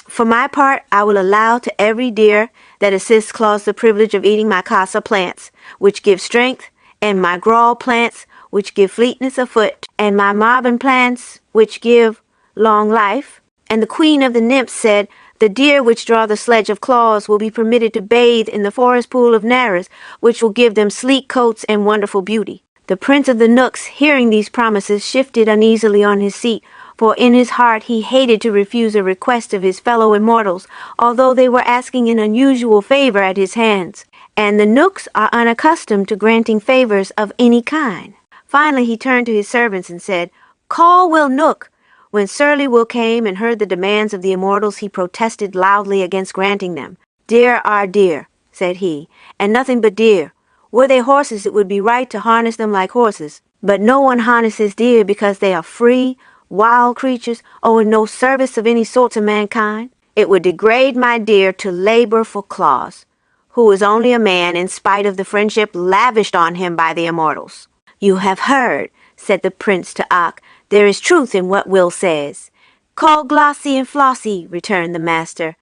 "For my part, I will allow to every deer that assists Claus the privilege of eating my casa plants, which give strength, and my grawl plants, which give fleetness of foot, and my marvin plants, which give long life." And the queen of the nymphs said, "The deer which draw the sledge of Claus will be permitted to bathe in the forest pool of Nares, which will give them sleek coats and wonderful beauty." The prince of the Knooks, hearing these promises, shifted uneasily on his seat, for in his heart he hated to refuse a request of his fellow immortals, although they were asking an unusual favor at his hands. And the Knooks are unaccustomed to granting favors of any kind. Finally he turned to his servants and said, "Call Will Nook." When surly Will came and heard the demands of the immortals, he protested loudly against granting them. "Deer are deer," said he, "and nothing but deer. Were they horses, it would be right to harness them like horses. But no one harnesses deer because they are free, wild creatures, owing no service of any sort to mankind. It would degrade my dear to labor for Claus, who is only a man in spite of the friendship lavished on him by the immortals. You have heard, said the prince to Ak. There is truth in what Will says. Call Glossie and Flossie, returned the master.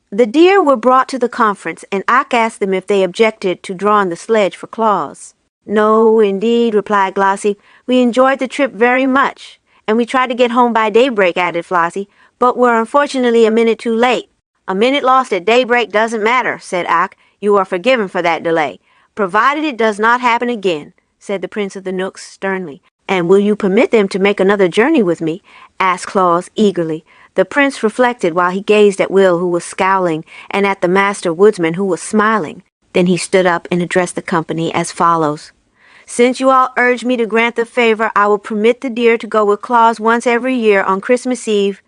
The deer were brought to the conference, and Ak asked them if they objected to drawing the sledge for Claus. No, indeed, replied Glossie. We enjoyed the trip very much, and we tried to get home by daybreak, added Flossie, but were unfortunately a minute too late. A minute lost at daybreak doesn't matter, said Ak. You are forgiven for that delay, provided it does not happen again, said the Prince of the Knooks sternly. And will you permit them to make another journey with me? Asked Claus eagerly. The prince reflected while he gazed at Will, who was scowling, and at the Master Woodsman, who was smiling. Then he stood up and addressed the company as follows. Since you all urge me to grant the favor, I will permit the deer to go with Claus once every year on Christmas Eve,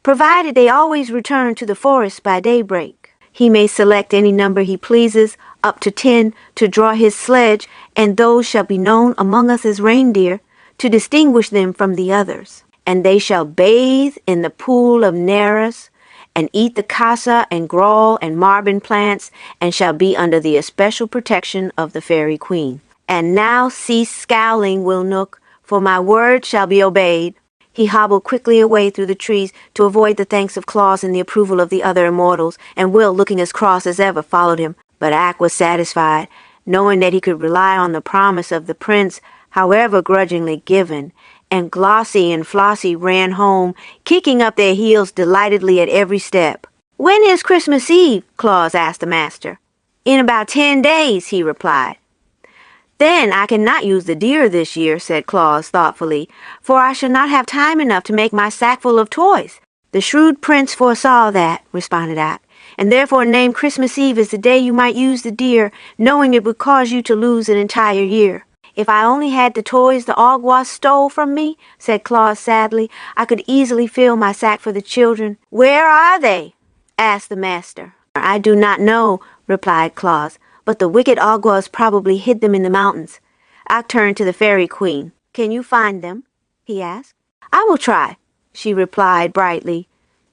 provided they always return to the forest by daybreak. He may select any number he pleases, up to 10, to draw his sledge, and those shall be known among us as reindeer, to distinguish them from the others. And they shall bathe in the pool of Nereus, and eat the casa and grawl and marbin plants, and shall be under the especial protection of the fairy queen. And now cease scowling, Will Nook, for my word shall be obeyed. He hobbled quickly away through the trees to avoid the thanks of Claus and the approval of the other immortals, and Will, looking as cross as ever, followed him. But Ak was satisfied, knowing that he could rely on the promise of the prince, however grudgingly given, and Glossie and Flossie ran home, kicking up their heels delightedly at every step. When is Christmas Eve? Claus asked the master. In about 10 days, he replied. Then I cannot use the deer this year, said Claus thoughtfully, for I shall not have time enough to make my sackful of toys. The shrewd prince foresaw that, responded Ak, and therefore named Christmas Eve as the day you might use the deer, knowing it would cause you to lose an entire year. If I only had the toys the Awgwas stole from me, said Claus sadly, I could easily fill my sack for the children. Where are they? Asked the master. I do not know, replied Claus, but the wicked Awgwas probably hid them in the mountains. Ak turned to the fairy queen. Can you find them? He asked. I will try, she replied brightly.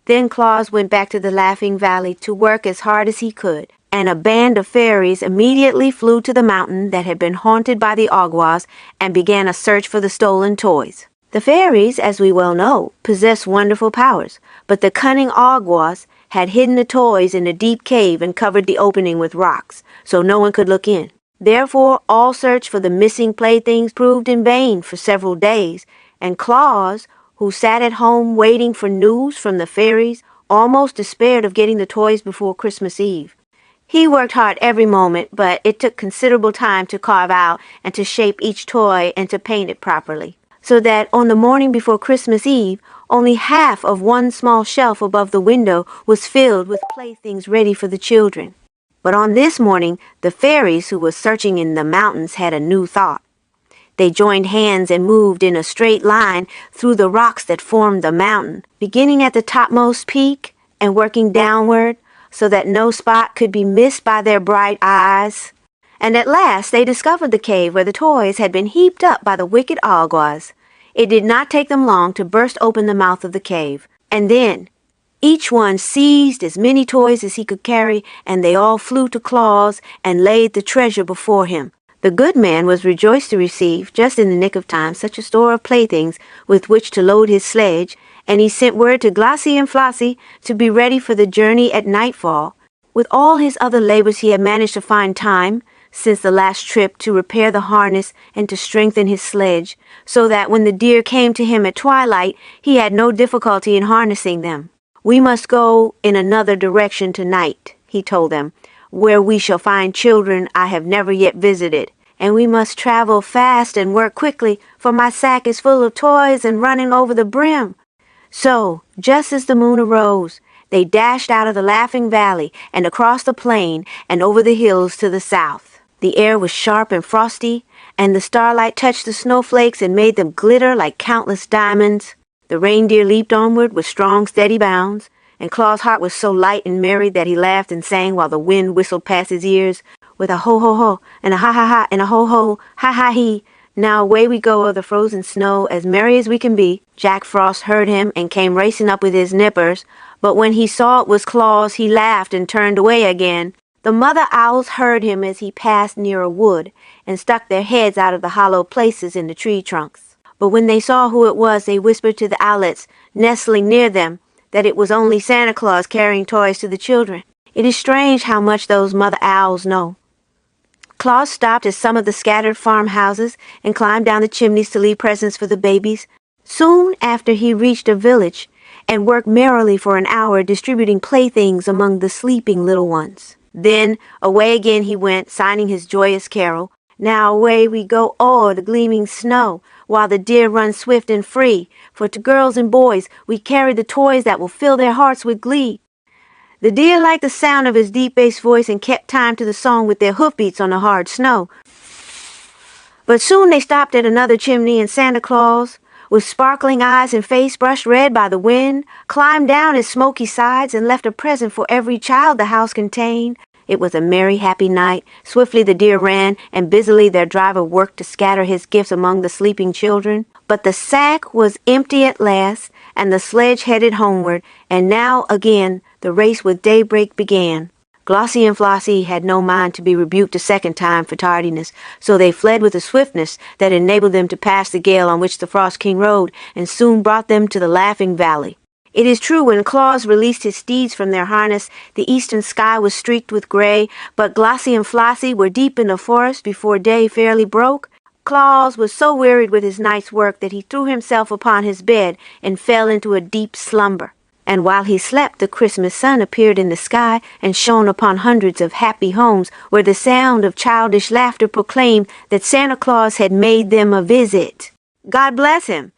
Then Claus went back to the Laughing Valley to work as hard as he could, and a band of fairies immediately flew to the mountain that had been haunted by the Awgwas and began a search for the stolen toys. The fairies, as we well know, possess wonderful powers, but the cunning Awgwas had hidden the toys in a deep cave and covered the opening with rocks, so no one could look in. Therefore, all search for the missing playthings proved in vain for several days, and Claus, who sat at home waiting for news from the fairies, almost despaired of getting the toys before Christmas Eve. He worked hard every moment, but it took considerable time to carve out and to shape each toy and to paint it properly, so that on the morning before Christmas Eve, only half of one small shelf above the window was filled with playthings ready for the children. But on this morning, the fairies who were searching in the mountains had a new thought. They joined hands and moved in a straight line through the rocks that formed the mountain, beginning at the topmost peak and working downward, so that no spot could be missed by their bright eyes. And at last they discovered the cave where the toys had been heaped up by the wicked Awgwas. It did not take them long to burst open the mouth of the cave, and then each one seized as many toys as he could carry, and they all flew to Claus and laid the treasure before him. The good man was rejoiced to receive, just in the nick of time, such a store of playthings with which to load his sledge, and he sent word to Glossie and Flossie to be ready for the journey at nightfall. With all his other labors he had managed to find time, since the last trip, to repair the harness and to strengthen his sledge, so that when the deer came to him at twilight, he had no difficulty in harnessing them. We must go in another direction tonight, he told them, where we shall find children I have never yet visited. And we must travel fast and work quickly, for my sack is full of toys and running over the brim. So, just as the moon arose, they dashed out of the Laughing Valley and across the plain and over the hills to the south. The air was sharp and frosty, and the starlight touched the snowflakes and made them glitter like countless diamonds. The reindeer leaped onward with strong, steady bounds, and Claus' heart was so light and merry that he laughed and sang while the wind whistled past his ears, with a ho-ho-ho and a ha-ha-ha and a ho-ho, ha-ha-he. Now away we go o'er the frozen snow, as merry as we can be. Jack Frost heard him and came racing up with his nippers, but when he saw it was Claus, he laughed and turned away again. The mother owls heard him as he passed near a wood, and stuck their heads out of the hollow places in the tree trunks. But when they saw who it was, they whispered to the owlets, nestling near them, that it was only Santa Claus carrying toys to the children. It is strange how much those mother owls know. Claus stopped at some of the scattered farmhouses and climbed down the chimneys to leave presents for the babies. Soon after he reached a village and worked merrily for an hour distributing playthings among the sleeping little ones. Then away again he went, signing his joyous carol. Now away we go o'er the gleaming snow, while the deer run swift and free. For to girls and boys we carry the toys that will fill their hearts with glee. The deer liked the sound of his deep bass voice and kept time to the song with their hoofbeats on the hard snow. But soon they stopped at another chimney, and Santa Claus, with sparkling eyes and face brushed red by the wind, climbed down its smoky sides and left a present for every child the house contained. It was a merry, happy night. Swiftly the deer ran, and busily their driver worked to scatter his gifts among the sleeping children. But the sack was empty at last, and the sledge headed homeward, and now again the race with daybreak began. Glossie and Flossie had no mind to be rebuked a second time for tardiness, so they fled with a swiftness that enabled them to pass the gale on which the Frost King rode, and soon brought them to the Laughing Valley. It is true, when Claus released his steeds from their harness, the eastern sky was streaked with gray, but Glossie and Flossie were deep in the forest before day fairly broke. Claus was so wearied with his night's work that he threw himself upon his bed and fell into a deep slumber. And while he slept, the Christmas sun appeared in the sky and shone upon hundreds of happy homes, where the sound of childish laughter proclaimed that Santa Claus had made them a visit. God bless him!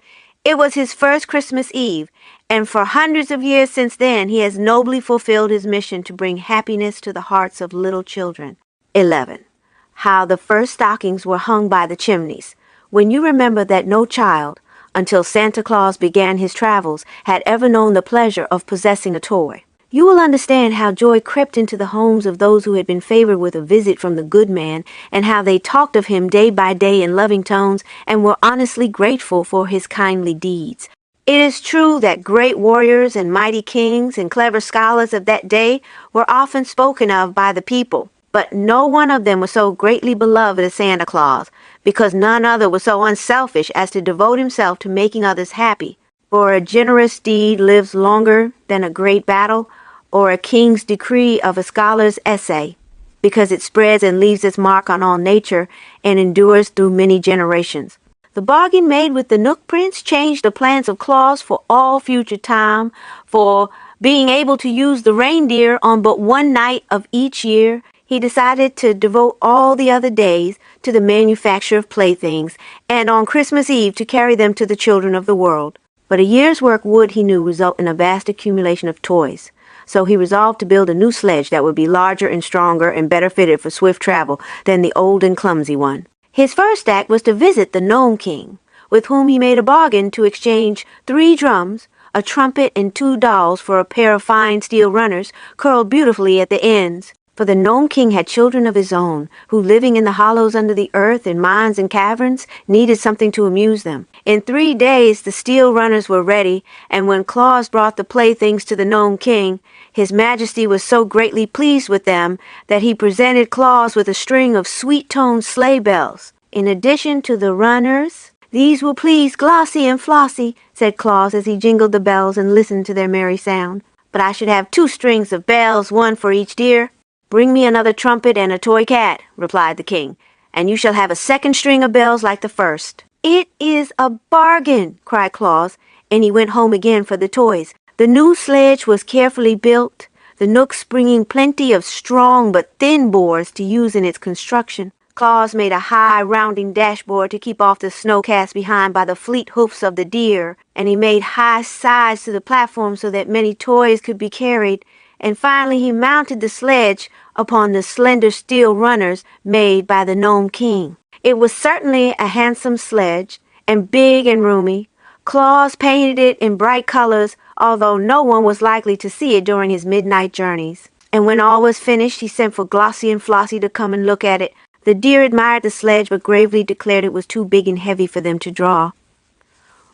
It was his first Christmas Eve, and for hundreds of years since then he has nobly fulfilled his mission to bring happiness to the hearts of little children. 11. How the first stockings were hung by the chimneys. When you remember that no child, until Santa Claus began his travels, had ever known the pleasure of possessing a toy, you will understand how joy crept into the homes of those who had been favored with a visit from the good man, and how they talked of him day by day in loving tones, and were honestly grateful for his kindly deeds. It is true that great warriors and mighty kings and clever scholars of that day were often spoken of by the people, but no one of them was so greatly beloved as Santa Claus, because none other was so unselfish as to devote himself to making others happy. For a generous deed lives longer than a great battle, or a king's decree of a scholar's essay, because it spreads and leaves its mark on all nature and endures through many generations. The bargain made with the Nook Prince changed the plans of Claus for all future time, for being able to use the reindeer on but one night of each year, he decided to devote all the other days to the manufacture of playthings, and on Christmas Eve to carry them to the children of the world. But a year's work would, he knew, result in a vast accumulation of toys. So he resolved to build a new sledge that would be larger and stronger and better fitted for swift travel than the old and clumsy one. His first act was to visit the Gnome King, with whom he made a bargain to exchange 3 drums, a trumpet, and 2 dolls for a pair of fine steel runners curled beautifully at the ends. For the Gnome King had children of his own, who, living in the hollows under the earth, in mines and caverns, needed something to amuse them. In 3 days the steel runners were ready, and when Claus brought the playthings to the Gnome King, His Majesty was so greatly pleased with them that he presented Claus with a string of sweet-toned sleigh bells. In addition to the runners, these will please Glossie and Flossie, said Claus as he jingled the bells and listened to their merry sound. But I should have 2 strings of bells, 1 for each deer. Bring me another trumpet and a toy cat, replied the king, and you shall have a 2nd string of bells like the first. It is a bargain, cried Claus, and he went home again for the toys. The new sledge was carefully built, the Knooks bringing plenty of strong but thin boards to use in its construction. Claus made a high, rounding dashboard to keep off the snow cast behind by the fleet hoofs of the deer, and he made high sides to the platform so that many toys could be carried, and finally he mounted the sledge upon the slender steel runners made by the Gnome King. It was certainly a handsome sledge, and big and roomy. Claus painted it in bright colors, although no one was likely to see it during his midnight journeys. And when all was finished, he sent for Glossie and Flossie to come and look at it. The deer admired the sledge but gravely declared it was too big and heavy for them to draw.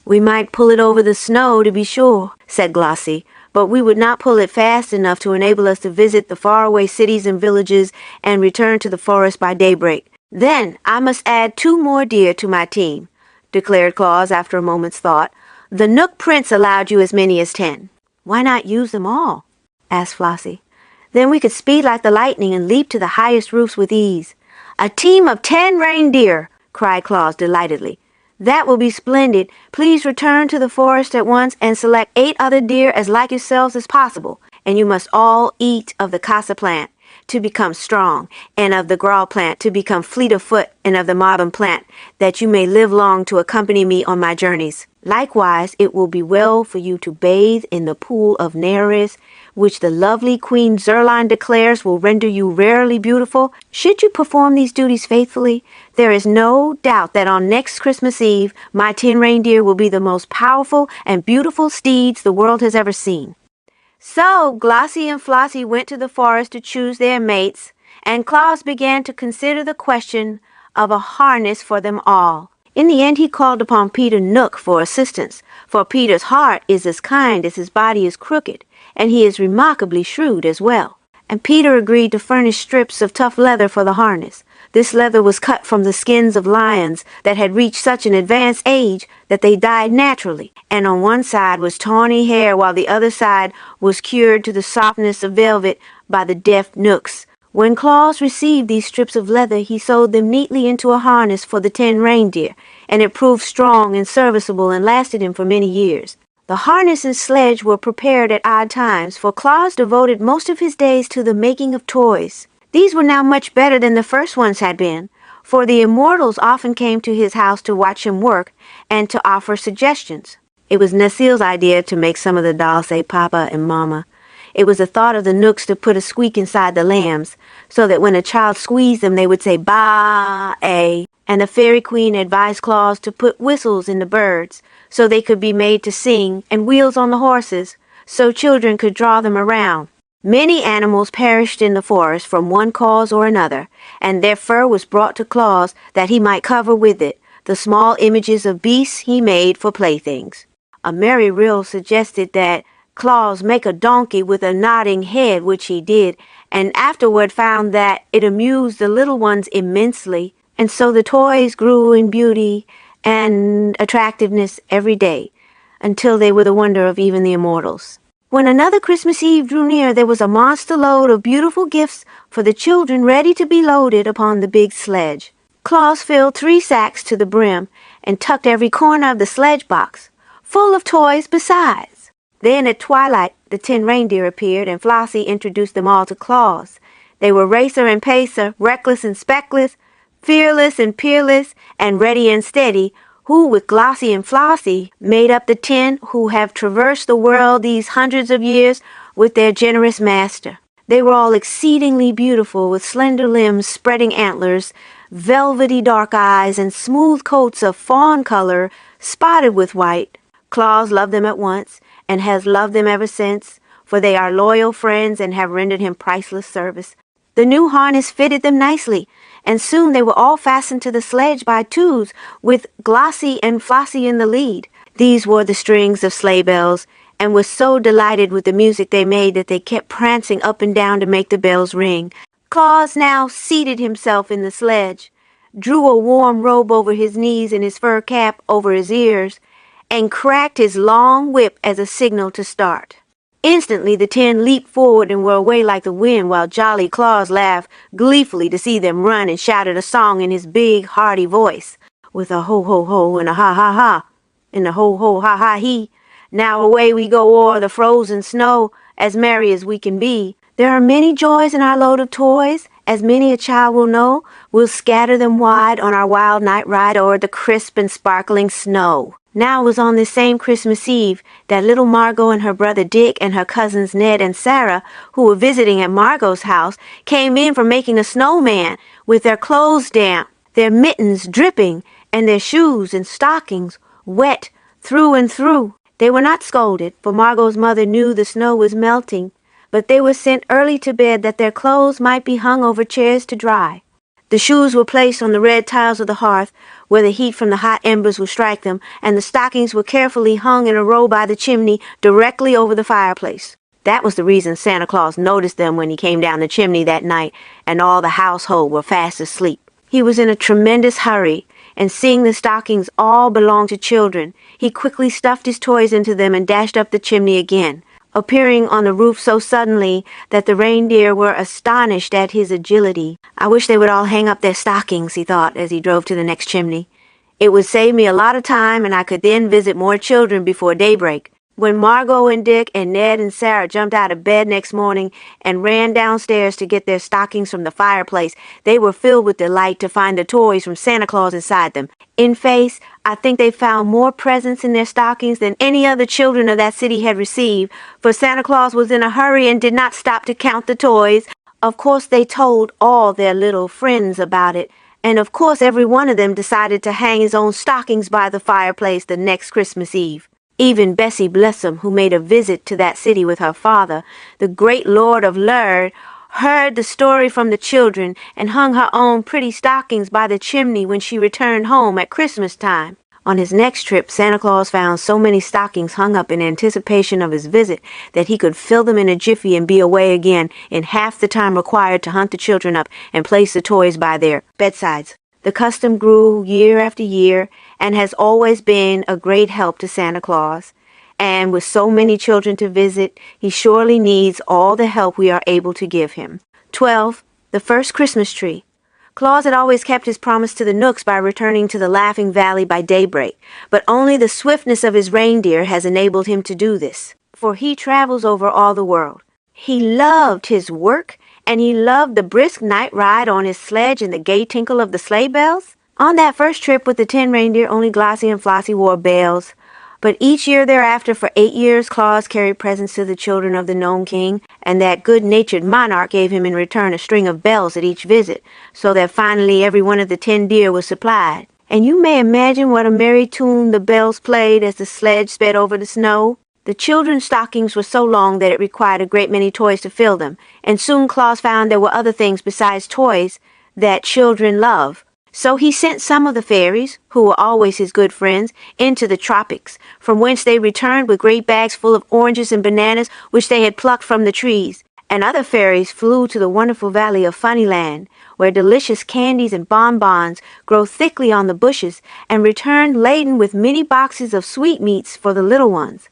"We might pull it over the snow, to be sure," said Glossie, "but we would not pull it fast enough to enable us to visit the faraway cities and villages and return to the forest by daybreak. Then I must add 2 more deer to my team," declared Claus after a moment's thought. "The Nook Prince allowed you as many as 10. "Why not use them all?" asked Flossie. "Then we could speed like the lightning and leap to the highest roofs with ease." "A team of 10 reindeer!" cried Claus delightedly. "That will be splendid. Please return to the forest at once and select 8 other deer as like yourselves as possible. And you must all eat of the casa plant to become strong, and of the grawl plant to become fleet of foot, and of the marvin plant, that you may live long to accompany me on my journeys. Likewise, it will be well for you to bathe in the pool of Nereis, which the lovely Queen Zerline declares will render you rarely beautiful. Should you perform these duties faithfully, there is no doubt that on next Christmas Eve, my 10 reindeer will be the most powerful and beautiful steeds the world has ever seen." So Glossie and Flossie went to the forest to choose their mates, and Claus began to consider the question of a harness for them all. In the end, he called upon Peter Nook for assistance, for Peter's heart is as kind as his body is crooked, and he is remarkably shrewd as well. And Peter agreed to furnish strips of tough leather for the harness. This leather was cut from the skins of lions that had reached such an advanced age that they died naturally, and on one side was tawny hair while the other side was cured to the softness of velvet by the deft Knooks. When Claus received these strips of leather, he sewed them neatly into a harness for the 10 reindeer, and it proved strong and serviceable and lasted him for many years. The harness and sledge were prepared at odd times, for Claus devoted most of his days to the making of toys. These were now much better than the first ones had been, for the immortals often came to his house to watch him work and to offer suggestions. It was Necile's idea to make some of the dolls say Papa and Mama. It was the thought of the Knooks to put a squeak inside the lambs, so that when a child squeezed them they would say Ba-A. And the Fairy Queen advised Claus to put whistles in the birds, so they could be made to sing, and wheels on the horses, so children could draw them around. Many animals perished in the forest from one cause or another, and their fur was brought to Claus that he might cover with it the small images of beasts he made for playthings. A merry ryl suggested that Claus make a donkey with a nodding head, which he did, and afterward found that it amused the little ones immensely, and so the toys grew in beauty and attractiveness every day, until they were the wonder of even the immortals. When another Christmas Eve drew near, there was a monster load of beautiful gifts for the children ready to be loaded upon the big sledge. Claus filled 3 sacks to the brim and tucked every corner of the sledge box, full of toys besides. Then at twilight the 10 reindeer appeared, and Flossie introduced them all to Claus. They were Racer and Pacer, Reckless and Speckless, Fearless and Peerless, and Ready and Steady, who with Glossie and Flossie made up the 10 who have traversed the world these hundreds of years with their generous master. They were all exceedingly beautiful, with slender limbs, spreading antlers, velvety dark eyes, and smooth coats of fawn color spotted with white. Claus loved them at once, and has loved them ever since, for they are loyal friends and have rendered him priceless service. The new harness fitted them nicely, and soon they were all fastened to the sledge by 2s, with Glossie and Flossie in the lead. These wore the strings of sleigh bells, and were so delighted with the music they made that they kept prancing up and down to make the bells ring. Claus now seated himself in the sledge, drew a warm robe over his knees and his fur cap over his ears, and cracked his long whip as a signal to start. Instantly the 10 leaped forward and were away like the wind, while jolly Claus laughed gleefully to see them run and shouted a song in his big, hearty voice, with a ho-ho-ho and a ha-ha-ha, and a ho-ho-ha-ha-he. Now away we go o'er the frozen snow, as merry as we can be. There are many joys in our load of toys, as many a child will know. We'll scatter them wide on our wild night ride o'er the crisp and sparkling snow. Now it was on this same Christmas Eve that little Margot and her brother Dick and her cousins Ned and Sarah, who were visiting at Margot's house, came in from making a snowman with their clothes damp, their mittens dripping, and their shoes and stockings wet through and through. They were not scolded, for Margot's mother knew the snow was melting, but they were sent early to bed that their clothes might be hung over chairs to dry. The shoes were placed on the red tiles of the hearth, where the heat from the hot embers would strike them, and the stockings were carefully hung in a row by the chimney directly over the fireplace. That was the reason Santa Claus noticed them when he came down the chimney that night, and all the household were fast asleep. He was in a tremendous hurry, and seeing the stockings all belonged to children, he quickly stuffed his toys into them and dashed up the chimney again, appearing on the roof so suddenly that the reindeer were astonished at his agility. I wish they would all hang up their stockings, he thought as he drove to the next chimney. It would save me a lot of time, and I could then visit more children before daybreak. When Margot and Dick and Ned and Sarah jumped out of bed next morning and ran downstairs to get their stockings from the fireplace, they were filled with delight to find the toys from Santa Claus inside them. In face, I think they found more presents in their stockings than any other children of that city had received, for Santa Claus was in a hurry and did not stop to count the toys. Of course, they told all their little friends about it, and of course every one of them decided to hang his own stockings by the fireplace the next Christmas Eve. Even Bessie Blossom, who made a visit to that city with her father, the great Lord of Lurd, heard the story from the children and hung her own pretty stockings by the chimney when she returned home at Christmas time. On his next trip, Santa Claus found so many stockings hung up in anticipation of his visit that he could fill them in a jiffy and be away again in half the time required to hunt the children up and place the toys by their bedsides. The custom grew year after year and has always been a great help to Santa Claus. And with so many children to visit, he surely needs all the help we are able to give him. 12. The first Christmas tree. Claus had always kept his promise to the Knooks by returning to the Laughing Valley by daybreak, but only the swiftness of his reindeer has enabled him to do this, for he travels over all the world. He loved his work, and he loved the brisk night ride on his sledge and the gay tinkle of the sleigh bells. On that first trip with the 10 reindeer, only Glossie and Flossie wore bells. But each year thereafter, for 8 years, Claus carried presents to the children of the Gnome King, and that good-natured monarch gave him in return a string of bells at each visit, so that finally every one of the 10 deer was supplied. And you may imagine what a merry tune the bells played as the sledge sped over the snow. The children's stockings were so long that it required a great many toys to fill them, and soon Claus found there were other things besides toys that children love. So he sent some of the fairies, who were always his good friends, into the tropics, from whence they returned with great bags full of oranges and bananas which they had plucked from the trees. And other fairies flew to the wonderful valley of Funnyland, where delicious candies and bonbons grow thickly on the bushes, and returned laden with many boxes of sweetmeats for the little ones.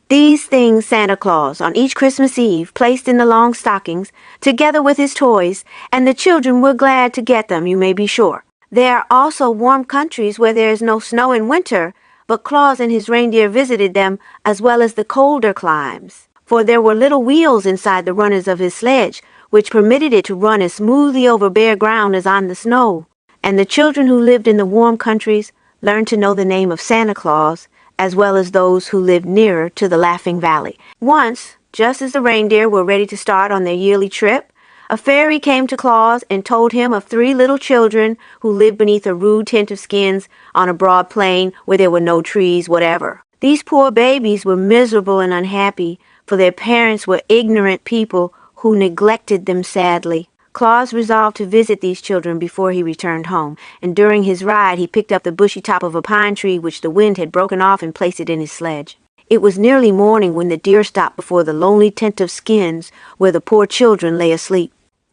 These things Santa Claus, on each Christmas Eve, placed in the long stockings, together with his toys, and the children were glad to get them, you may be sure. There are also warm countries where there is no snow in winter, but Claus and his reindeer visited them, as well as the colder climes. For there were little wheels inside the runners of his sledge, which permitted it to run as smoothly over bare ground as on the snow. And the children who lived in the warm countries learned to know the name of Santa Claus, as well as those who lived nearer to the Laughing Valley. Once, just as the reindeer were ready to start on their yearly trip, a fairy came to Claus and told him of 3 little children who lived beneath a rude tent of skins on a broad plain where there were no trees whatever. These poor babies were miserable and unhappy, for their parents were ignorant people who neglected them sadly. Claus resolved to visit these children before he returned home, and during his ride he picked up the bushy top of a pine tree which the wind had broken off and placed it in his sledge. It was nearly morning when the deer stopped before the lonely tent of skins where the poor children lay asleep.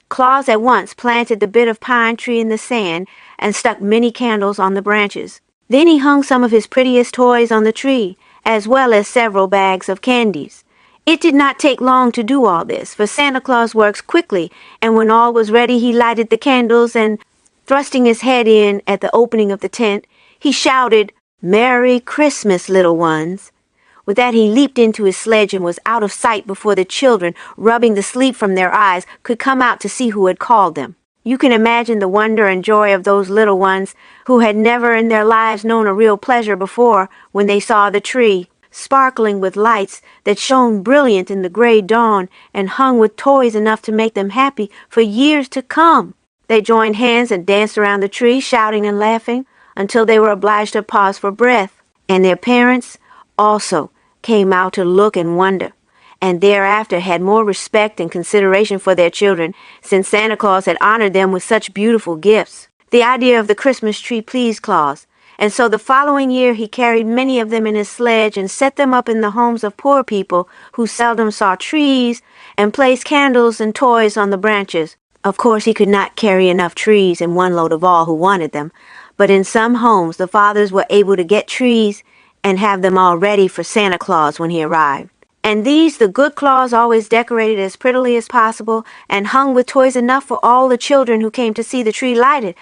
Claus at once planted the bit of pine tree in the sand and stuck many candles on the branches. Then he hung some of his prettiest toys on the tree, as well as several bags of candies. It did not take long to do all this, for Santa Claus works quickly, and when all was ready he lighted the candles and, thrusting his head in at the opening of the tent, he shouted, "Merry Christmas, little ones." With that he leaped into his sledge and was out of sight before the children, rubbing the sleep from their eyes, could come out to see who had called them. You can imagine the wonder and joy of those little ones who had never in their lives known a real pleasure before when they saw the tree, sparkling with lights that shone brilliant in the gray dawn and hung with toys enough to make them happy for years to come. They joined hands and danced around the tree, shouting and laughing, until they were obliged to pause for breath, and their parents also came out to look and wonder. and thereafter had more respect and consideration for their children, since Santa Claus had honored them with such beautiful gifts. The idea of the Christmas tree pleased Claus, and so the following year he carried many of them in his sledge and set them up in the homes of poor people who seldom saw trees, and placed candles and toys on the branches. Of course, he could not carry enough trees in one load of all who wanted them, but in some homes the fathers were able to get trees and have them all ready for Santa Claus when he arrived. And these the good Claus always decorated as prettily as possible and hung with toys enough for all the children who came to see the tree lighted.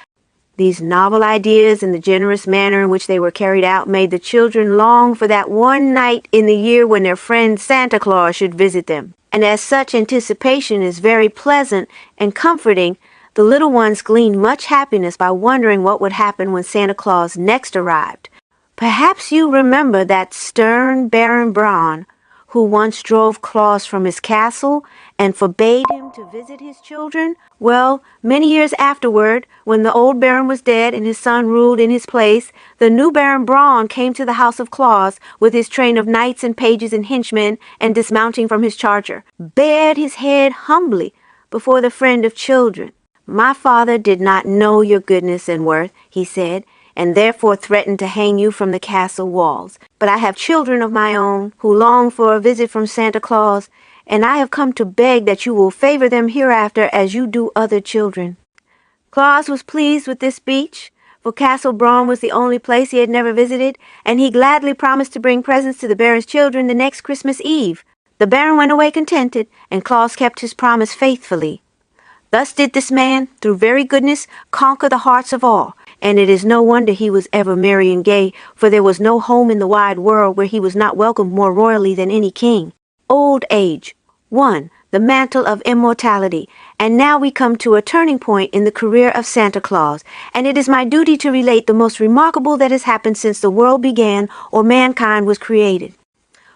These novel ideas and the generous manner in which they were carried out made the children long for that one night in the year when their friend Santa Claus should visit them. And as such anticipation is very pleasant and comforting, the little ones gleaned much happiness by wondering what would happen when Santa Claus next arrived. Perhaps you remember that stern Baron Braun, who once drove Claus from his castle and forbade him to visit his children? Well, many years afterward, when the old Baron was dead and his son ruled in his place, the new Baron Braun came to the house of Claus with his train of knights and pages and henchmen, and dismounting from his charger, bared his head humbly before the friend of children. "My father did not know your goodness and worth," he said, "and therefore threatened to hang you from the castle walls. But I have children of my own who long for a visit from Santa Claus, and I have come to beg that you will favor them hereafter as you do other children." Claus was pleased with this speech, for Castle Braun was the only place he had never visited, and he gladly promised to bring presents to the Baron's children the next Christmas Eve. The Baron went away contented, and Claus kept his promise faithfully. Thus did this man, through very goodness, conquer the hearts of all, and it is no wonder he was ever merry and gay, for there was no home in the wide world where he was not welcomed more royally than any king. Old age. 1. The mantle of immortality. And now we come to a turning point in the career of Santa Claus, and it is my duty to relate the most remarkable that has happened since the world began or mankind was created.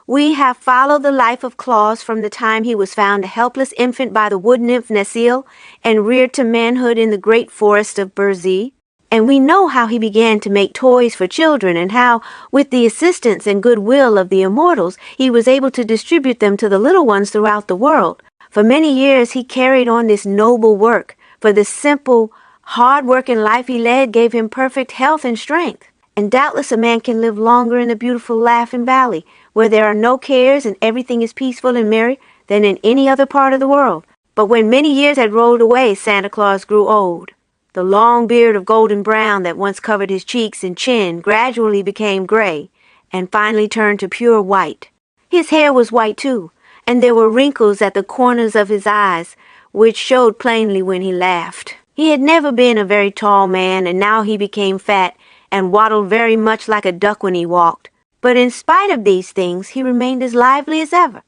We have followed the life of Claus from the time he was found a helpless infant by the wood-nymph Necile and reared to manhood in the great Forest of Burzee. And we know how he began to make toys for children, and how, with the assistance and goodwill of the immortals, he was able to distribute them to the little ones throughout the world. For many years he carried on this noble work, for the simple, hard-working life he led gave him perfect health and strength. And doubtless a man can live longer in the beautiful Laughing Valley, where there are no cares and everything is peaceful and merry, than in any other part of the world. But when many years had rolled away, Santa Claus grew old. The long beard of golden brown that once covered his cheeks and chin gradually became gray, and finally turned to pure white. His hair was white too, and there were wrinkles at the corners of his eyes, which showed plainly when he laughed. He had never been a very tall man, and now he became fat, and waddled very much like a duck when he walked. But in spite of these things, he remained as lively as ever,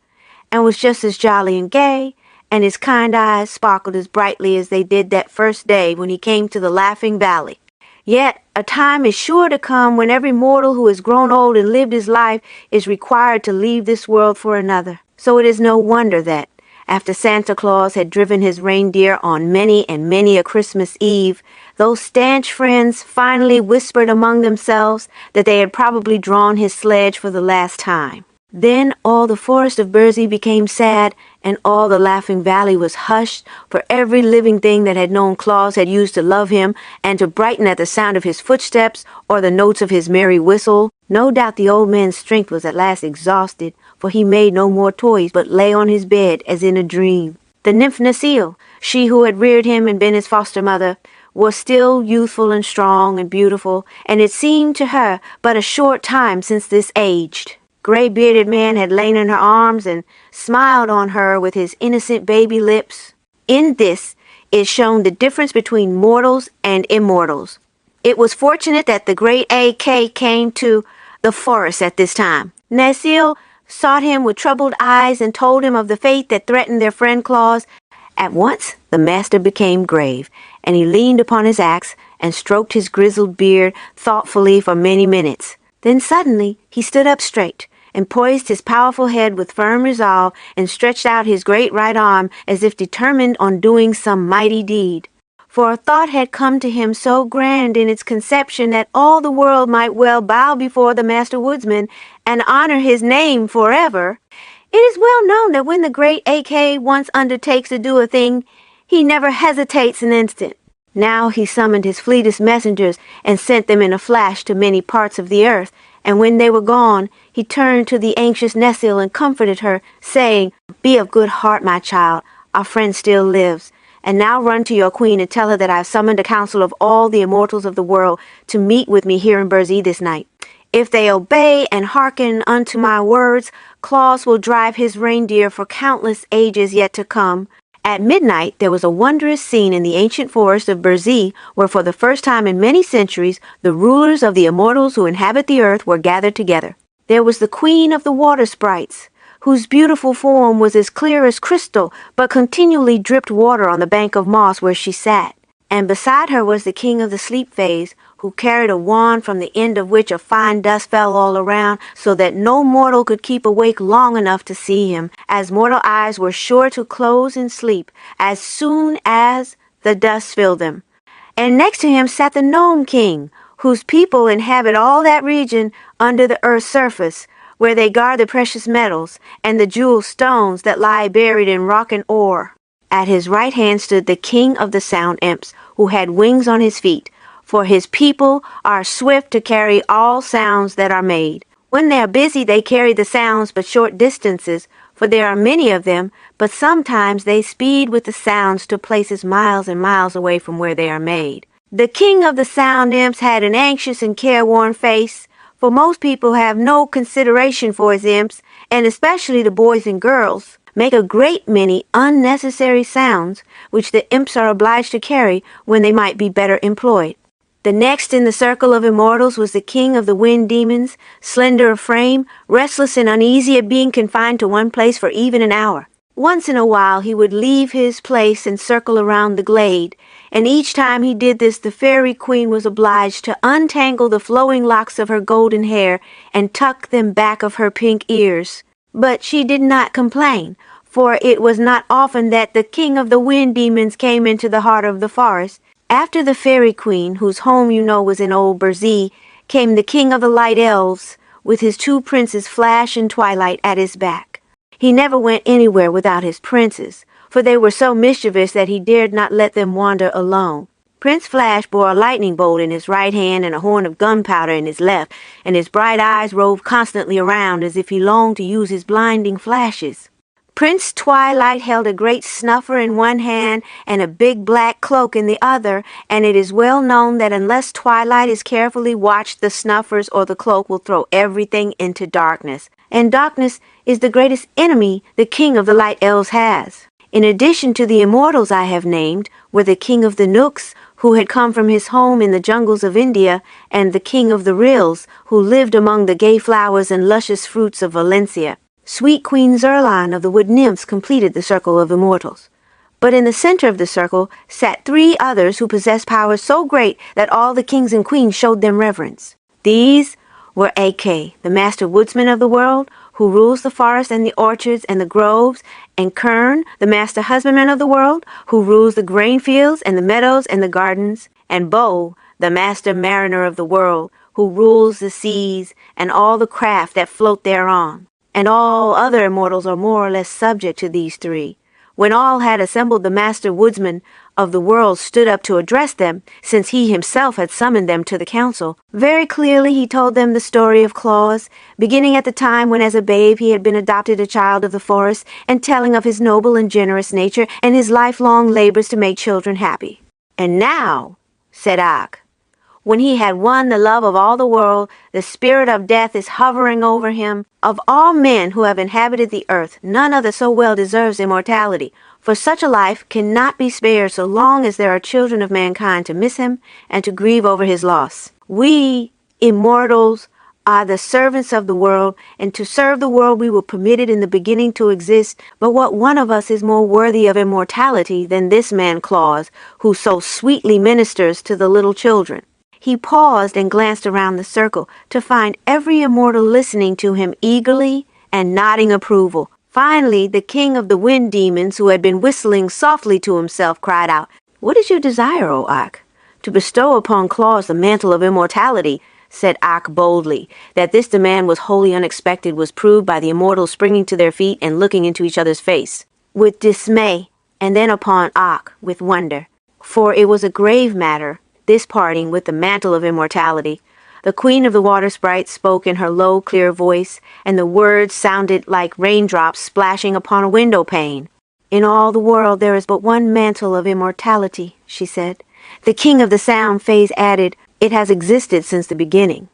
and was just as jolly and gay, and his kind eyes sparkled as brightly as they did that first day when he came to the Laughing Valley. Yet a time is sure to come when every mortal who has grown old and lived his life is required to leave this world for another. So it is no wonder that, after Santa Claus had driven his reindeer on many and many a Christmas Eve, those stanch friends finally whispered among themselves that they had probably drawn his sledge for the last time. Then all the Forest of Burzee became sad, and all the Laughing Valley was hushed, for every living thing that had known Claus had used to love him and to brighten at the sound of his footsteps or the notes of his merry whistle. No doubt the old man's strength was at last exhausted, for he made no more toys but lay on his bed as in a dream. The nymph Necile, she who had reared him and been his foster mother, was still youthful and strong and beautiful, and it seemed to her but a short time since this aged, gray-bearded man had lain in her arms and smiled on her with his innocent baby lips. In this is shown the difference between mortals and immortals. It was fortunate that the great AK came to the forest at this time. Necile sought him with troubled eyes and told him of the fate that threatened their friend Claus. At once the master became grave, and he leaned upon his axe and stroked his grizzled beard thoughtfully for many minutes. Then suddenly he stood up straight, and poised his powerful head with firm resolve, and stretched out his great right arm as if determined on doing some mighty deed. For a thought had come to him so grand in its conception that all the world might well bow before the Master Woodsman and honor his name forever. It is well known that when the great AK once undertakes to do a thing, he never hesitates an instant. Now he summoned his fleetest messengers and sent them in a flash to many parts of the earth, and when they were gone, he turned to the anxious Necile and comforted her, saying, "Be of good heart, my child, our friend still lives. And now run to your queen and tell her that I have summoned a council of all the immortals of the world to meet with me here in Burzee this night. If they obey and hearken unto my words, Claus will drive his reindeer for countless ages yet to come." At midnight there was a wondrous scene in the ancient forest of Burzee, where for the first time in many centuries the rulers of the immortals who inhabit the earth were gathered together. There was the queen of the water sprites, whose beautiful form was as clear as crystal, but continually dripped water on the bank of moss where she sat. And beside her was the king of the sleep fays, who carried a wand from the end of which a fine dust fell all around, so that no mortal could keep awake long enough to see him, as mortal eyes were sure to close in sleep as soon as the dust filled them. And next to him sat the gnome king, whose people inhabit all that region under the earth's surface, where they guard the precious metals and the jewel stones that lie buried in rock and ore. At his right hand stood the king of the sound imps, who had wings on his feet, for his people are swift to carry all sounds that are made. When they are busy, they carry the sounds but short distances, for there are many of them, but sometimes they speed with the sounds to places miles and miles away from where they are made. The king of the sound imps had an anxious and careworn face, for most people have no consideration for his imps, and especially the boys and girls make a great many unnecessary sounds, which the imps are obliged to carry when they might be better employed. The next in the circle of immortals was the king of the wind demons, slender of frame, restless and uneasy at being confined to one place for even an hour. Once in a while he would leave his place and circle around the glade, and each time he did this the fairy queen was obliged to untangle the flowing locks of her golden hair and tuck them back of her pink ears. But she did not complain, for it was not often that the king of the wind demons came into the heart of the forest. After the fairy queen, whose home you know was in old Burzee, came the king of the light elves, with his two princes Flash and Twilight at his back. He never went anywhere without his princes, for they were so mischievous that he dared not let them wander alone. Prince Flash bore a lightning bolt in his right hand and a horn of gunpowder in his left, and his bright eyes roved constantly around as if he longed to use his blinding flashes. Prince Twilight held a great snuffer in one hand and a big black cloak in the other, and it is well known that unless Twilight is carefully watched, the snuffers or the cloak will throw everything into darkness. And darkness is the greatest enemy the king of the light elves has. In addition to the immortals I have named were the king of the knooks, who had come from his home in the jungles of India, and the king of the ryls, who lived among the gay flowers and luscious fruits of Valencia. Sweet Queen Zerline of the wood-nymphs completed the circle of immortals. But in the center of the circle sat three others who possessed powers so great that all the kings and queens showed them reverence. These were AK, the Master Woodsman of the world, who rules the forests and the orchards and the groves, and Kern, the Master Husbandman of the world, who rules the grain fields and the meadows and the gardens, and Bo, the Master Mariner of the world, who rules the seas and all the craft that float thereon. And all other immortals are more or less subject to these three. When all had assembled, the Master Woodsman of the world stood up to address them, since he himself had summoned them to the council. Very clearly he told them the story of Claus, beginning at the time when as a babe he had been adopted a child of the forest, and telling of his noble and generous nature and his lifelong labors to make children happy. "And now," said Ak, "when he had won the love of all the world, the spirit of death is hovering over him. Of all men who have inhabited the earth, none other so well deserves immortality, for such a life cannot be spared so long as there are children of mankind to miss him and to grieve over his loss. We, immortals, are the servants of the world, and to serve the world we were permitted in the beginning to exist, but what one of us is more worthy of immortality than this man Claus, who so sweetly ministers to the little children?" He paused and glanced around the circle to find every immortal listening to him eagerly and nodding approval. Finally, the king of the wind demons, who had been whistling softly to himself, cried out, "What is your desire, O Ak?" "To bestow upon Claus the mantle of immortality, said Ak boldly. That this demand was wholly unexpected was proved by the immortals springing to their feet and looking into each other's face with dismay, and then upon Ak with wonder. For it was a grave matter, this parting with the mantle of immortality. The queen of the water sprites spoke in her low, clear voice, and the words sounded like raindrops splashing upon a window pane. "In all the world there is but one mantle of immortality," she said. The king of the sound phase added, "It has existed since the beginning,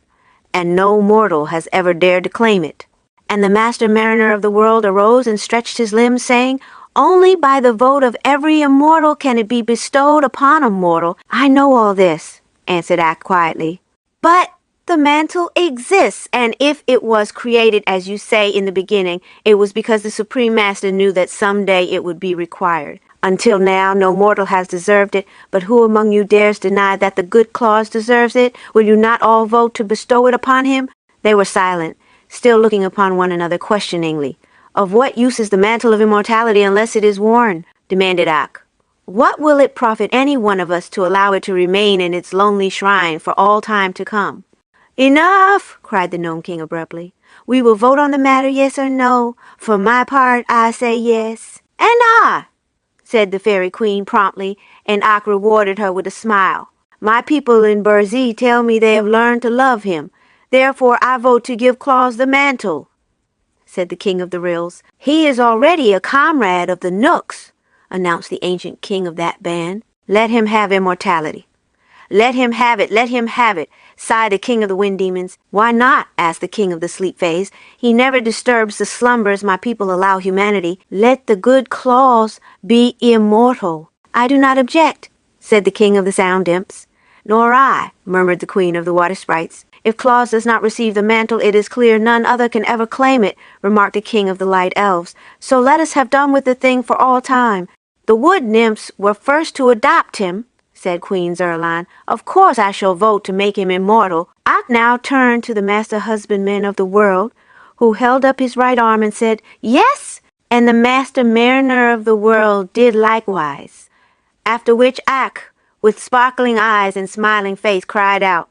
and no mortal has ever dared to claim it." And the master mariner of the world arose and stretched his limbs, saying, "Only by the vote of every immortal can it be bestowed upon a mortal." "I know all this," answered Ak quietly. "But the mantle exists, and if it was created, as you say, in the beginning, it was because the Supreme Master knew that someday it would be required. Until now, no mortal has deserved it, but who among you dares deny that the good Claus deserves it? Will you not all vote to bestow it upon him?" They were silent, still looking upon one another questioningly. "Of what use is the mantle of immortality unless it is worn?" demanded Ak. "What will it profit any one of us to allow it to remain in its lonely shrine for all time to come?" "Enough!" cried the Gnome King abruptly. "We will vote on the matter, yes or no. For my part, I say yes." "And I," said the Fairy Queen promptly, and Ak rewarded her with a smile. "My people in Burzee tell me they have learned to love him. Therefore I vote to give Claus the mantle," said the King of the Ryls. "He is already a comrade of the Knooks," announced the ancient king of that band. "Let him have immortality." "Let him have it, let him have it," sighed the king of the wind demons. "Why not?" asked the king of the sleep phase. "He never disturbs the slumbers my people allow humanity. Let the good Claus be immortal." "I do not object," said the king of the sound imps. "Nor I," murmured the queen of the water sprites. "If Claus does not receive the mantle, it is clear none other can ever claim it," remarked the king of the light elves. "So let us have done with the thing for all time." "The wood-nymphs were first to adopt him," said Queen Zerline. "Of course I shall vote to make him immortal." Ak now turned to the Master Husbandman of the world, who held up his right arm and said, "Yes!" And the Master Mariner of the world did likewise. After which Ak, with sparkling eyes and smiling face, cried out,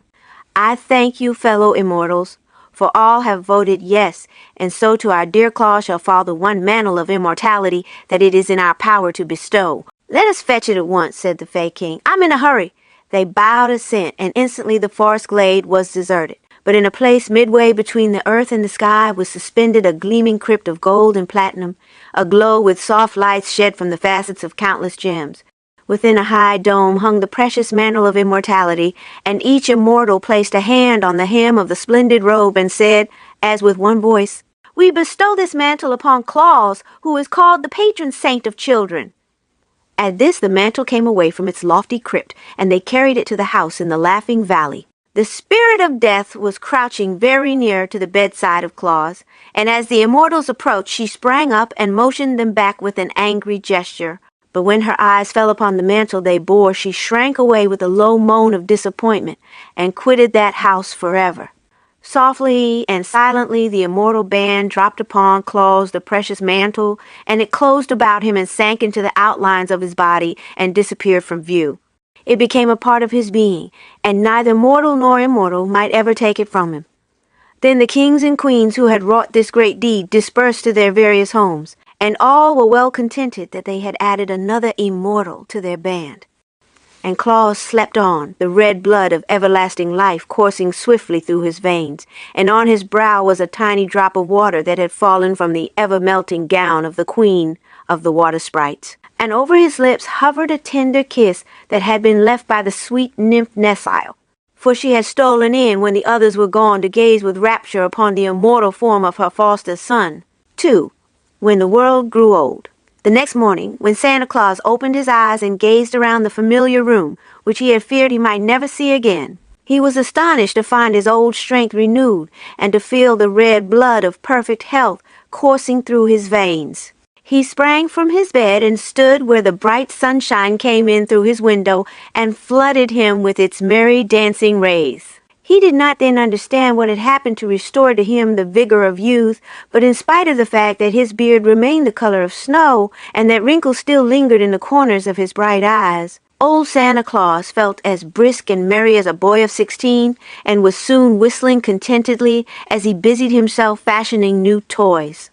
"I thank you, fellow immortals, for all have voted yes, and so to our dear Claus shall fall the one mantle of immortality that it is in our power to bestow." "Let us fetch it at once," said the Fey King. "I'm in a hurry." They bowed assent, and instantly the forest glade was deserted. But in a place midway between the earth and the sky was suspended a gleaming crypt of gold and platinum, aglow with soft lights shed from the facets of countless gems. Within a high dome hung the precious mantle of immortality, and each immortal placed a hand on the hem of the splendid robe and said, as with one voice, "We bestow this mantle upon Claus, who is called the patron saint of children." At this the mantle came away from its lofty crypt, and they carried it to the house in the Laughing Valley. The spirit of death was crouching very near to the bedside of Claus, and as the immortals approached, she sprang up and motioned them back with an angry gesture. But when her eyes fell upon the mantle they bore, she shrank away with a low moan of disappointment, and quitted that house forever. Softly and silently the immortal band dropped upon Claus the precious mantle, and it closed about him and sank into the outlines of his body and disappeared from view. It became a part of his being, and neither mortal nor immortal might ever take it from him. Then the kings and queens who had wrought this great deed dispersed to their various homes, and all were well contented that they had added another immortal to their band. And Claus slept on, the red blood of everlasting life coursing swiftly through his veins, and on his brow was a tiny drop of water that had fallen from the ever-melting gown of the queen of the water sprites. And over his lips hovered a tender kiss that had been left by the sweet nymph Necile, for she had stolen in when the others were gone to gaze with rapture upon the immortal form of her foster son. 2. When the world grew old. The next morning, when Santa Claus opened his eyes and gazed around the familiar room, which he had feared he might never see again, he was astonished to find his old strength renewed, and to feel the red blood of perfect health coursing through his veins. He sprang from his bed and stood where the bright sunshine came in through his window and flooded him with its merry dancing rays. He did not then understand what had happened to restore to him the vigor of youth, but in spite of the fact that his beard remained the color of snow, and that wrinkles still lingered in the corners of his bright eyes, Old Santa Claus felt as brisk and merry as a boy of 16 and was soon whistling contentedly as he busied himself fashioning new toys.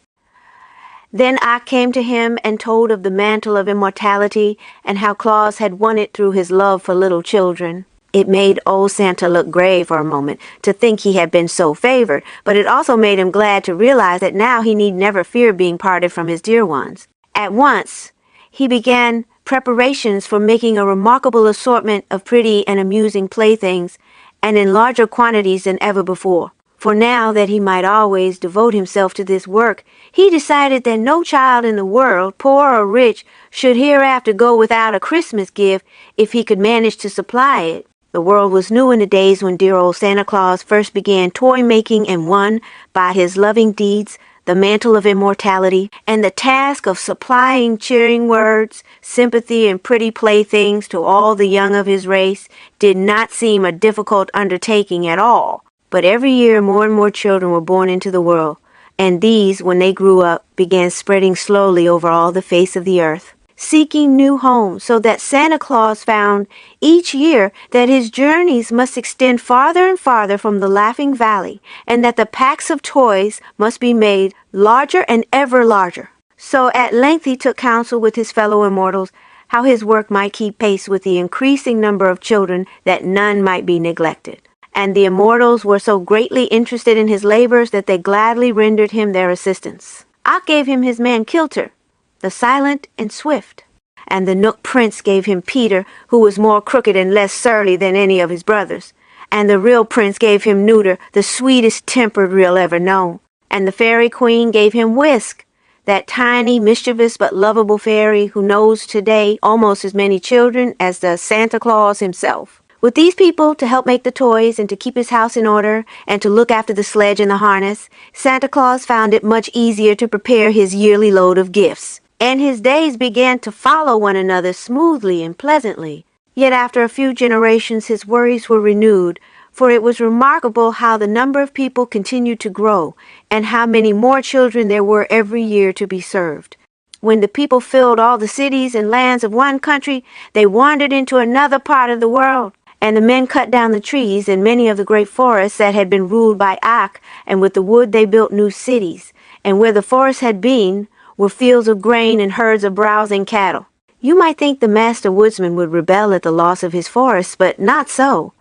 Then I came to him and told of the mantle of immortality and how Claus had won it through his love for little children. It made old Santa look grave for a moment to think he had been so favored, but it also made him glad to realize that now he need never fear being parted from his dear ones. At once, he began preparations for making a remarkable assortment of pretty and amusing playthings, and in larger quantities than ever before. For now that he might always devote himself to this work, he decided that no child in the world, poor or rich, should hereafter go without a Christmas gift if he could manage to supply it. The world was new in the days when dear old Santa Claus first began toy making and won, by his loving deeds, the mantle of immortality, and the task of supplying cheering words, sympathy, and pretty playthings to all the young of his race did not seem a difficult undertaking at all. But every year more and more children were born into the world, and these, when they grew up, began spreading slowly over all the face of the earth, seeking new homes, so that Santa Claus found each year that his journeys must extend farther and farther from the Laughing Valley, and that the packs of toys must be made larger and ever larger. So at length he took counsel with his fellow immortals how his work might keep pace with the increasing number of children, that none might be neglected. And the immortals were so greatly interested in his labors that they gladly rendered him their assistance. Ak gave him his man Kilter, the silent and swift, and the Nook Prince gave him Peter, who was more crooked and less surly than any of his brothers, and the Ryl Prince gave him Neuter, the sweetest-tempered Ryl ever known, and the Fairy Queen gave him Whisk, that tiny, mischievous but lovable fairy who knows today almost as many children as the Santa Claus himself. With these people to help make the toys and to keep his house in order and to look after the sledge and the harness, Santa Claus found it much easier to prepare his yearly load of gifts. And his days began to follow one another smoothly and pleasantly. Yet after a few generations his worries were renewed, for it was remarkable how the number of people continued to grow, and how many more children there were every year to be served. When the people filled all the cities and lands of one country, they wandered into another part of the world. And the men cut down the trees in many of the great forests that had been ruled by Ak, and with the wood they built new cities. And where the forest had been were fields of grain and herds of browsing cattle. You might think the Master Woodsman would rebel at the loss of his forests, but not so.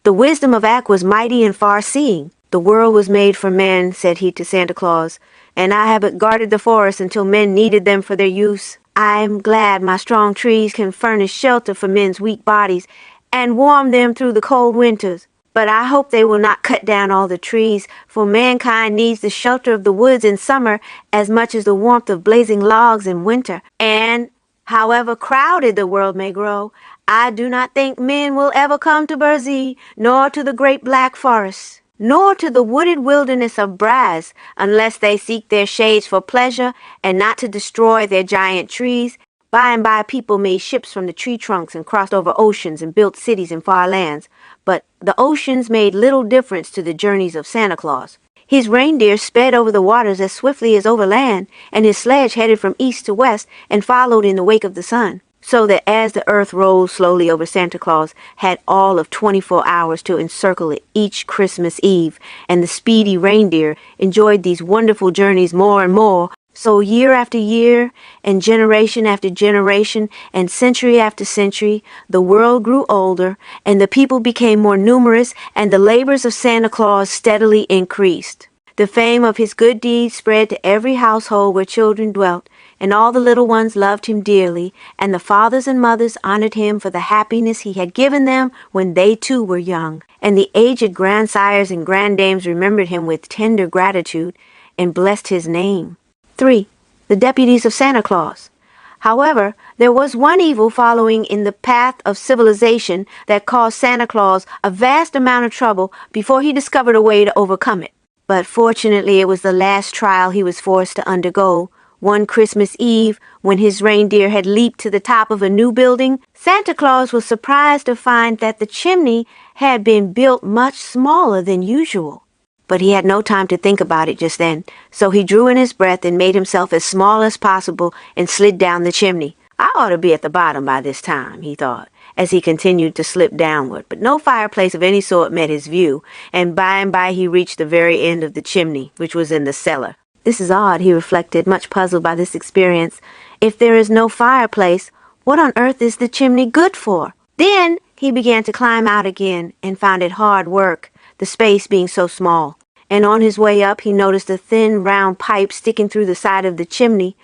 The wisdom of Ak was mighty and far-seeing. The world was made for men, said he to Santa Claus, and I have but guarded the forests until men needed them for their use. I am glad my strong trees can furnish shelter for men's weak bodies, and warm them through the cold winters. But I hope they will not cut down all the trees, for mankind needs the shelter of the woods in summer as much as the warmth of blazing logs in winter. And, however crowded the world may grow, I do not think men will ever come to Burzee, nor to the great black forests, nor to the wooded wilderness of Burzee, unless they seek their shades for pleasure, and not to destroy their giant trees. By and by people made ships from the tree trunks and crossed over oceans and built cities in far lands. But the oceans made little difference to the journeys of Santa Claus. His reindeer sped over the waters as swiftly as over land, and his sledge headed from east to west and followed in the wake of the sun. So that as the earth rolled slowly over, Santa Claus had all of 24 hours to encircle it each Christmas Eve, and the speedy reindeer enjoyed these wonderful journeys more and more. So year after year, and generation after generation, and century after century, the world grew older, and the people became more numerous, and the labors of Santa Claus steadily increased. The fame of his good deeds spread to every household where children dwelt, and all the little ones loved him dearly, and the fathers and mothers honored him for the happiness he had given them when they too were young, and the aged grandsires and granddames remembered him with tender gratitude, and blessed his name. 3. The deputies of Santa Claus. However, there was one evil following in the path of civilization that caused Santa Claus a vast amount of trouble before he discovered a way to overcome it. But fortunately it was the last trial he was forced to undergo. One Christmas Eve, when his reindeer had leaped to the top of a new building, Santa Claus was surprised to find that the chimney had been built much smaller than usual. But he had no time to think about it just then, so he drew in his breath and made himself as small as possible and slid down the chimney. I ought to be at the bottom by this time, he thought, as he continued to slip downward, but no fireplace of any sort met his view, and by he reached the very end of the chimney, which was in the cellar. This is odd, he reflected, much puzzled by this experience. If there is no fireplace, what on earth is the chimney good for? Then he began to climb out again and found it hard work, the space being so small. And on his way up he noticed a thin round pipe sticking through the side of the chimney,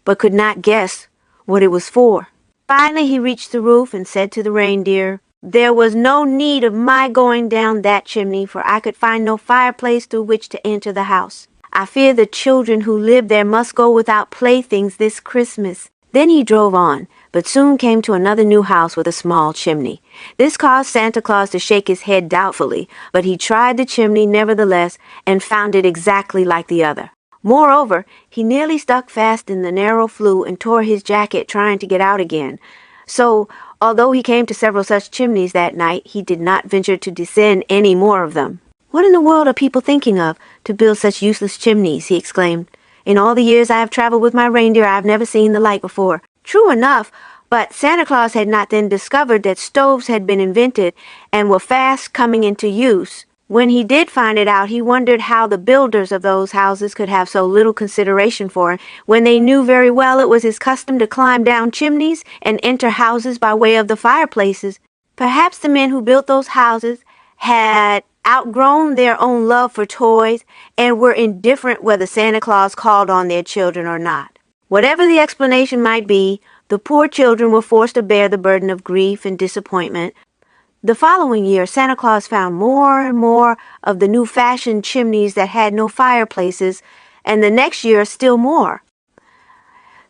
but could not guess what it was for. Finally he reached the roof and said to the reindeer, "There was no need of my going down that chimney, for I could find no fireplace through which to enter the house. I fear the children who live there must go without playthings this Christmas." Then he drove on, but soon came to another new house with a small chimney. This caused Santa Claus to shake his head doubtfully, but he tried the chimney nevertheless and found it exactly like the other. Moreover, he nearly stuck fast in the narrow flue and tore his jacket trying to get out again. So, although he came to several such chimneys that night, he did not venture to descend any more of them. "What in the world are people thinking of to build such useless chimneys?" he exclaimed. "In all the years I have traveled with my reindeer, I have never seen the like before." True enough, but Santa Claus had not then discovered that stoves had been invented and were fast coming into use. When he did find it out, he wondered how the builders of those houses could have so little consideration for him, when they knew very well it was his custom to climb down chimneys and enter houses by way of the fireplaces. Perhaps the men who built those houses had outgrown their own love for toys and were indifferent whether Santa Claus called on their children or not. Whatever the explanation might be, the poor children were forced to bear the burden of grief and disappointment. The following year, Santa Claus found more and more of the new-fashioned chimneys that had no fireplaces, and the next year still more.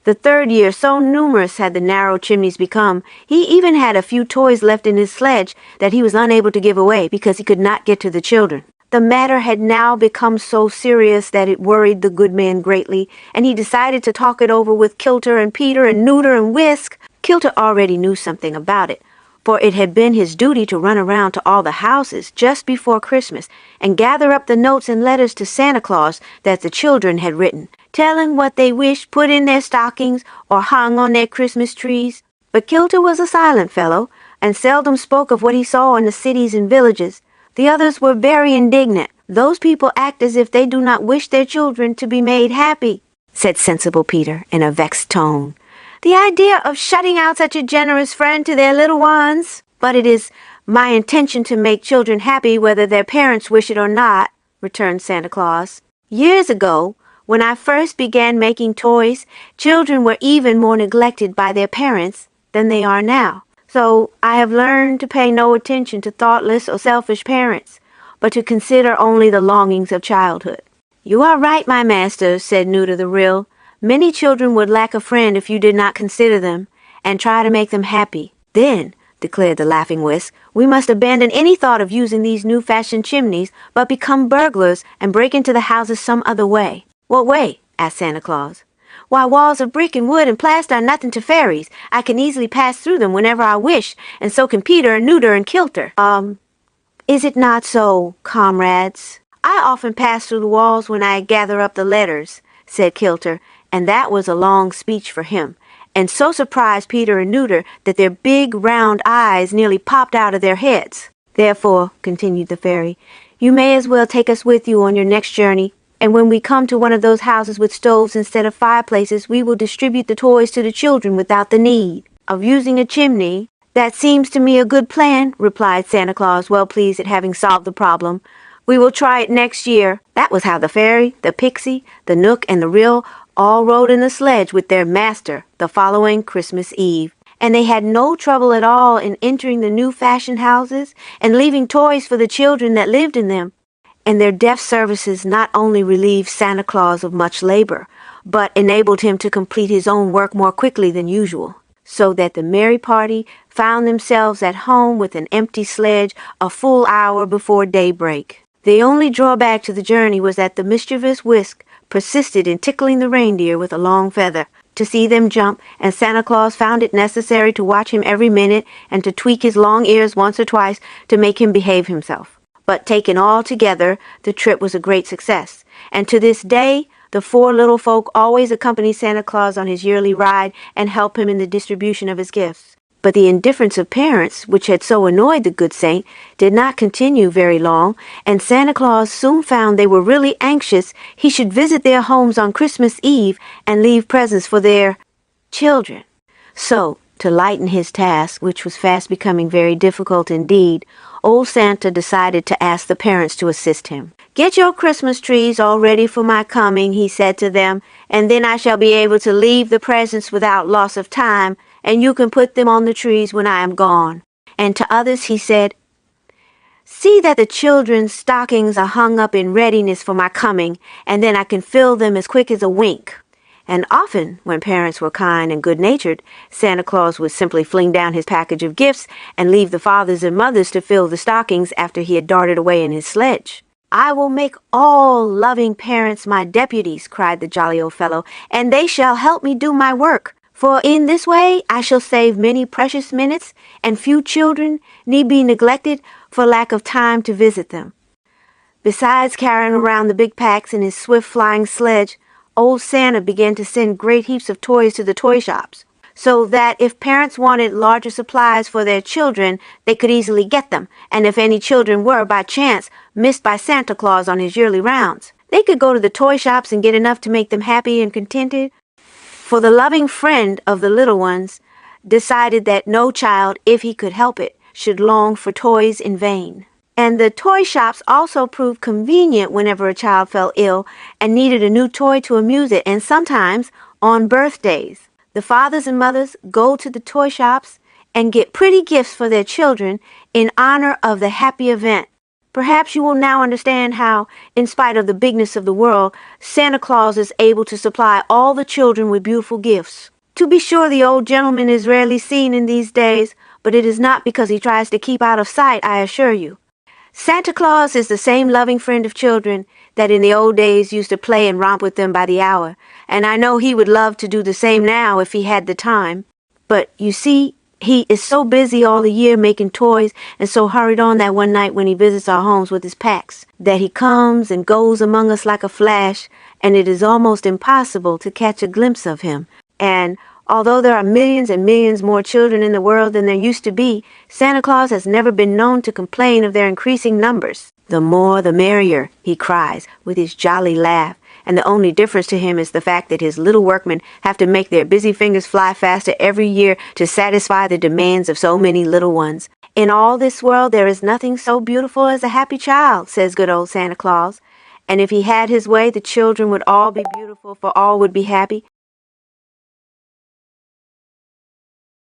The third year, so numerous had the narrow chimneys become, he even had a few toys left in his sledge that he was unable to give away because he could not get to the children. The matter had now become so serious that it worried the good man greatly, and he decided to talk it over with Kilter and Peter and Nooter and Whisk. Kilter already knew something about it, for it had been his duty to run around to all the houses just before Christmas and gather up the notes and letters to Santa Claus that the children had written, telling what they wished put in their stockings or hung on their Christmas trees. But Kilter was a silent fellow, and seldom spoke of what he saw in the cities and villages. The others were very indignant. "Those people act as if they do not wish their children to be made happy," said sensible Peter in a vexed tone. "The idea of shutting out such a generous friend to their little ones!" "But it is my intention to make children happy whether their parents wish it or not," returned Santa Claus. "Years ago, when I first began making toys, children were even more neglected by their parents than they are now. So I have learned to pay no attention to thoughtless or selfish parents, but to consider only the longings of childhood." "You are right, my master," said Nooter the Ryl. "Many children would lack a friend if you did not consider them and try to make them happy." "Then," declared the laughing Whisk, "we must abandon any thought of using these new-fashioned chimneys, but become burglars and break into the houses some other way." "What way?" asked Santa Claus. "Why, walls of brick and wood and plaster are nothing to fairies. I can easily pass through them whenever I wish, and so can Peter and Nooter and Kilter." Is it not so, comrades?" "I often pass through the walls when I gather up the letters," said Kilter, and that was a long speech for him, and so surprised Peter and Nooter that their big round eyes nearly popped out of their heads. "Therefore," continued the fairy, "you may as well take us with you on your next journey, and when we come to one of those houses with stoves instead of fireplaces, we will distribute the toys to the children without the need of using a chimney." "That seems to me a good plan," replied Santa Claus, well pleased at having solved the problem. "We will try it next year." That was how the fairy, the pixie, the knook, and the ryl all rode in the sledge with their master the following Christmas Eve. And they had no trouble at all in entering the new-fashioned houses and leaving toys for the children that lived in them. And their deft services not only relieved Santa Claus of much labor, but enabled him to complete his own work more quickly than usual, so that the merry party found themselves at home with an empty sledge a full hour before daybreak. The only drawback to the journey was that the mischievous Whisk persisted in tickling the reindeer with a long feather to see them jump, and Santa Claus found it necessary to watch him every minute and to tweak his long ears once or twice to make him behave himself. But taken all together, the trip was a great success, and to this day the four little folk always accompany Santa Claus on his yearly ride and help him in the distribution of his gifts. But the indifference of parents, which had so annoyed the good saint, did not continue very long, and Santa Claus soon found they were really anxious he should visit their homes on Christmas Eve and leave presents for their children. So, to lighten his task, which was fast becoming very difficult indeed, old Santa decided to ask the parents to assist him. "Get your Christmas trees all ready for my coming," he said to them, "and then I shall be able to leave the presents without loss of time, and you can put them on the trees when I am gone." And to others he said, "See that the children's stockings are hung up in readiness for my coming, and then I can fill them as quick as a wink." And often, when parents were kind and good-natured, Santa Claus would simply fling down his package of gifts and leave the fathers and mothers to fill the stockings after he had darted away in his sledge. "I will make all loving parents my deputies," cried the jolly old fellow, "and they shall help me do my work. For in this way I shall save many precious minutes, and few children need be neglected for lack of time to visit them." Besides carrying around the big packs in his swift-flying sledge, old Santa began to send great heaps of toys to the toy shops, so that if parents wanted larger supplies for their children, they could easily get them, and if any children were, by chance, missed by Santa Claus on his yearly rounds, they could go to the toy shops and get enough to make them happy and contented. For the loving friend of the little ones decided that no child, if he could help it, should long for toys in vain. And the toy shops also proved convenient whenever a child fell ill and needed a new toy to amuse it, and sometimes on birthdays. The fathers and mothers go to the toy shops and get pretty gifts for their children in honor of the happy event. Perhaps you will now understand how, in spite of the bigness of the world, Santa Claus is able to supply all the children with beautiful gifts. To be sure, the old gentleman is rarely seen in these days, but it is not because he tries to keep out of sight, I assure you. Santa Claus is the same loving friend of children that in the old days used to play and romp with them by the hour, and I know he would love to do the same now if he had the time. But, you see, he is so busy all the year making toys and so hurried on that one night when he visits our homes with his packs, that he comes and goes among us like a flash, and it is almost impossible to catch a glimpse of him. And although there are millions and millions more children in the world than there used to be, Santa Claus has never been known to complain of their increasing numbers. "The more the merrier," he cries with his jolly laugh, and the only difference to him is the fact that his little workmen have to make their busy fingers fly faster every year to satisfy the demands of so many little ones. "In all this world there is nothing so beautiful as a happy child," says good old Santa Claus, "and if he had his way the children would all be beautiful, for all would be happy.